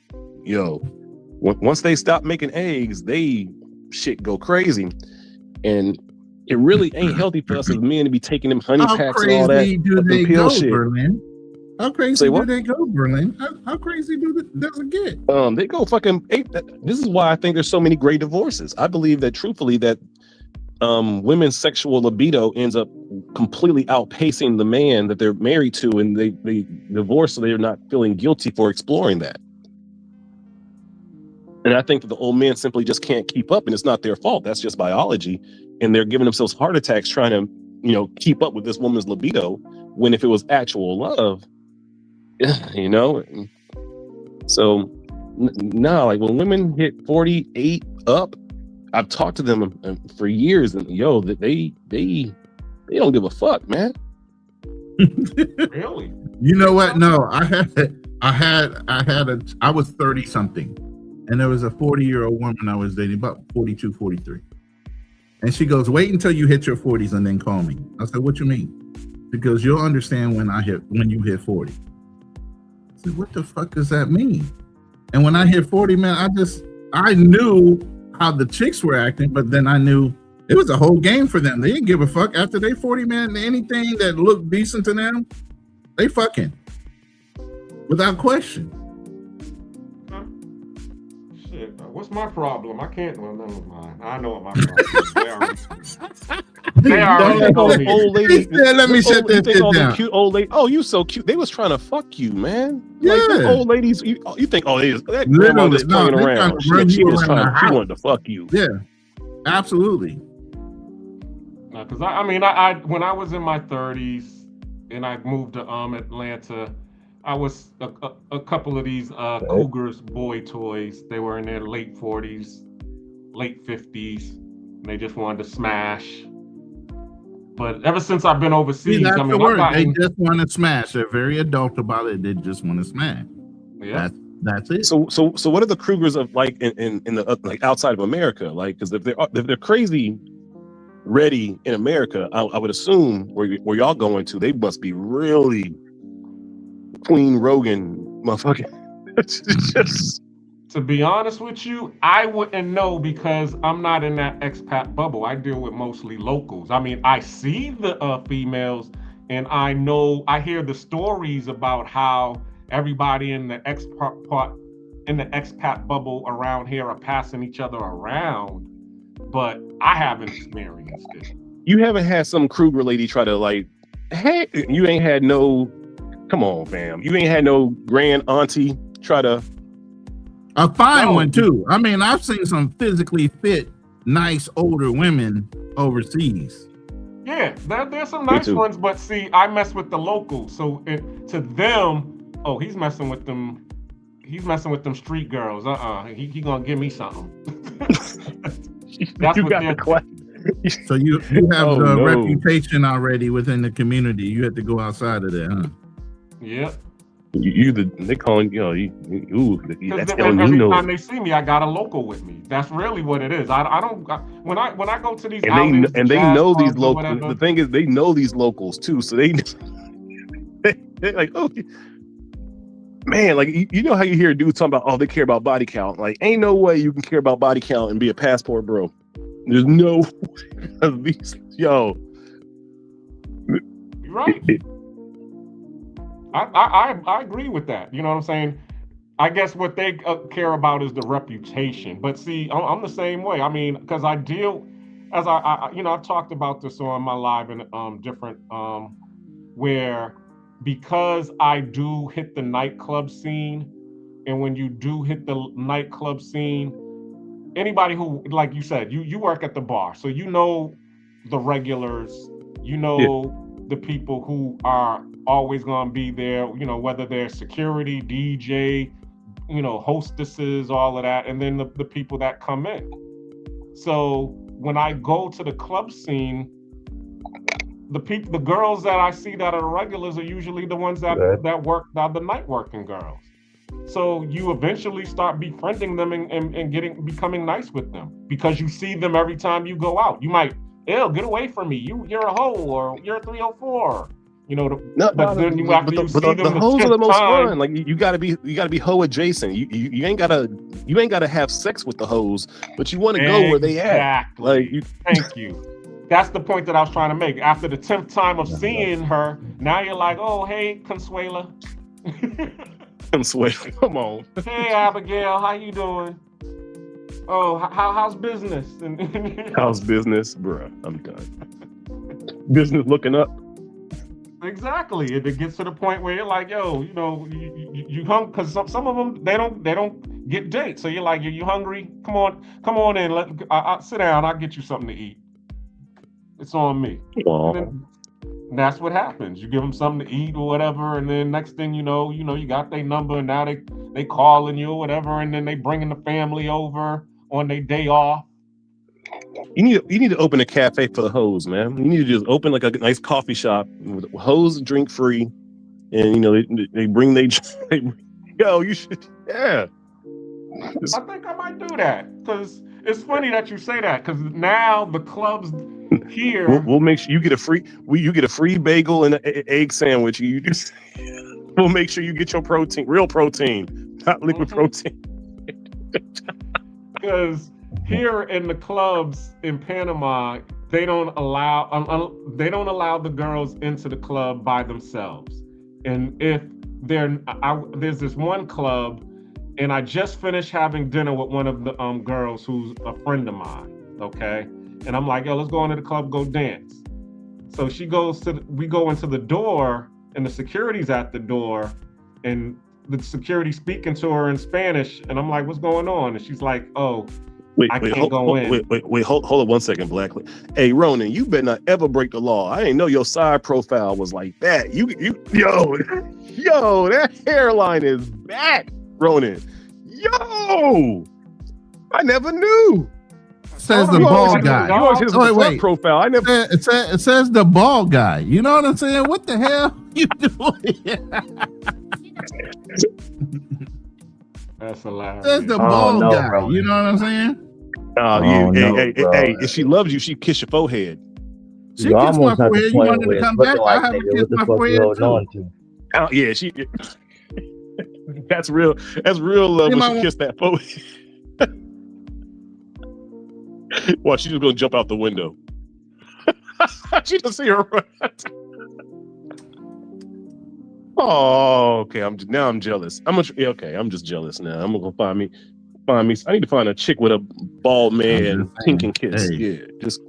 once they stop making eggs, they shit go crazy, and it really ain't healthy for us as men to be taking them honey packs and all that. How crazy do they go, Berlin? How crazy do they go, Berlin? How crazy does it get? They go fucking 8. This is why I think there's so many great divorces. I believe that truthfully that women's sexual libido ends up completely outpacing the man that they're married to, and they divorce so they're not feeling guilty for exploring that. And I think that the old men simply just can't keep up, and it's not their fault. That's just biology, and they're giving themselves heart attacks trying to keep up with this woman's libido, when if it was actual love, so no, like when women hit 48 up, I've talked to them for years, and they don't give a fuck, man. Really? You know what? No, I was 30 something, and there was a 40-year-old woman I was dating, about 42, 43. And she goes, "Wait until you hit your 40s and then call me." I said, "What you mean?" Because you'll understand when you hit 40. I said, "What the fuck does that mean?" And when I hit 40, man, I knew how the chicks were acting, but then I knew it was a whole game for them. They didn't give a fuck after they 40, man. Anything that looked decent to them, they fucking without question. Shit, what's my problem? I can't. Well, never mind. I know what my problem is. They already told me. Old lady. Let me shut that shit down. Cute old lady. Oh, you so cute. They was trying to fuck you, man. Yeah. Like the old ladies. You think, that grandma just playing around. She wanted to fuck you. Yeah, absolutely. Because I when I was in my 30s and I moved to Atlanta, I was a couple of these Cougars boy toys. They were in their late 40s, late 50s. And they just wanted to smash. But ever since I've been overseas, that's the word. They just want to smash. They're very adult about it. They just want to smash. Yeah. That's it. So what are the Krugers of like in the like outside of America? Like, because if they're crazy ready in America, I would assume where y'all going to, they must be really Queen Rogan motherfucking. Just To be honest with you, I wouldn't know because I'm not in that expat bubble. I deal with mostly locals. I mean, I see the females, and I hear the stories about how everybody in the expat bubble around here are passing each other around, but I haven't experienced it. You haven't had some Kruger lady try to like, hey, you ain't had no, come on, fam. You ain't had no grand auntie try to. A fine one too. I mean, I've seen some physically fit, nice older women overseas. Yeah, there's some nice ones, but see, I mess with the locals. So to them, oh, he's messing with them. He's messing with them street girls. He gonna give me something. That's you what got they're. So you have the reputation already within the community. You have to go outside of there, huh? Yep. They calling that's every time they see me, I got a local with me. That's really what it is. I don't when I go to these outings, they know these locals. The thing is, they know these locals too, so they're like, oh man, like you know how you hear dudes talking about, oh, they care about body count. Like, ain't no way you can care about body count and be a passport bro. There's no these yo. You're right. I agree with that. You know what I'm saying? I guess what they care about is the reputation. But see, I'm the same way. I mean, because I deal, as I've talked about this on my live and different, where because I do hit the nightclub scene, and when you do hit the nightclub scene, anybody who, like you said, you work at the bar, so you know the regulars, you know the people who are always going to be there, you know, whether they're security, DJ, you know, hostesses, all of that, and then the people that come in. So when I go to the club scene, the girls that I see that are the regulars are usually the ones that work, the night working girls. So you eventually start befriending them and becoming nice with them because you see them every time you go out. You might, ew, get away from me. You're a hoe, or you're a 304. You know, the hoes are the most fun. Like you gotta be hoe adjacent. You ain't gotta have sex with the hoes, but you want to go where they at. Like thank you. That's the point that I was trying to make. After the 10th time of seeing her, now you're like, oh, hey, Consuela. Consuela, come on. Hey, Abigail, how you doing? Oh, how's business? How's business, bruh? I'm done. Business looking up. Exactly. It gets to the point where you're like, yo, you know, you hungry, because some of them they don't get dates. So you're like, you hungry? Come on in. I'll sit down. I'll get you something to eat. It's on me. And that's what happens. You give them something to eat or whatever, and then next thing you know, you got their number, and now they calling you or whatever, and then they bringing the family over on their day off. You need to open a cafe for the hoes, man. You need to just open like a nice coffee shop with hoes drink free, and you know they bring yo, you should, yeah. I think I might do that because it's funny that you say that because now the clubs here we'll make sure you get a free bagel and an egg sandwich. We'll make sure you get your protein, real protein, not liquid protein. Because here in the clubs in Panama, they don't allow the girls into the club by themselves. And if there's this one club, and I just finished having dinner with one of the girls who's a friend of mine, okay? And I'm like, yo, let's go into the club, go dance. So we go into the door, and the security's at the door, and the security speaking to her in Spanish, and I'm like, what's going on? And she's like, oh, I can't go in. Hold on 1 second, Black. Hey, Ronan, you better not ever break the law. I didn't know your side profile was like that. Yo, that hairline is back, Ronan. Yo, I never knew. Says the bald guy. Wait. Profile. I never. It says the bald guy. You know what I'm saying? What the hell you doing? That's hilarious. That's the Oh, bald no, guy. bro. You know what I'm saying? Oh, Oh, no, bro. hey, if she loves you, she kiss your forehead. She You kissed my almost at the forehead. You point wanted where to it's come looking back? like, I have her nigga, kiss what the my fuck you forehead holding too. on to? Oh, yeah, she. That's real. That's real love You when might she want- kissed that forehead. Well, she's just gonna jump out the window. She just see her run. Oh, okay. I'm jealous. Okay. I'm just jealous now. I'm gonna find me. I need to find a chick with a bald man pink and kiss. Hey. Yeah, just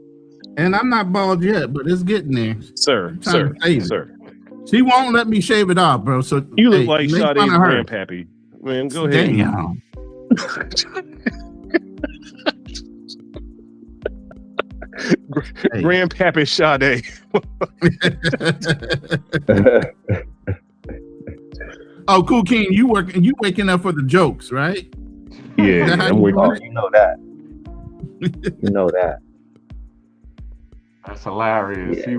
And I'm not bald yet, but it's getting there. sir. Trying to save it. She won't let me shave it off, bro. So You look hey, like make Sade's fun of her. grandpappy. Man, go ahead. Damn. Hey. Grandpappy Sade. Oh, Cool King, you waking up for the jokes, right? Yeah, I'm waiting. Oh, you know that. You know that. That's hilarious. Yeah. He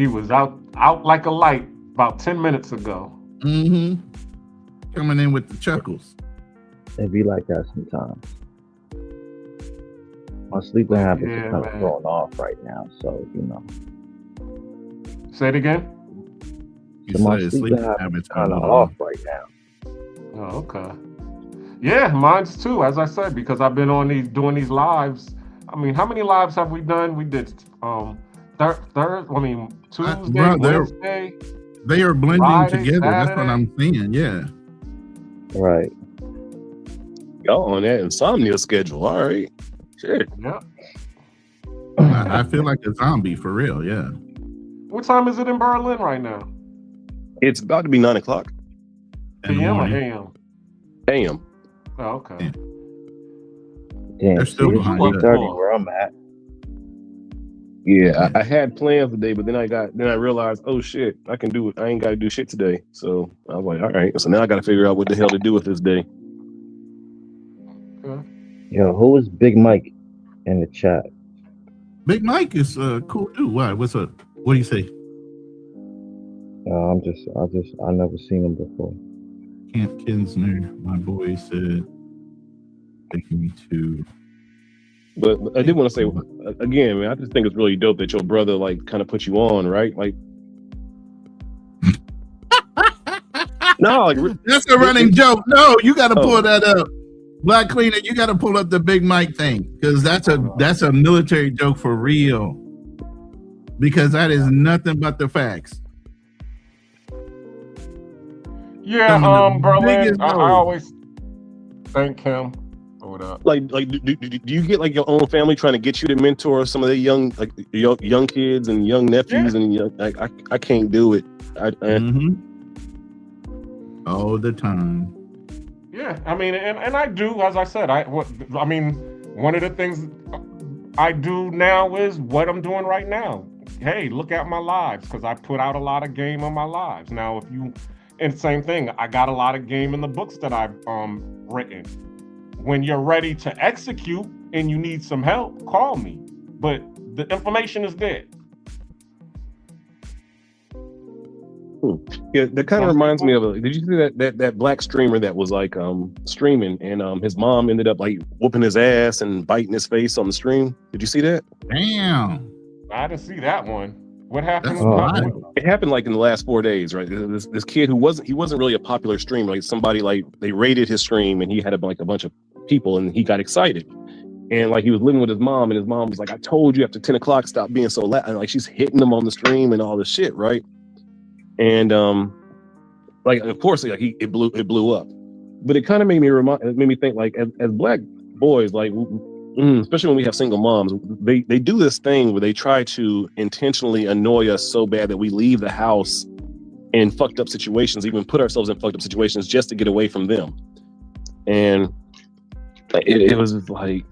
was out like a light about 10 minutes ago. Mm-hmm. Coming in with the chuckles. It be like that sometimes. My sleeping habits Yeah, are kind of man. thrown off right now, so you know. Say it again. You So my said sleeping habits kind of off right now. Oh, okay. Yeah, mine's too, as I said, because I've been doing these lives. I mean, how many lives have we done? We did Tuesday, bro, Wednesday. They are blending Friday, together. That's what Saturday. I'm saying. Yeah. Right. Y'all on that insomnia schedule. All right. Shit. Yep. I feel like a zombie for real. Yeah. What time is it in Berlin right now? It's about to be 9 o'clock In the PM or morning. AM? a.m. Oh, okay. Damn, They're still see, it's behind us. 8:30 where I'm at. Yeah, I had plans today, but then I realized, oh shit, I can do it. I ain't got to do shit today. So I was like, all right. So now I got to figure out what the hell to do with this day. Yo, who is Big Mike in the chat? Big Mike is cool dude. Why? What's up? What do you say? I never seen him before. Camp Kinsner, my boy said, taking me to. But I did want to say again, man, I just think it's really dope that your brother like kind of put you on, right? Like, no, like That's a running joke. No, you got to pull Oh. that up. Black Cleaner, you got to pull up the Big Mike thing because that's a military joke for real. Because that is nothing but the facts. Yeah, Some of the Berlin. biggest I no's. always thank him. Hold up. like do you get like your own family trying to get you to mentor some of the young kids and young nephews and young, like I can't do it. All the time. Yeah, I mean, and I do, as I said, one of the things I do now is what I'm doing right now. Hey, look at my lives, because I put out a lot of game on my lives. Now, and same thing, I got a lot of game in the books that I've written. When you're ready to execute and you need some help, call me. But the information is there. Yeah, that kind of reminds me of did you see that black streamer that was like streaming and his mom ended up like whooping his ass and biting his face on the stream? Did you see that? Damn. I didn't see that one. What happened? That's It happened like in the last 4 days, right? This kid who wasn't really a popular streamer, like somebody like they raided his stream and he had like a bunch of people and he got excited. And like he was living with his mom and his mom was like, I told you after 10 o'clock, stop being so loud. And like she's hitting him on the stream and all this shit, right? And like of course like it blew up. But it kind of made me think like as black boys, like especially when we have single moms, they do this thing where they try to intentionally annoy us so bad that we leave the house in fucked up situations, even put ourselves in fucked up situations just to get away from them. And it was like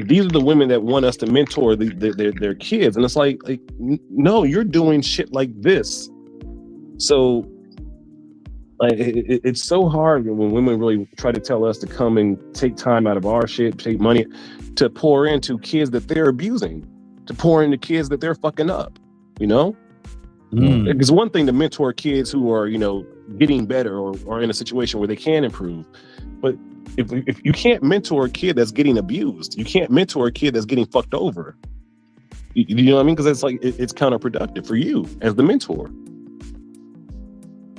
these are the women that want us to mentor their kids, and it's like no, you're doing shit like this. So like it's so hard when women really try to tell us to come and take time out of our shit, take money to pour into kids that they're abusing, to pour into kids that they're fucking up, you know? It's one thing to mentor kids who are, getting better or in a situation where they can improve. But if you can't mentor a kid that's getting abused, you can't mentor a kid that's getting fucked over. You know what I mean? Because it's like it's counterproductive for you as the mentor.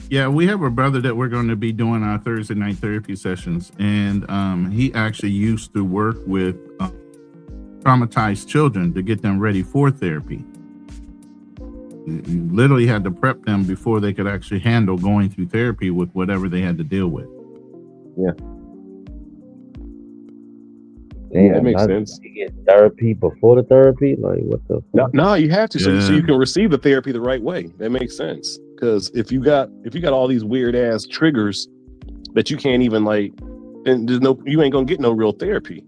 Yeah, we have a brother that we're going to be doing our Thursday night therapy sessions, and he actually used to work with traumatized children to get them ready for therapy. You literally had to prep them before they could actually handle going through therapy with whatever they had to deal with. Yeah. Damn, that makes sense. You get therapy before the therapy? Like, what the fuck? No, you have to, so you can receive the therapy the right way. That makes sense. Because if you got all these weird ass triggers that you can't even like, then you ain't gonna get no real therapy.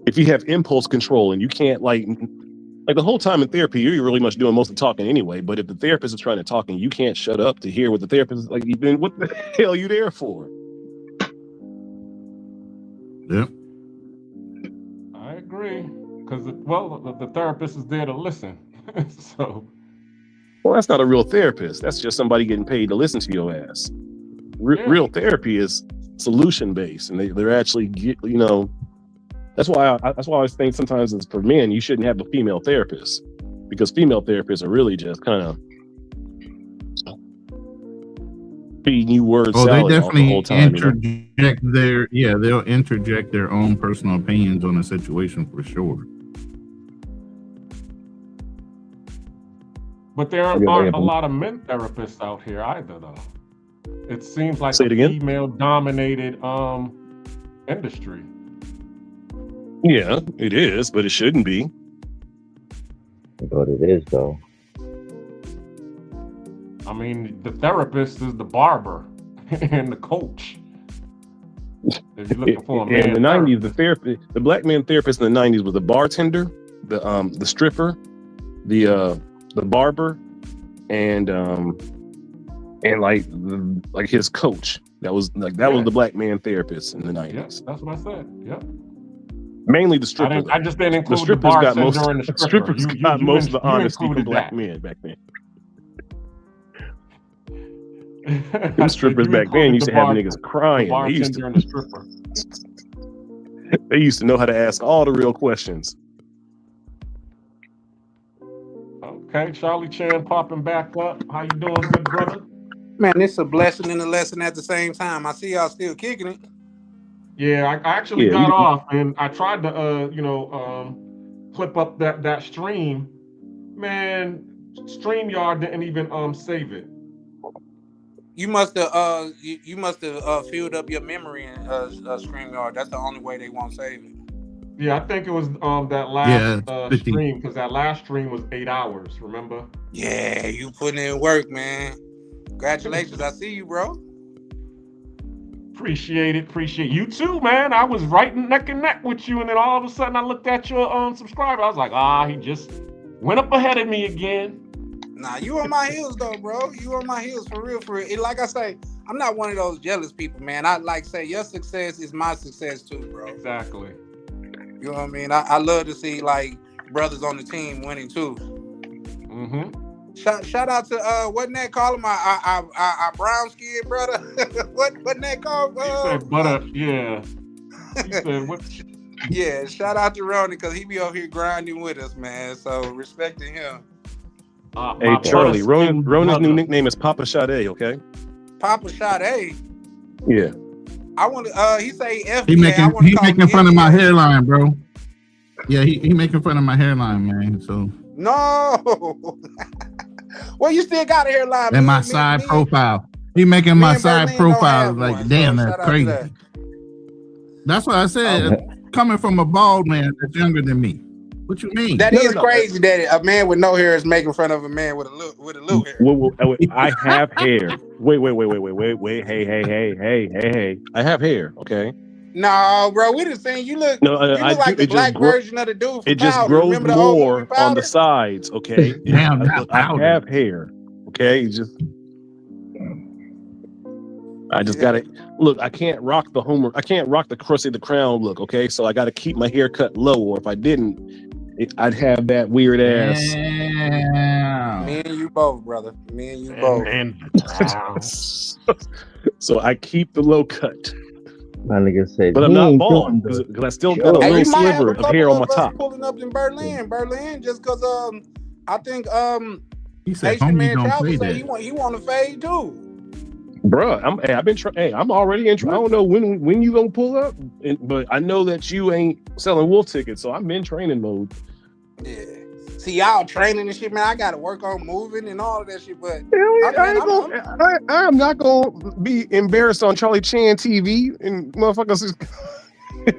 If you have impulse control and you can't like the whole time in therapy, you're really much doing most of the talking anyway. But if the therapist is trying to talk and you can't shut up to hear what the therapist is like, then what the hell are you there for? Yep. I agree. Because, the therapist is there to listen. So. Well, that's not a real therapist. That's just somebody getting paid to listen to your ass. Real therapy is solution based, and they're actually, that's why I think sometimes it's for men, you shouldn't have a female therapist, because female therapists are really just kind of feeding you word salad they definitely the whole time. They'll interject their own personal opinions on a situation for sure. But there aren't a lot of men therapists out here either, though. It seems like a female-dominated industry. Yeah, it is, but it shouldn't be. But it is, though. I mean, the therapist is the barber and the coach. If you're looking for a man in the 90s, the black man therapist in the 90s was the bartender, the stripper, the barber, and like his coach. That was the black man therapist in the 90s. Yes, that's what I said. Yep. Mainly the stripper. I just didn't include the bartender and the stripper. Strippers got most of the honesty from black men back then. Them strippers back then used to have niggas crying. The bartender and the stripper. They used to know how to ask all the real questions. Okay, Charlie Chan popping back up. How you doing, good brother? Man, it's a blessing and a lesson at the same time. I see y'all still kicking it. Yeah, I actually got off and I tried to, clip up that stream. Man, StreamYard didn't even save it. You must have filled up your memory in StreamYard. That's the only way they won't save it. Yeah, I think it was that last stream, because that last stream was 8 hours, remember? Yeah, you putting in work, man. Congratulations. I see you, bro. Appreciate you too, man. I was right neck and neck with you, and then all of a sudden I looked at your subscriber. I was like, he just went up ahead of me again. Nah, you on my heels though, bro. You on my heels for real. Like I say, I'm not one of those jealous people, man. I like say your success is my success too, bro. Exactly. You know what I mean? I love to see like brothers on the team winning too. Mm-hmm. Shout out to wasn't that call him our brown skinned brother? Wasn't that called? He said butter, yeah. He said what? Yeah, shout out to Ronnie because he be over here grinding with us, man. So respecting him. Hey Charlie, Ronan's new nickname is Papa Sade, okay? Papa Sade? Yeah. I want to he say F. He making fun of my hairline, bro. Yeah, he making fun of my hairline, man. So no. Well, you still got a hairline. And my side profile. He making my side profile like, damn, that's crazy. That's what I said. Coming from a bald man that's younger than me. What you mean? That is crazy that a man with no hair is making fun of a man with a little hair. Well, I have hair. Wait. Hey. I have hair, okay? No, bro, we just saying you look like the black version of the dude from It just Powder. grows more on the sides, okay? Damn, I have hair, okay? I just gotta look. I can't rock the crusty the crown look, okay? So I gotta keep my hair cut low, or if I didn't, I'd have that weird ass. Damn. Me and you both, brother. Me and you both. So I keep the low cut. My nigga said, but I'm he not ain't bald doing because I still got a Hey, little you might have sliver a of couple hair on my of us top. pulling up in Berlin, just because I think He said, Haitian homie man don't Travel play say that. he want to fade too. Bruh, I'm already in. I don't know when you gonna pull up, but I know that you ain't selling wolf tickets, so I'm in training mode. Yeah. See, y'all training and shit, man. I got to work on moving and all of that shit, but I am not gonna be embarrassed on Charlie Chan TV and motherfuckers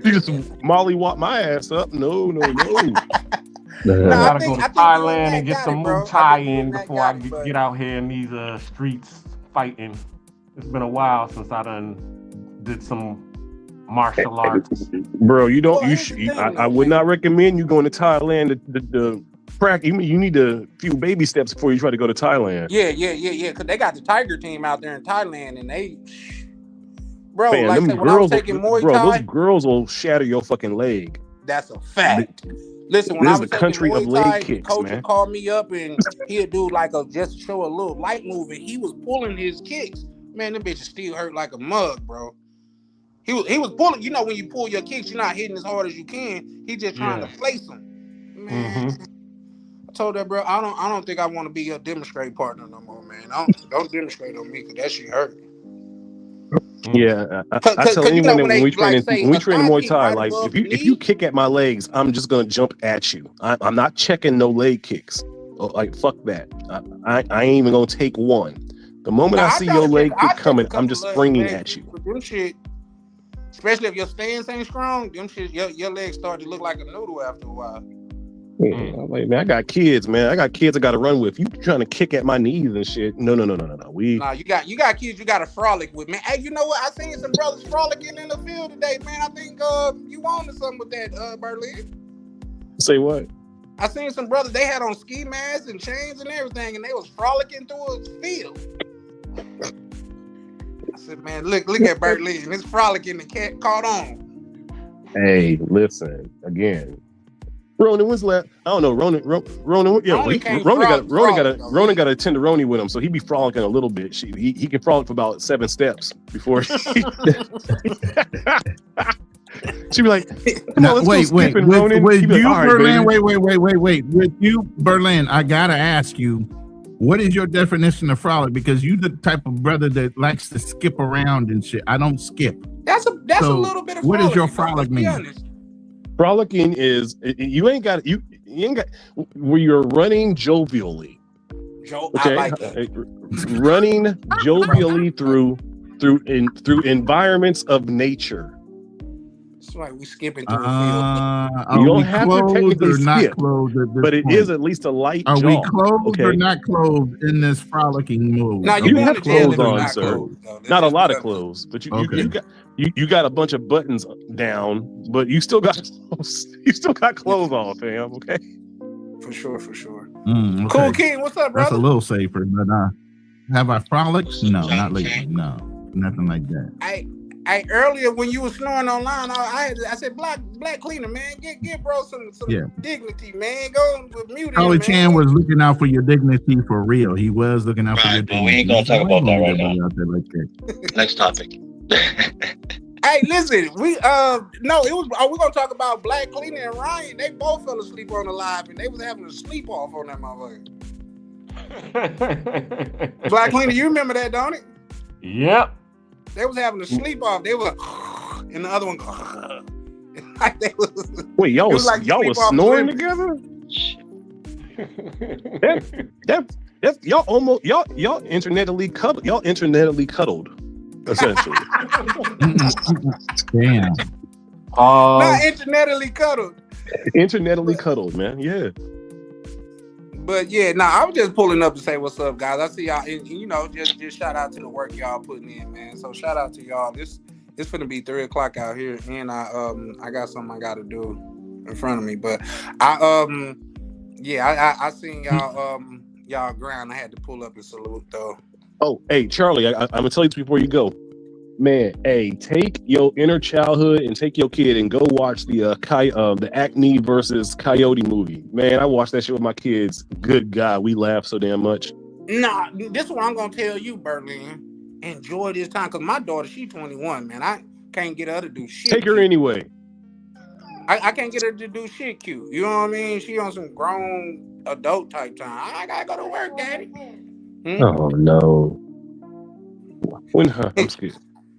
just mollywop my ass up. No. No, I gotta go to Thailand and get some Muay Thai in before I get out here in these streets fighting. It's been a while since I did some martial arts. Bro, you don't. I would not recommend you going to Thailand. The crack. You need a few baby steps before you try to go to Thailand. Yeah. Because they got the Tiger team out there in Thailand, and they, bro, man, like them when I was taking Muay Thai, those girls will shatter your fucking leg. That's a fact. Listen, when I was taking country Muay of leg Thai, kicks, the coach man. would call me up and he'd do like just show a little light move, and he was pulling his kicks. Man, them bitches still hurt like a mug, bro. He was pulling. You know, when you pull your kicks, you're not hitting as hard as you can. He's just trying to place them. Man, I told that bro, I don't think I want to be your demonstrate partner no more, man. Don't demonstrate on me, cause that shit hurt. Yeah, I tell anyone that when we train Muay Thai, like if you kick at my legs, I'm just gonna jump at you. I'm not checking no leg kicks. Like fuck that. I ain't even gonna take one. The moment I see your leg kick coming, I'm just springing at you. Them shit, especially if your stance ain't strong, them shit, your legs start to look like a noodle after a while. Yeah, I'm like, man, I got kids, man. I got kids I got to run with. You trying to kick at my knees and shit? No. Nah, you got kids you got to frolic with, man. Hey, you know what? I seen some brothers frolicking in the field today, man. I think you wanted something with that, Berlin. Say what? I seen some brothers. They had on ski masks and chains and everything, and they was frolicking through a field. I said, man, look at Berlin. It's frolicking and cat caught on. Hey, listen again. Ronan, when's last? I don't know. Ronan, yeah, Ronan got a tenderoni with him, so he be frolicking a little bit. He can frolic for about 7 steps before she be like, "Come on, let's go skipping, Ronan." With you, like, Berlin. Wait. With you, Berlin, I gotta ask you, what is your definition of frolic? Because you the type of brother that likes to skip around and shit. I don't skip. That's a little bit of. What does your frolic mean? Frolicking is you ain't got where you're running jovially. I like that. Running jovially through environments of nature. It's like we skipping through the field. You don't have to technically skip, but it is at least a light jog. Are we clothed or not clothed in this frolicking mode? Now you have clothes on, sir. Not a lot of clothes, but you got a bunch of buttons down, but you still got clothes on, fam. Okay. For sure. Okay. Cool, Keem, what's up, brother? That's a little safer, but have I frolicked? No, not lately. No, nothing like that. I earlier when you were snoring online, I said, black cleaner, man, get bro some dignity, man. Go with mute. Charlie Chan was looking out for your dignity for real. He was looking out for your dignity. We ain't gonna talk about that right now. Like Next topic. Hey, listen, we're gonna talk about Black Cleaner and Ryan. They both fell asleep on the live, and they was having a sleep off on that motherfucker. Black Cleaner, you remember that, don't it? Yep. They was having a sleep off. They were, and the other one, like they was. Wait, y'all was snoring together? Y'all internetally cuddled, essentially. Damn. Not internetally cuddled. Internetally cuddled, man. Yeah. But yeah, I was just pulling up to say what's up, guys. I see y'all, and just shout out to the work y'all putting in, man. So shout out to y'all. It's finna be 3:00 out here, and I got something I gotta do in front of me. But I seen y'all ground. I had to pull up and salute though. Oh, hey Charlie, I'm gonna tell you before you go. Man, hey, take your inner childhood and take your kid and go watch the Acme versus Coyote movie. Man, I watched that shit with my kids. Good God, we laughed so damn much. Nah, this is what I'm gonna tell you, Berlin. Enjoy this time, cause my daughter, she 21, man. I can't get her to do shit. Take her anyway. I can't get her to do shit cute. You know what I mean? She on some grown adult type time. I gotta go to work, daddy. Oh no. I'm scared.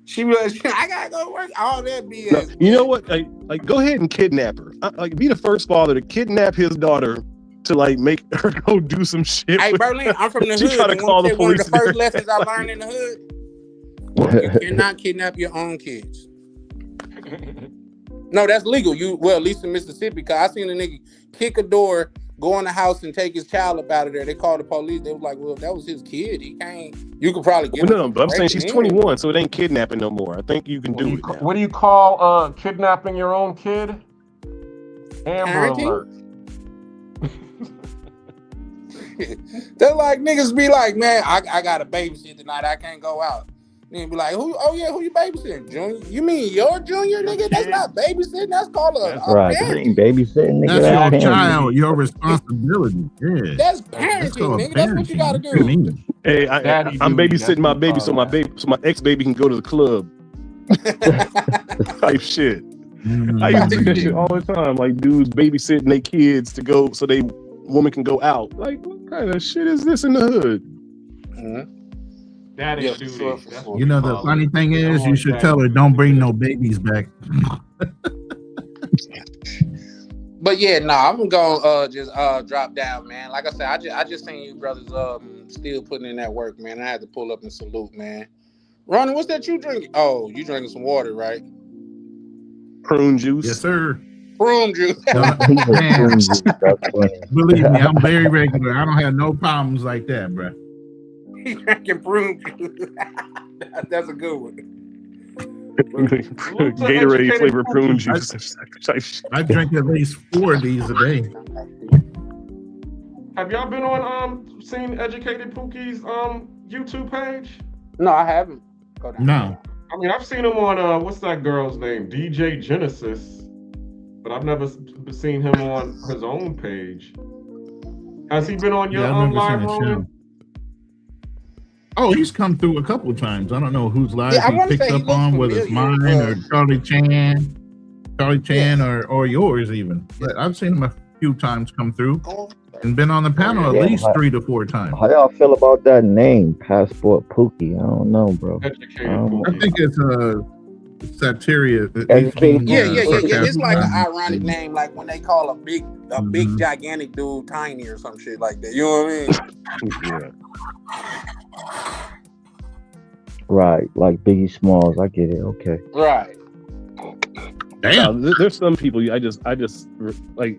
I gotta go to work. All that BS. No, you know what? Like, go ahead and kidnap her. Be the first father to kidnap his daughter to like make her go do some shit. Hey, Berlin, I'm from the hood. Try to call the one of police. the first lessons I learned in the hood: you cannot kidnap your own kids. No, that's legal. At least in Mississippi, because I seen a nigga kick a door, go in the house, and take his child up out of there. They called the police. They was like, "Well, that was his kid. He can't." You could probably get. No, but I'm saying she's 21, so it ain't kidnapping no more. I think you can do it now. What do you call kidnapping your own kid? Amber Alert. They're like, niggas be like, man, I got to babysit tonight. I can't go out. Then be like, who you babysitting? Junior? You mean your junior, nigga? That's not babysitting. That's called a right. parenting. That ain't babysitting, nigga. That's your child, your responsibility. Yeah. That's parenting, nigga. That's what you gotta do. Hey, I'm babysitting my baby, so my ex baby can go to the club. Type shit. I used to do that shit all the time. Like dudes babysitting their kids to go so they woman can go out. Like what kind of shit is this in the hood? Daddy duty. You know the funny thing is, you should tell her don't bring no babies back. But yeah, I'm gonna just drop down, man. Like I said, I just seen you brothers still putting in that work, man. I had to pull up and salute, man. Ronnie, what's that you drinking? Oh, you drinking some water, right? Prune juice. Yes, sir. Prune juice. Believe me, I'm very regular. I don't have no problems like that, bro. He drinking prune juice. That's a good one. Gatorade flavored prune juice. I drink at least 4 of these a day. Have y'all been on seen Educated Pookie's YouTube page? No, I haven't. No. I mean, I've seen him on what's that girl's name? DJ Genesis, but I've never seen him on his own page. Has he been on your live room? Oh, he's come through a couple of times. I don't know whose live he picks up on, whether it's mine or Charlie Chan or yours even. But I've seen him a few times come through and been on the panel at least 3 to 4 times. How y'all feel about that name, Passport Pookie? I don't know, bro. I think it's a satire. Yeah. It's like an ironic name, like when they call a big gigantic dude tiny or some shit like that. You know what I mean? Right, like Biggie Smalls. I get it. Okay. Right. Damn. There's some people I just like.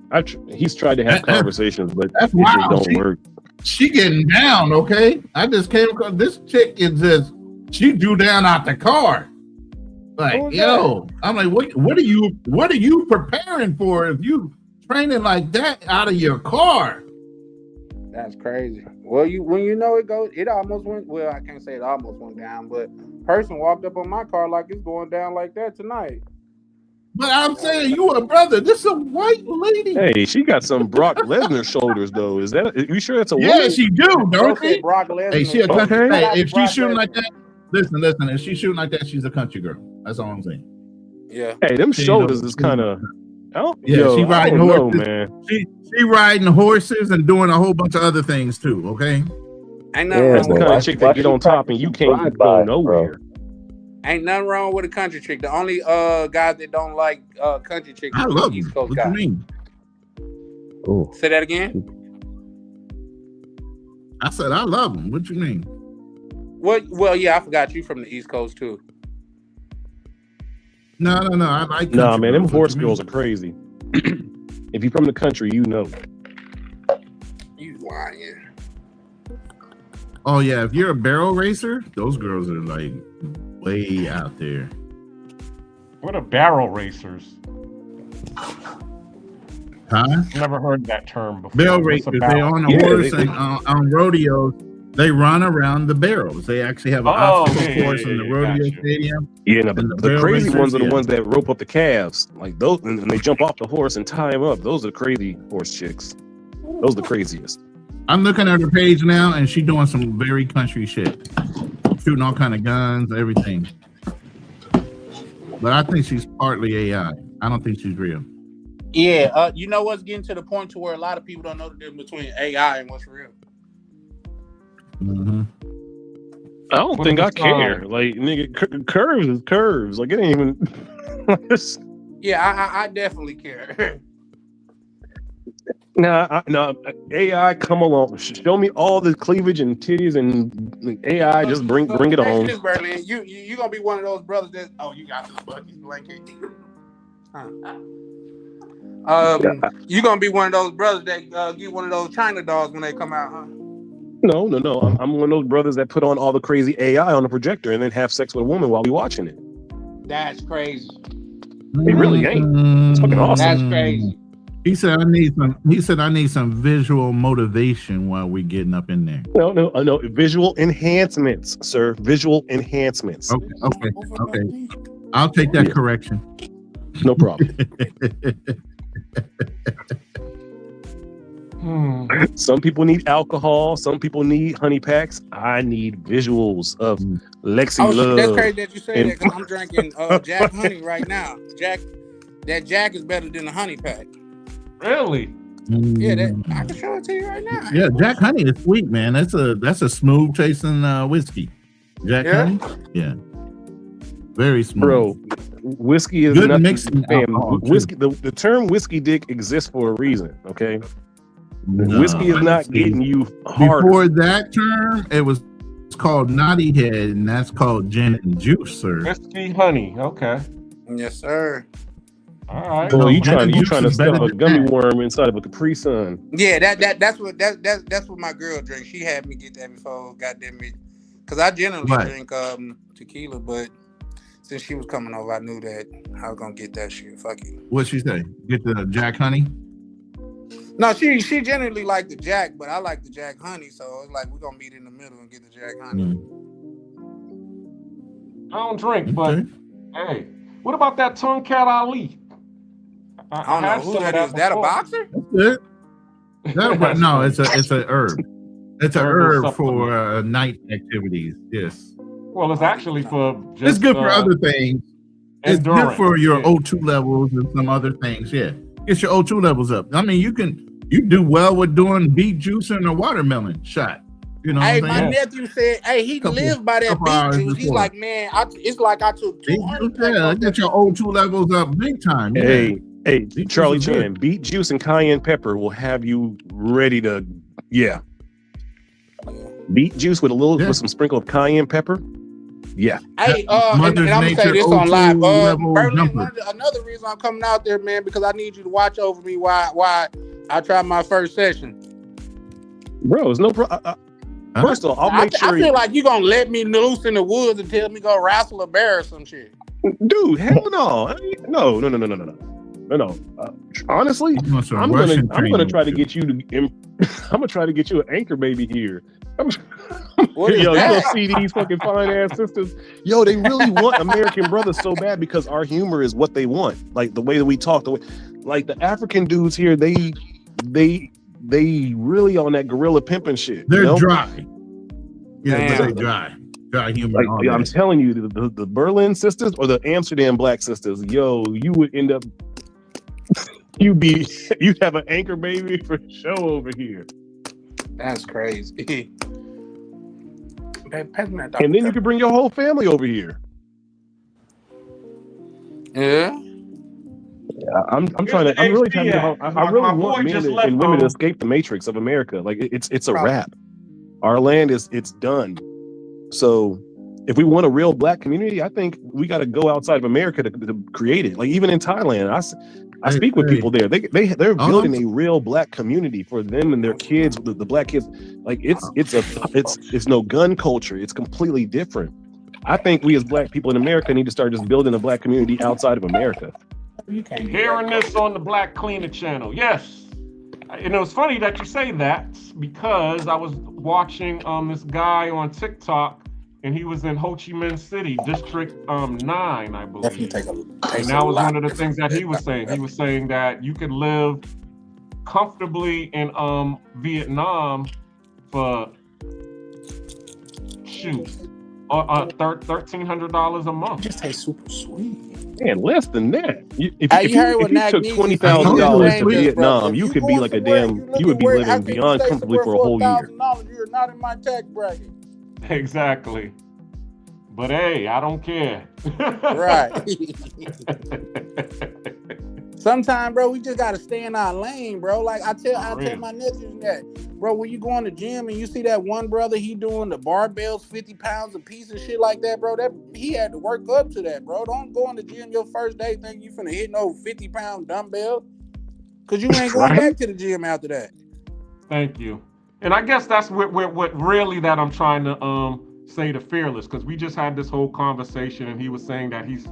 He's tried to have conversations, but it don't work. She getting down, okay? I just came across this chick is just she drew down out the car. Like, yo, I'm like, what are you preparing for if you training like that out of your car? That's crazy. Well, when you know it almost went. Well, I can't say it almost went down, but person walked up on my car like it's going down like that tonight. But I'm saying you a brother. This is a white lady. Hey, she got some Brock Lesnar shoulders though. You sure that's a woman? Yeah, she do, don't she? Brock Lesnar. Hey, she a country. Hey, if she's shooting like that, listen. If she's shooting like that, she's a country girl. That's all I'm saying. Yeah. Hey, them shoulders is kind of. She riding horses, man. She riding horses and doing a whole bunch of other things too. Okay. Ain't nothing That's wrong the kind of chick that get on top and you can't go nowhere. Ain't nothing wrong with a country chick. The only guys that don't like country chicks I are love East you. Coast What guys. you mean? Ooh. Say that again. I said I love them. What you mean? Well, yeah, I forgot you from the East Coast too. No. I like. Nah, man, them horse girls are crazy. If you're from the country, you know. You lying. Oh yeah, if you're a barrel racer, those girls are like way out there. What are barrel racers? Huh? Never heard that term before. Barrel racers, they're on a horse and on rodeos. They run around the barrels. They actually have an obstacle course in the rodeo stadium. Yeah, no, and the crazy racers, ones are the ones that rope up the calves, like those, and they jump off the horse and tie them up. Those are the crazy horse chicks. Those are the craziest. I'm looking at her page now, and she's doing some very country shit, shooting all kind of guns, everything. But I think she's partly AI. I don't think she's real. Yeah, you know what's getting to the point to where a lot of people don't know the difference between AI and what's real. Mm-hmm. I don't think I care. Like, nigga, curves is curves. Like, it ain't even. Yeah, I definitely care. Nah, AI, come along. Show me all the cleavage and titties and AI. Just bring it on. This, Berlin, you gonna be one of those brothers that you got this bucket blanket. You gonna be one of those brothers that get one of those China dolls when they come out, huh? No. I'm one of those brothers that put on all the crazy AI on the projector and then have sex with a woman while we watching it. That's crazy. It really ain't. It's fucking awesome. That's crazy. He said I need some visual motivation while we getting up in there. No. Visual enhancements, sir. Visual enhancements. Okay. I'll take that correction. No problem. Some people need alcohol. Some people need honey packs. I need visuals of Lexi Love. That's crazy that you say that because I'm drinking Jack Honey right now. That Jack is better than the honey pack. Really? Yeah, I can show it to you right now. Yeah, Jack Honey is sweet, man. That's a smooth chasing whiskey. Jack Honey, yeah, very smooth. Bro, whiskey is good mixing. Whiskey. The term whiskey dick exists for a reason. Okay. No, whiskey is not getting you hard. Before that term, it's called Naughty Head, and that's called gin and juice, sir. Whiskey honey, okay. Yes, sir. All right. Well, you trying to stuff a gummy worm inside of a Capri Sun? Yeah, that's what my girl drinks. She had me get that before, goddamn it, because I generally drink tequila, but since she was coming over, I knew that I was gonna get that shit. Fuck you. What'd she say? Get the Jack Honey? No, she generally liked the Jack, but I like the Jack Honey, so it's like we're gonna meet in the middle and get the Jack Honey. I don't drink, but hey, what about that Tonkat Ali? I don't know who that is. Is that a boxer? No, it's a herb. It's a herb for night activities. Yes. Well, it's actually for. It's good for other things. It's good for your O2 levels and some other things. Yeah, get your O2 levels up. I mean, you do well with doing beet juice and a watermelon shot. You know. Hey, my nephew said, he lives by that beet juice. He's like, man, it's like I took 200. Yeah, get your O2 levels up big time. Hey, Charlie Chan, beet juice and cayenne pepper will have you ready to, beet juice with with some sprinkle of cayenne pepper. Yeah. Hey, and I'm gonna say this on live. Berlin, another reason I'm coming out there, man, because I need you to watch over me while I try my first session. Bro, it's no problem. First of all, I'll make sure. I feel like you're gonna let me loose in the woods and tell me go wrestle a bear or some shit. Dude, hell no. No. Honestly, I'm gonna try to get you to. I'm gonna try to get you an anchor baby here. You don't see these fucking fine ass sisters. Yo, they really want American brothers so bad because our humor is what they want. Like the way that we talk, like the African dudes here, they really on that gorilla pimping shit. They're dry. Yeah, they're dry. Dry humor. Like, I'm telling you, the Berlin sisters or the Amsterdam black sisters, yo, you would end up. You'd have an anchor baby for show over here. That's crazy. And then you could bring your whole family over here. Yeah. I'm really trying to. I really want men and women to escape the matrix of America. Like it's a wrap. Our land it's done. So if we want a real black community, I think we got to go outside of America to create it. Like even in Thailand, I speak with people there. They're building a real black community for them and their kids, the black kids. Like it's no gun culture. It's completely different. I think we as black people in America need to start just building a black community outside of America. Hearing this on the Black Cleaner channel, yes. And it was funny that you say that because I was watching this guy on TikTok, and he was in Ho Chi Minh City, District 9, I Definitely believe. And takes a that was one lot of the things different. that he was saying. He was saying that you could live comfortably in Vietnam for shoot $1,300 a It month. just tastes super sweet. Man, less than that. Hey, you heard what If you Nag took Neezy I said? He told just you it was $20,000 to shamed us, free. brother. Vietnam, If you you could be going like a somewhere and damn. You would be how living can you beyond stay comfortably somewhere for a for whole year. $1,000? You're not in my tax bracket. Exactly. But hey, I don't care. Right. Sometimes, bro, we just gotta stay in our lane, bro. Like I tell my nephews that, bro, when you go in the gym and you see that one brother, he doing the barbells 50 pounds a piece and shit like that, bro. That he had to work up to that, bro. Don't go in the gym your first day thinking you finna hit no 50-pound dumbbell, cause you ain't going back to the gym after that. Thank you. And I guess that's what really that I'm trying to say to Fearless, because we just had this whole conversation and he was saying that he's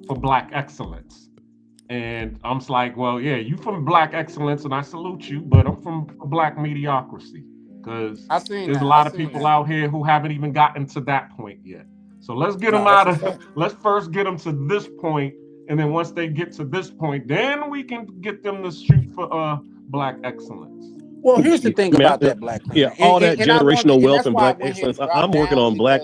for Black excellence. And I'm just like, well, yeah, you from Black excellence and I salute you, but I'm from Black mediocrity, because there's a lot of people out here who haven't even gotten to that point yet. So let's get them out of, let's first get them to this point, and then once they get to this point, then we can get them to shoot for Black excellence. Well, here's the thing about that, Black man. Yeah, all that and generational wealth and Black excellence. excellence. I'm working on Black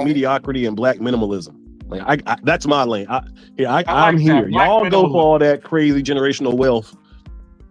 mediocrity and Black minimalism. Like I that's my lane. I'm here. Y'all go for all that crazy generational wealth.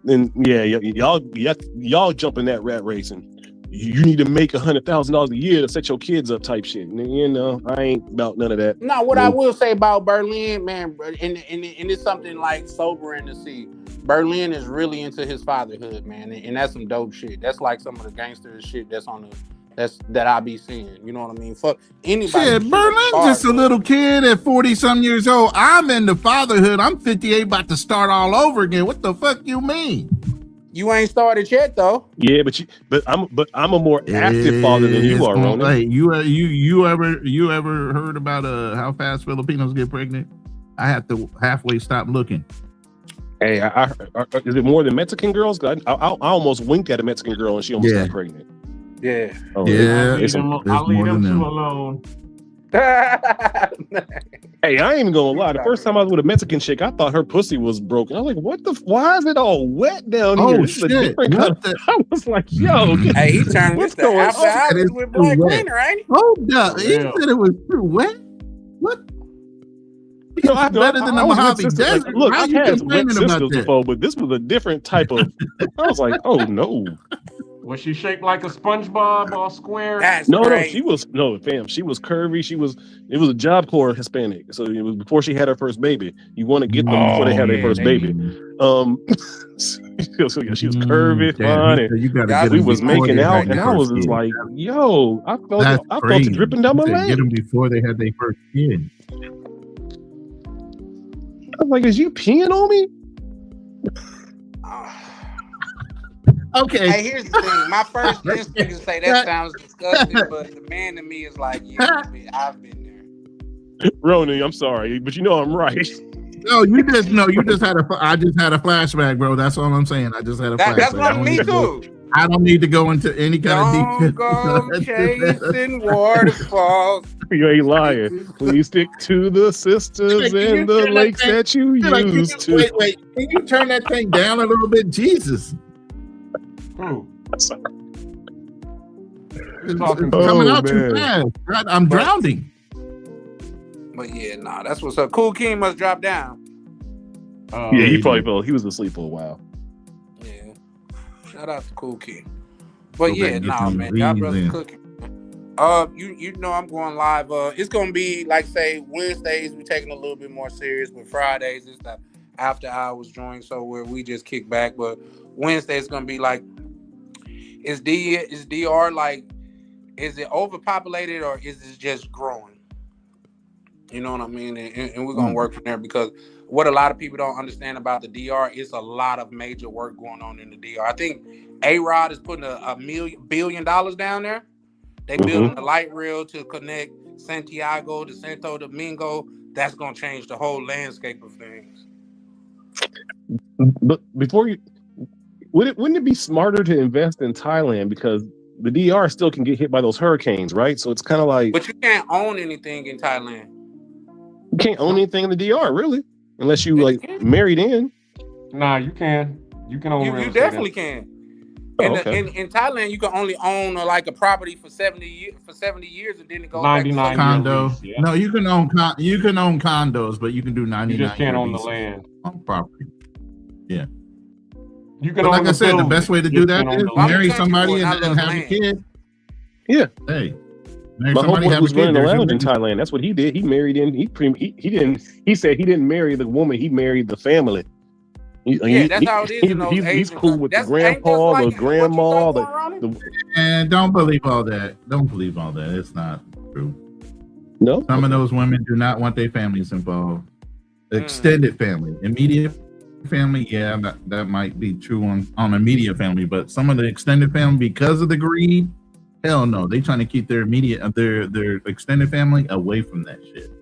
Then y'all jump in that rat race, and you need to make $100,000 a year to set your kids up type shit. And, you know, I ain't about none of that. No, what I will say about Berlin, man, and it's something like sobering to see. Berlin is really into his fatherhood, man, and that's some dope shit. That's like some of the gangster shit that I be seeing. You know what I mean? Fuck anybody. Shit, Berlin's just a little kid at 40-some years old. I'm into fatherhood. I'm 58, about to start all over again. What the fuck you mean? You ain't started yet, though. Yeah, but I'm a more active father than you are, Ronan. Hey, you ever heard about how fast Filipinos get pregnant? I have to halfway stop looking. Hey, is it more than Mexican girls? I almost winked at a Mexican girl and she almost got pregnant. Yeah. Oh, yeah. I'll leave them two alone. Hey, I ain't even gonna lie. The first time I was with a Mexican chick, I thought her pussy was broken. I was like, "What the? Why is it all wet down here?" Oh shit! I was like, "Yo, hey, he turned this to after hours with Black Winter, ain't he?" Hold up, he said it was too wet. What? You know, better than the Mojave Desert. Like, look, I've had some wet sisters before, but this was a different type of. I was like, "Oh no." Was she shaped like a SpongeBob or square? No, she was she was curvy. It was a Job Corps Hispanic. So it was before she had her first baby. You want to get them before they have their first baby. So yeah, she was curvy, fine, and we was making out, and I was just like, yo, I felt it dripping down my leg. Get them before they had their first kid. I was like, is you peeing on me? Okay. Hey, here's the thing. My first instinct is to say that sounds disgusting, but the man to me is like, yeah, I've been there. Ronan, I'm sorry, but you know I'm right. No, you just had I just had a flashback, bro. That's all I'm saying. I just had a flashback. That's what me too. I don't need to go into any kind of detail. Don't go chasing waterfalls. You ain't lying. Please stick to the sisters and the lakes that you used to. Wait. Can you turn that thing down a little bit? Jesus. It's coming out too fast. I'm drowning. But yeah, nah, that's what's up. Kool Keem must drop down. Yeah, he probably fell. He was asleep for a while. Yeah. Shout out to Kool Keem. But yeah, nah, man, y'all brothers cooking. You know I'm going live. It's gonna be like say Wednesdays we're taking a little bit more serious, but Fridays it's the after hours joint, so where we just kick back. But Wednesday it's gonna be like, is DR like, is it overpopulated or is it just growing? You know what I mean? And we're gonna work from there, because what a lot of people don't understand about the DR is a lot of major work going on in the DR. I think A-Rod is putting $1 billion down there. They building a light rail to connect Santiago to Santo Domingo. That's gonna change the whole landscape of things. But before you, wouldn't it be smarter to invest in Thailand because the DR still can get hit by those hurricanes, right? So it's kind of like, But you can't own anything in Thailand. you can't own anything in the DR, really, unless you Yeah, like you can. married in. Nah, you can. You can own real You estate. definitely can. Oh, okay. In Thailand, you can only own like a property for 70 years, and then it goes back to 99 something. year Condo. lease. Yeah. No, you can own condos, but you can do 99. You just can't year own the leases land. on property. Yeah. You can But own like I the said, the building. best way to You do just that can't own is the I'm a marry country somebody boy, and I and love have a land. kid. Yeah. Hey, marry My somebody, homeboy have a who's kid. running There's your around in lease. Thailand. That's what he did. He married in. He said he didn't marry the woman. He married the family. Yeah, that's how it is in those he's Asian cool with the countries. Ain't grandpa, just like the what you grandma, thought, Ronnie? And don't believe all that. Don't believe all that. It's not true. no. Some of those women do not want their families involved. Extended family, immediate family, yeah, that might be true on immediate family, but some of the extended family, because of the greed, hell no, they trying to keep their immediate their extended family away from that shit.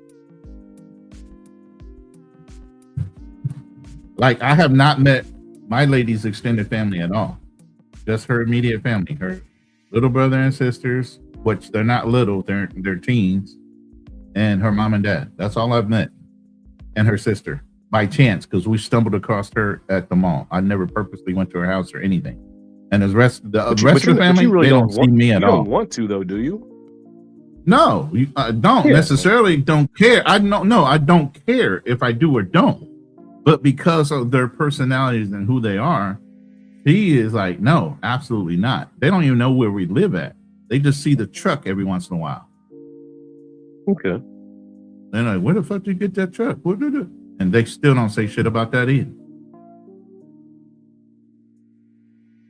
Like, I have not met my lady's extended family at all. Just her immediate family, her little brother and sisters, which they're not little, they're teens, and her mom and dad. That's all I've met. And her sister, by chance, because we stumbled across her at the mall. I never purposely went to her house or anything. And the rest of the family, you really they don't see me at all. You don't want to, though, do you? No, I don't necessarily don't care. I don't care if I do or don't. But because of their personalities and who they are, he is like, no, absolutely not. They don't even know where we live at. They just see the truck every once in a while. Okay. They're like, where the fuck did you get that truck? What did it? And they still don't say shit about that either.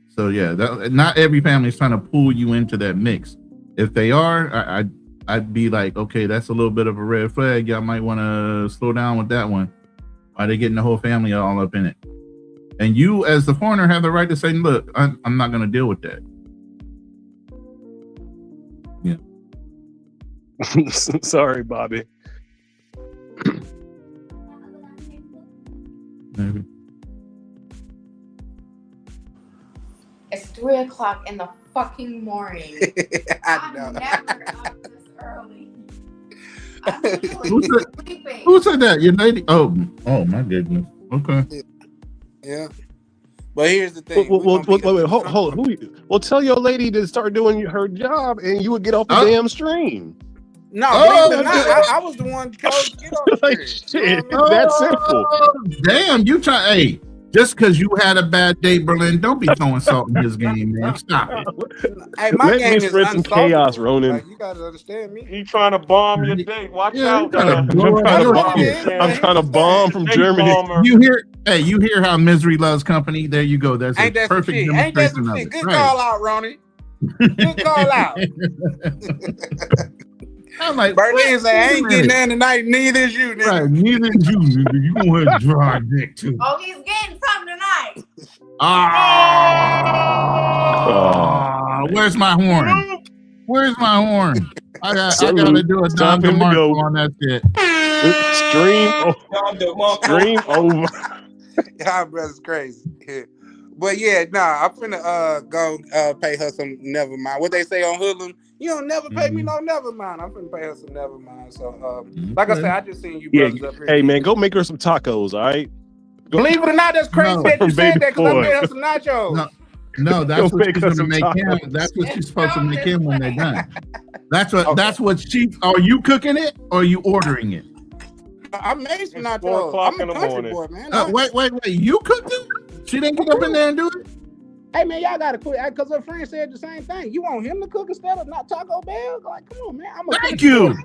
So yeah, not every family is trying to pull you into that mix. If they are, I'd be like, okay, that's a little bit of a red flag. Y'all might want to slow down with that one. Why they getting the whole family all up in it? And you, as the foreigner, have the right to say, look, I'm not going to deal with that. Yeah. Sorry, Bobby. Maybe. It's 3:00 in the fucking morning. I I'm know. never up this early. I'm sleeping. Who said that? Your lady? Oh my goodness. Okay. Yeah. But here's the thing. Wait, hold on. Well, tell your lady to start doing her job, and you would get off the damn stream. No, believe it or not, I was the one chose to get on the like, stream. shit, it's that simple. Damn, you try. Hey, just because you had a bad day, Berlin, don't be throwing salt in his game, man. Stop it. Hey, my Let game me is spread some chaos, Ronan. Like, you gotta understand me. He trying to bomb your date. Watch out. I'm trying to bomb from Germany. You hear how misery loves company? There you go. That's Ain't a that some perfect shit? Ain't that demonstration some of shit? it. Good Right. call out, Ronnie. Good call out. I'm like, Berlin say, I ain't getting that tonight. Neither is you, nigga. Right, neither is you, nigga. You gonna have dry dick too. Oh, he's getting something tonight. Where's my horn? Where's my horn? I gotta do a Don DeMarco on that shit. Stream over. Y'all brothers crazy. Yeah. But yeah, I'm finna go pay her some never mind. What they say on Hoodlum, you don't never pay me no never mind. I'm finna pay her some never mind. So like I said, I just seen you brothers up here. Hey man, go make her some tacos, all right? Believe it or not, that's crazy that you said that because I made her some nachos. No, that's what she's gonna make him. That's what she's supposed to make him when they're done. That's what she. Are you cooking it or are you ordering it? I made some nachos. I'm a country boy, man. Wait. You cooked it? She didn't get up in there and do it? Hey man, y'all gotta quit because her friend said the same thing. You want him to cook instead of not Taco Bell? Like, come on, man. Thank you.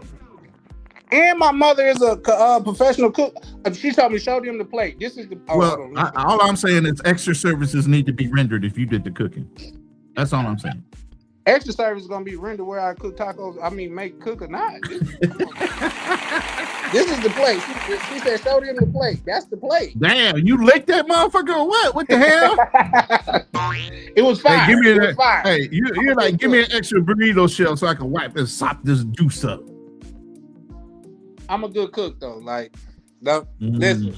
And my mother is a professional cook. She told me show them the plate. This is the. All I'm saying is extra services need to be rendered if you did the cooking. That's all I'm saying. Extra service is gonna be rendered where I cook tacos. I mean, cook or not. This is the plate. She said, show them the plate. That's the plate. Damn, you licked that motherfucker or what? What the hell? It was fire. Hey, give me that. Fire. Hey, you're like, give me an extra burrito shell so I can wipe and sop this juice up. I'm a good cook though. Like, listen,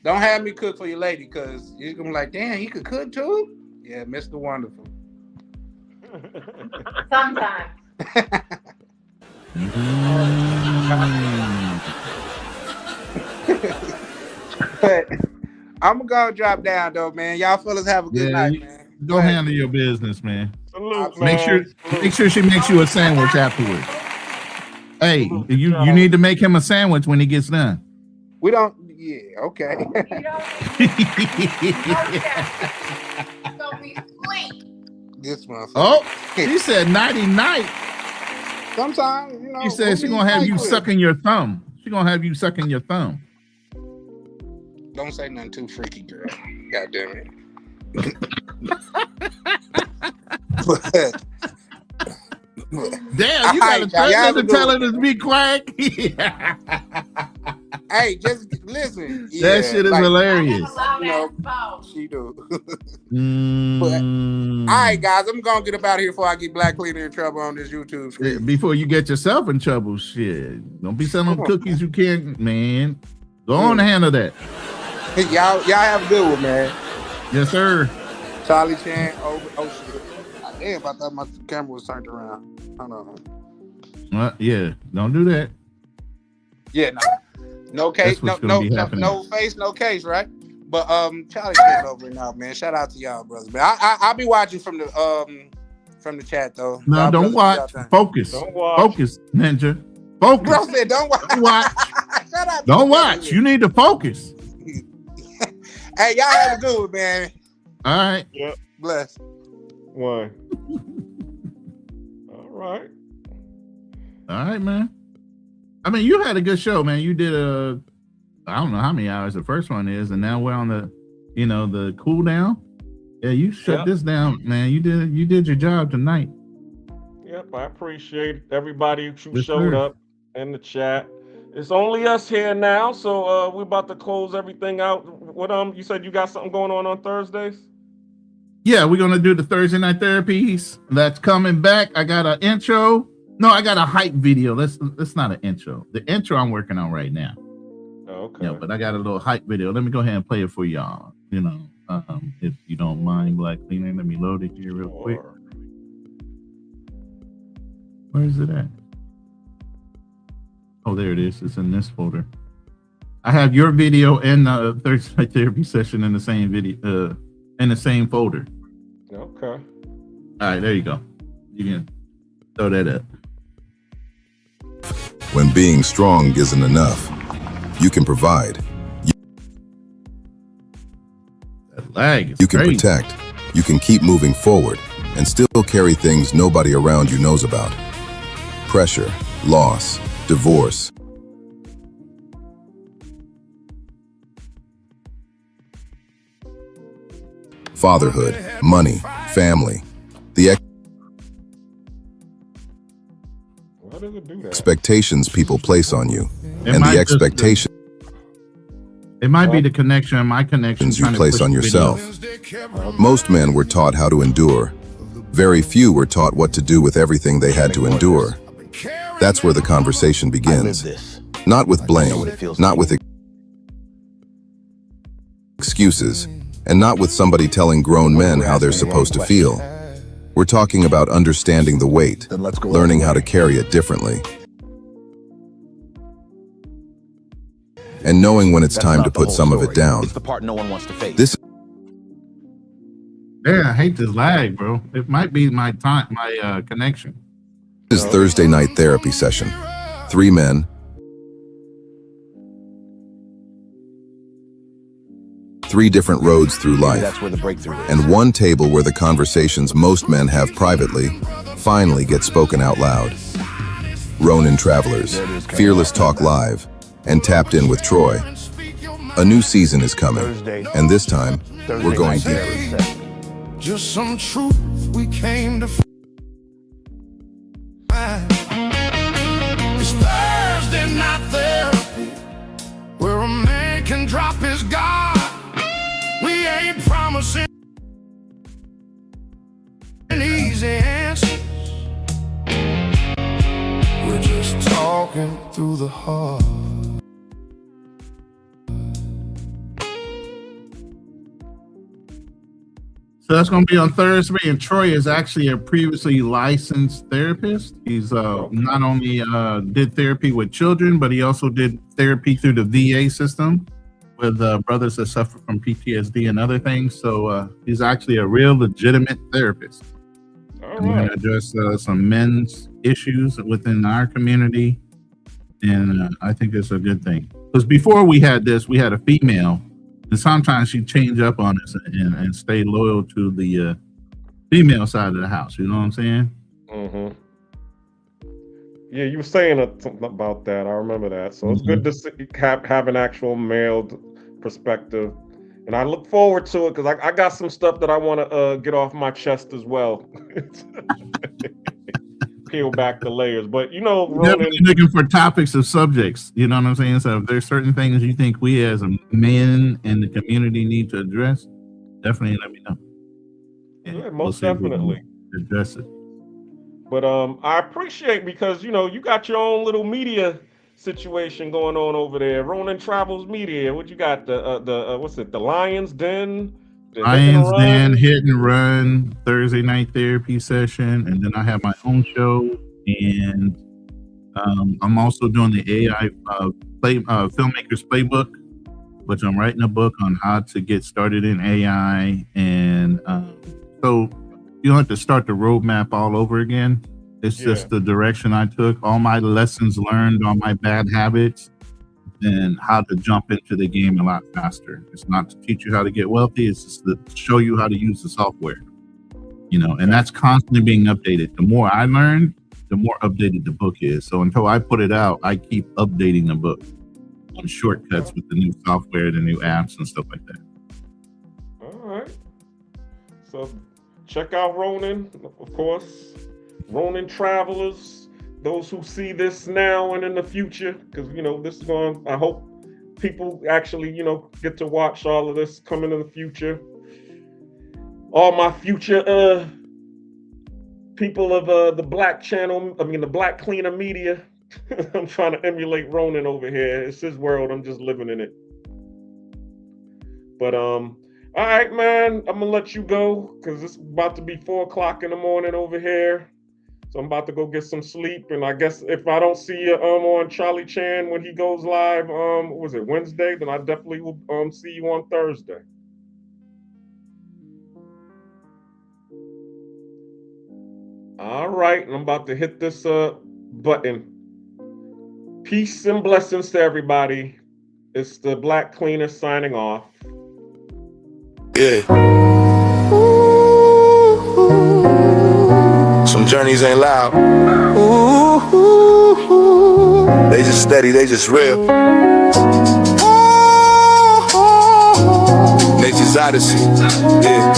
don't have me cook for your lady because you're gonna be like, damn, he could cook too. Yeah, Mr. Wonderful. Sometimes. But I'm gonna go drop down though, man. Y'all fellas have a good night, man. Go handle your business, man. Salute, Make man. sure she makes you a sandwich afterwards. Hey, you need to make him a sandwich when he gets done. We don't. Yeah, okay. You don't be sweet. This motherfucker. Oh, she said nighty night. Sometimes, you know. She said she's gonna have you sucking your thumb. She's gonna have you sucking your thumb. Don't say nothing too freaky, girl. God damn it. Damn, you gotta threaten to tell her to be quiet. Hey, just listen. That shit is hilarious. You know, she do. But, all right, guys, I'm gonna get up out of here before I get Black Cleaner in trouble on this YouTube screen. Before you get yourself in trouble, shit. Don't be selling cookies you can't, man. Go on and handle that. Y'all have a good one, man. Yes, sir. Charlie Chan. Oh shit. Damn, I thought my camera was turned around. Hold on. Yeah, don't do that. Yeah, no case, no face, no case, right? But Charlie Chan over now, man. Shout out to y'all, brothers, man. I'll be watching from the chat though. No, y'all don't watch. Focus. Don't watch. Focus, Ninja. Focus. Bro said, don't watch. Shout out. Don't watch. You need to focus. Hey, y'all have a good one, man. All right. Yep. Bless. One. All right. All right, man. I mean, you had a good show, man. You did I don't know how many hours the first one is, and now we're on the cool down. Yeah, you shut this down, man. You did your job tonight. Yep, I appreciate everybody who showed up in the chat. It's only us here now, so we're about to close everything out. What you said you got something going on Thursdays? Yeah, we're gonna do the Thursday night therapies. That's coming back. I got an intro. No, I got a hype video. That's not an intro. The intro I'm working on right now. Okay. Yeah, but I got a little hype video. Let me go ahead and play it for y'all. If you don't mind, Black Cleaner, let me load it here real quick. Where is it at? Oh, there it is. It's in this folder. I have your video and the Thursday night therapy session in the same video, in the same folder. Okay. All right, there you go. You can throw that up. When being strong isn't enough, you can provide. That lag is you can crazy. Protect. You can keep moving forward and still carry things nobody around you knows about. Pressure, loss, divorce. Fatherhood, money, family. The Why does it do that? expectations people place on you, and the expectations it might be the connection, my connection you place on yourself. Most men were taught how to endure. Very few were taught what to do with everything they had to endure. That's where the conversation begins. Not with blame, not with excuses, and not with somebody telling grown men how they're supposed to feel. We're talking about understanding the weight, learning how to carry it differently, and knowing when it's time to put some of it down. It's the part no one wants to face. This I hate this lag, bro. It might be my connection. is Thursday night therapy session. 3 men, 3 different roads through life, That's where the breakthrough is. and 1 table where the conversations most men have privately finally get spoken out loud. Ronin Travelers, Fearless Talk Live, and Tapped In with Troy. A new season is coming, and this time, we're going deeper. Just some truth we came to find. It's Thursday night therapy, where a man can drop his guard. We ain't promising an easy answer. We're just talking through the heart. So that's going to be on Thursday. And Troy is actually a previously licensed therapist. He's not only did therapy with children, but he also did therapy through the VA system with brothers that suffer from PTSD and other things. So he's actually a real legitimate therapist. I'm going to address some men's issues within our community. And I think it's a good thing. Because before we had this, we had a female. And sometimes she'd change up on us and stay loyal to the female side of the house. You know what I'm saying? Mm-hmm. Yeah, you were saying something about that. I remember that. So it's good to see, have an actual male perspective. And I look forward to it because I got some stuff that I want to get off my chest as well. Peel back the layers. But, you know, Ronan, looking for topics of subjects. You know what I'm saying? So if there's certain things you think we as men in the community need to address, definitely let me know. Yeah, most definitely. Address it. But I appreciate because, you know, you got your own little media situation going on over there. Ronan Travels Media. What you got? The what's it? The Lions Den? Lions Den, Hit and Run, Thursday night therapy session, and then I have my own show, and I'm also doing the AI filmmakers playbook, which I'm writing a book on how to get started in AI, and so you don't have to start the roadmap all over again. It's just the direction I took, all my lessons learned, all my bad habits, and how to jump into the game a lot faster. It's not to teach you how to get wealthy, it's just to show you how to use the software. You know, and that's constantly being updated. The more I learn, the more updated the book is. So until I put it out, I keep updating the book on shortcuts with the new software, the new apps and stuff like that. All right. So check out Ronan, of course. Ronan Travelers. Those who see this now and in the future, because, you know, this is going, I hope people actually, you know, get to watch all of this coming in the future. All my future people of the Black channel, the Black Cleaner Media. I'm trying to emulate Ronan over here. It's his world. I'm just living in it. But, all right, man, I'm going to let you go because it's about to be 4 o'clock in the morning over here. So I'm about to go get some sleep, and I guess if I don't see you on Charlie Chan when he goes live, was it Wednesday? Then I definitely will see you on Thursday. All right, and I'm about to hit this button. Peace and blessings to everybody. It's the Black Cleaner signing off. Yeah. Some journeys ain't loud. They just steady, they just real. Nature's Odyssey. Yeah.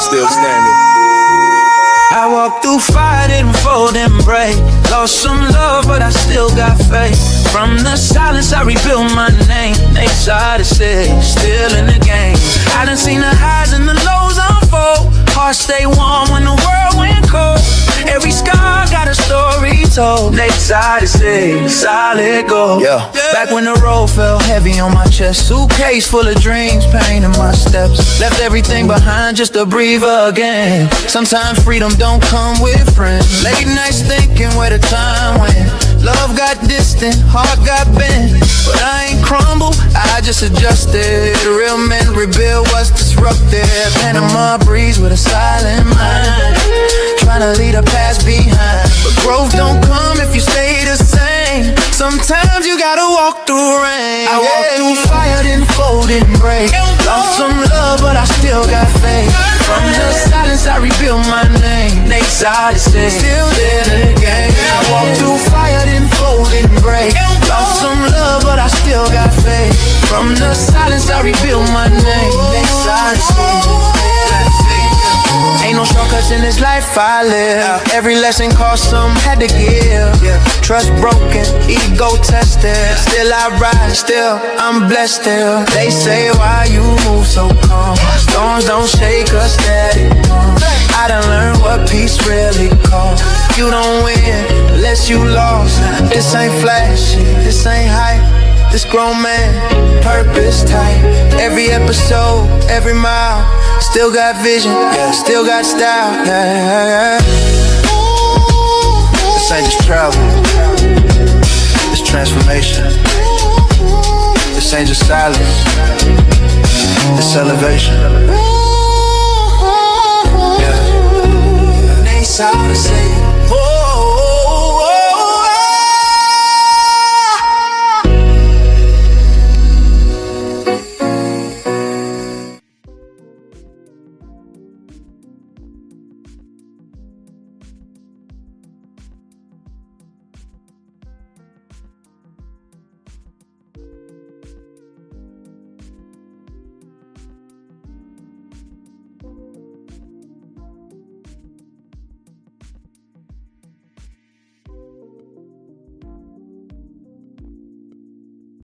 Still standing. I walked through fire, didn't fold and break. Lost some love, but I still got faith. From the silence, I rebuilt my name. Nature's Odyssey, still in the game. I done seen the highs and the lows unfold. Heart stay warm when the world went cold. Every scar got a story told. Nature's Odyssey, solid gold. Yeah. Back when the road felt heavy on my chest. Suitcase full of dreams, pain in my steps. Left everything behind just to breathe again. Sometimes freedom don't come with friends. Late nights thinking where the time went. Love got distant, heart got bent. But I ain't crumbled, I just adjusted. Real men rebuild what's disrupted. Panama breeze with a silent mind. Trying to leave the past behind. But growth don't come if you stay the same. Sometimes you gotta walk through rain. I walked through fire, didn't fold, didn't break. Lost some love, but I still got faith. From the silence, I rebuilt my name. Nature's Odyssey, still in the game. I walked through fire, didn't fold, didn't break. Lost some love, but I still got faith. From the silence, I rebuilt my name. Nature's Odyssey. Ain't no shortcuts in this life I live. Every lesson cost some, had to give. Trust broken, ego tested. Still I rise, still I'm blessed still. They say why you move so calm. Storms don't shake us steady. I done learned what peace really costs. You don't win unless you lost. This ain't flashy, this ain't hype. this grown man, purpose tight. Every episode, every mile, still got vision, yeah, still got style, yeah. This ain't just travel, it's transformation. This ain't just silence, it's elevation. Yeah. They saw the same.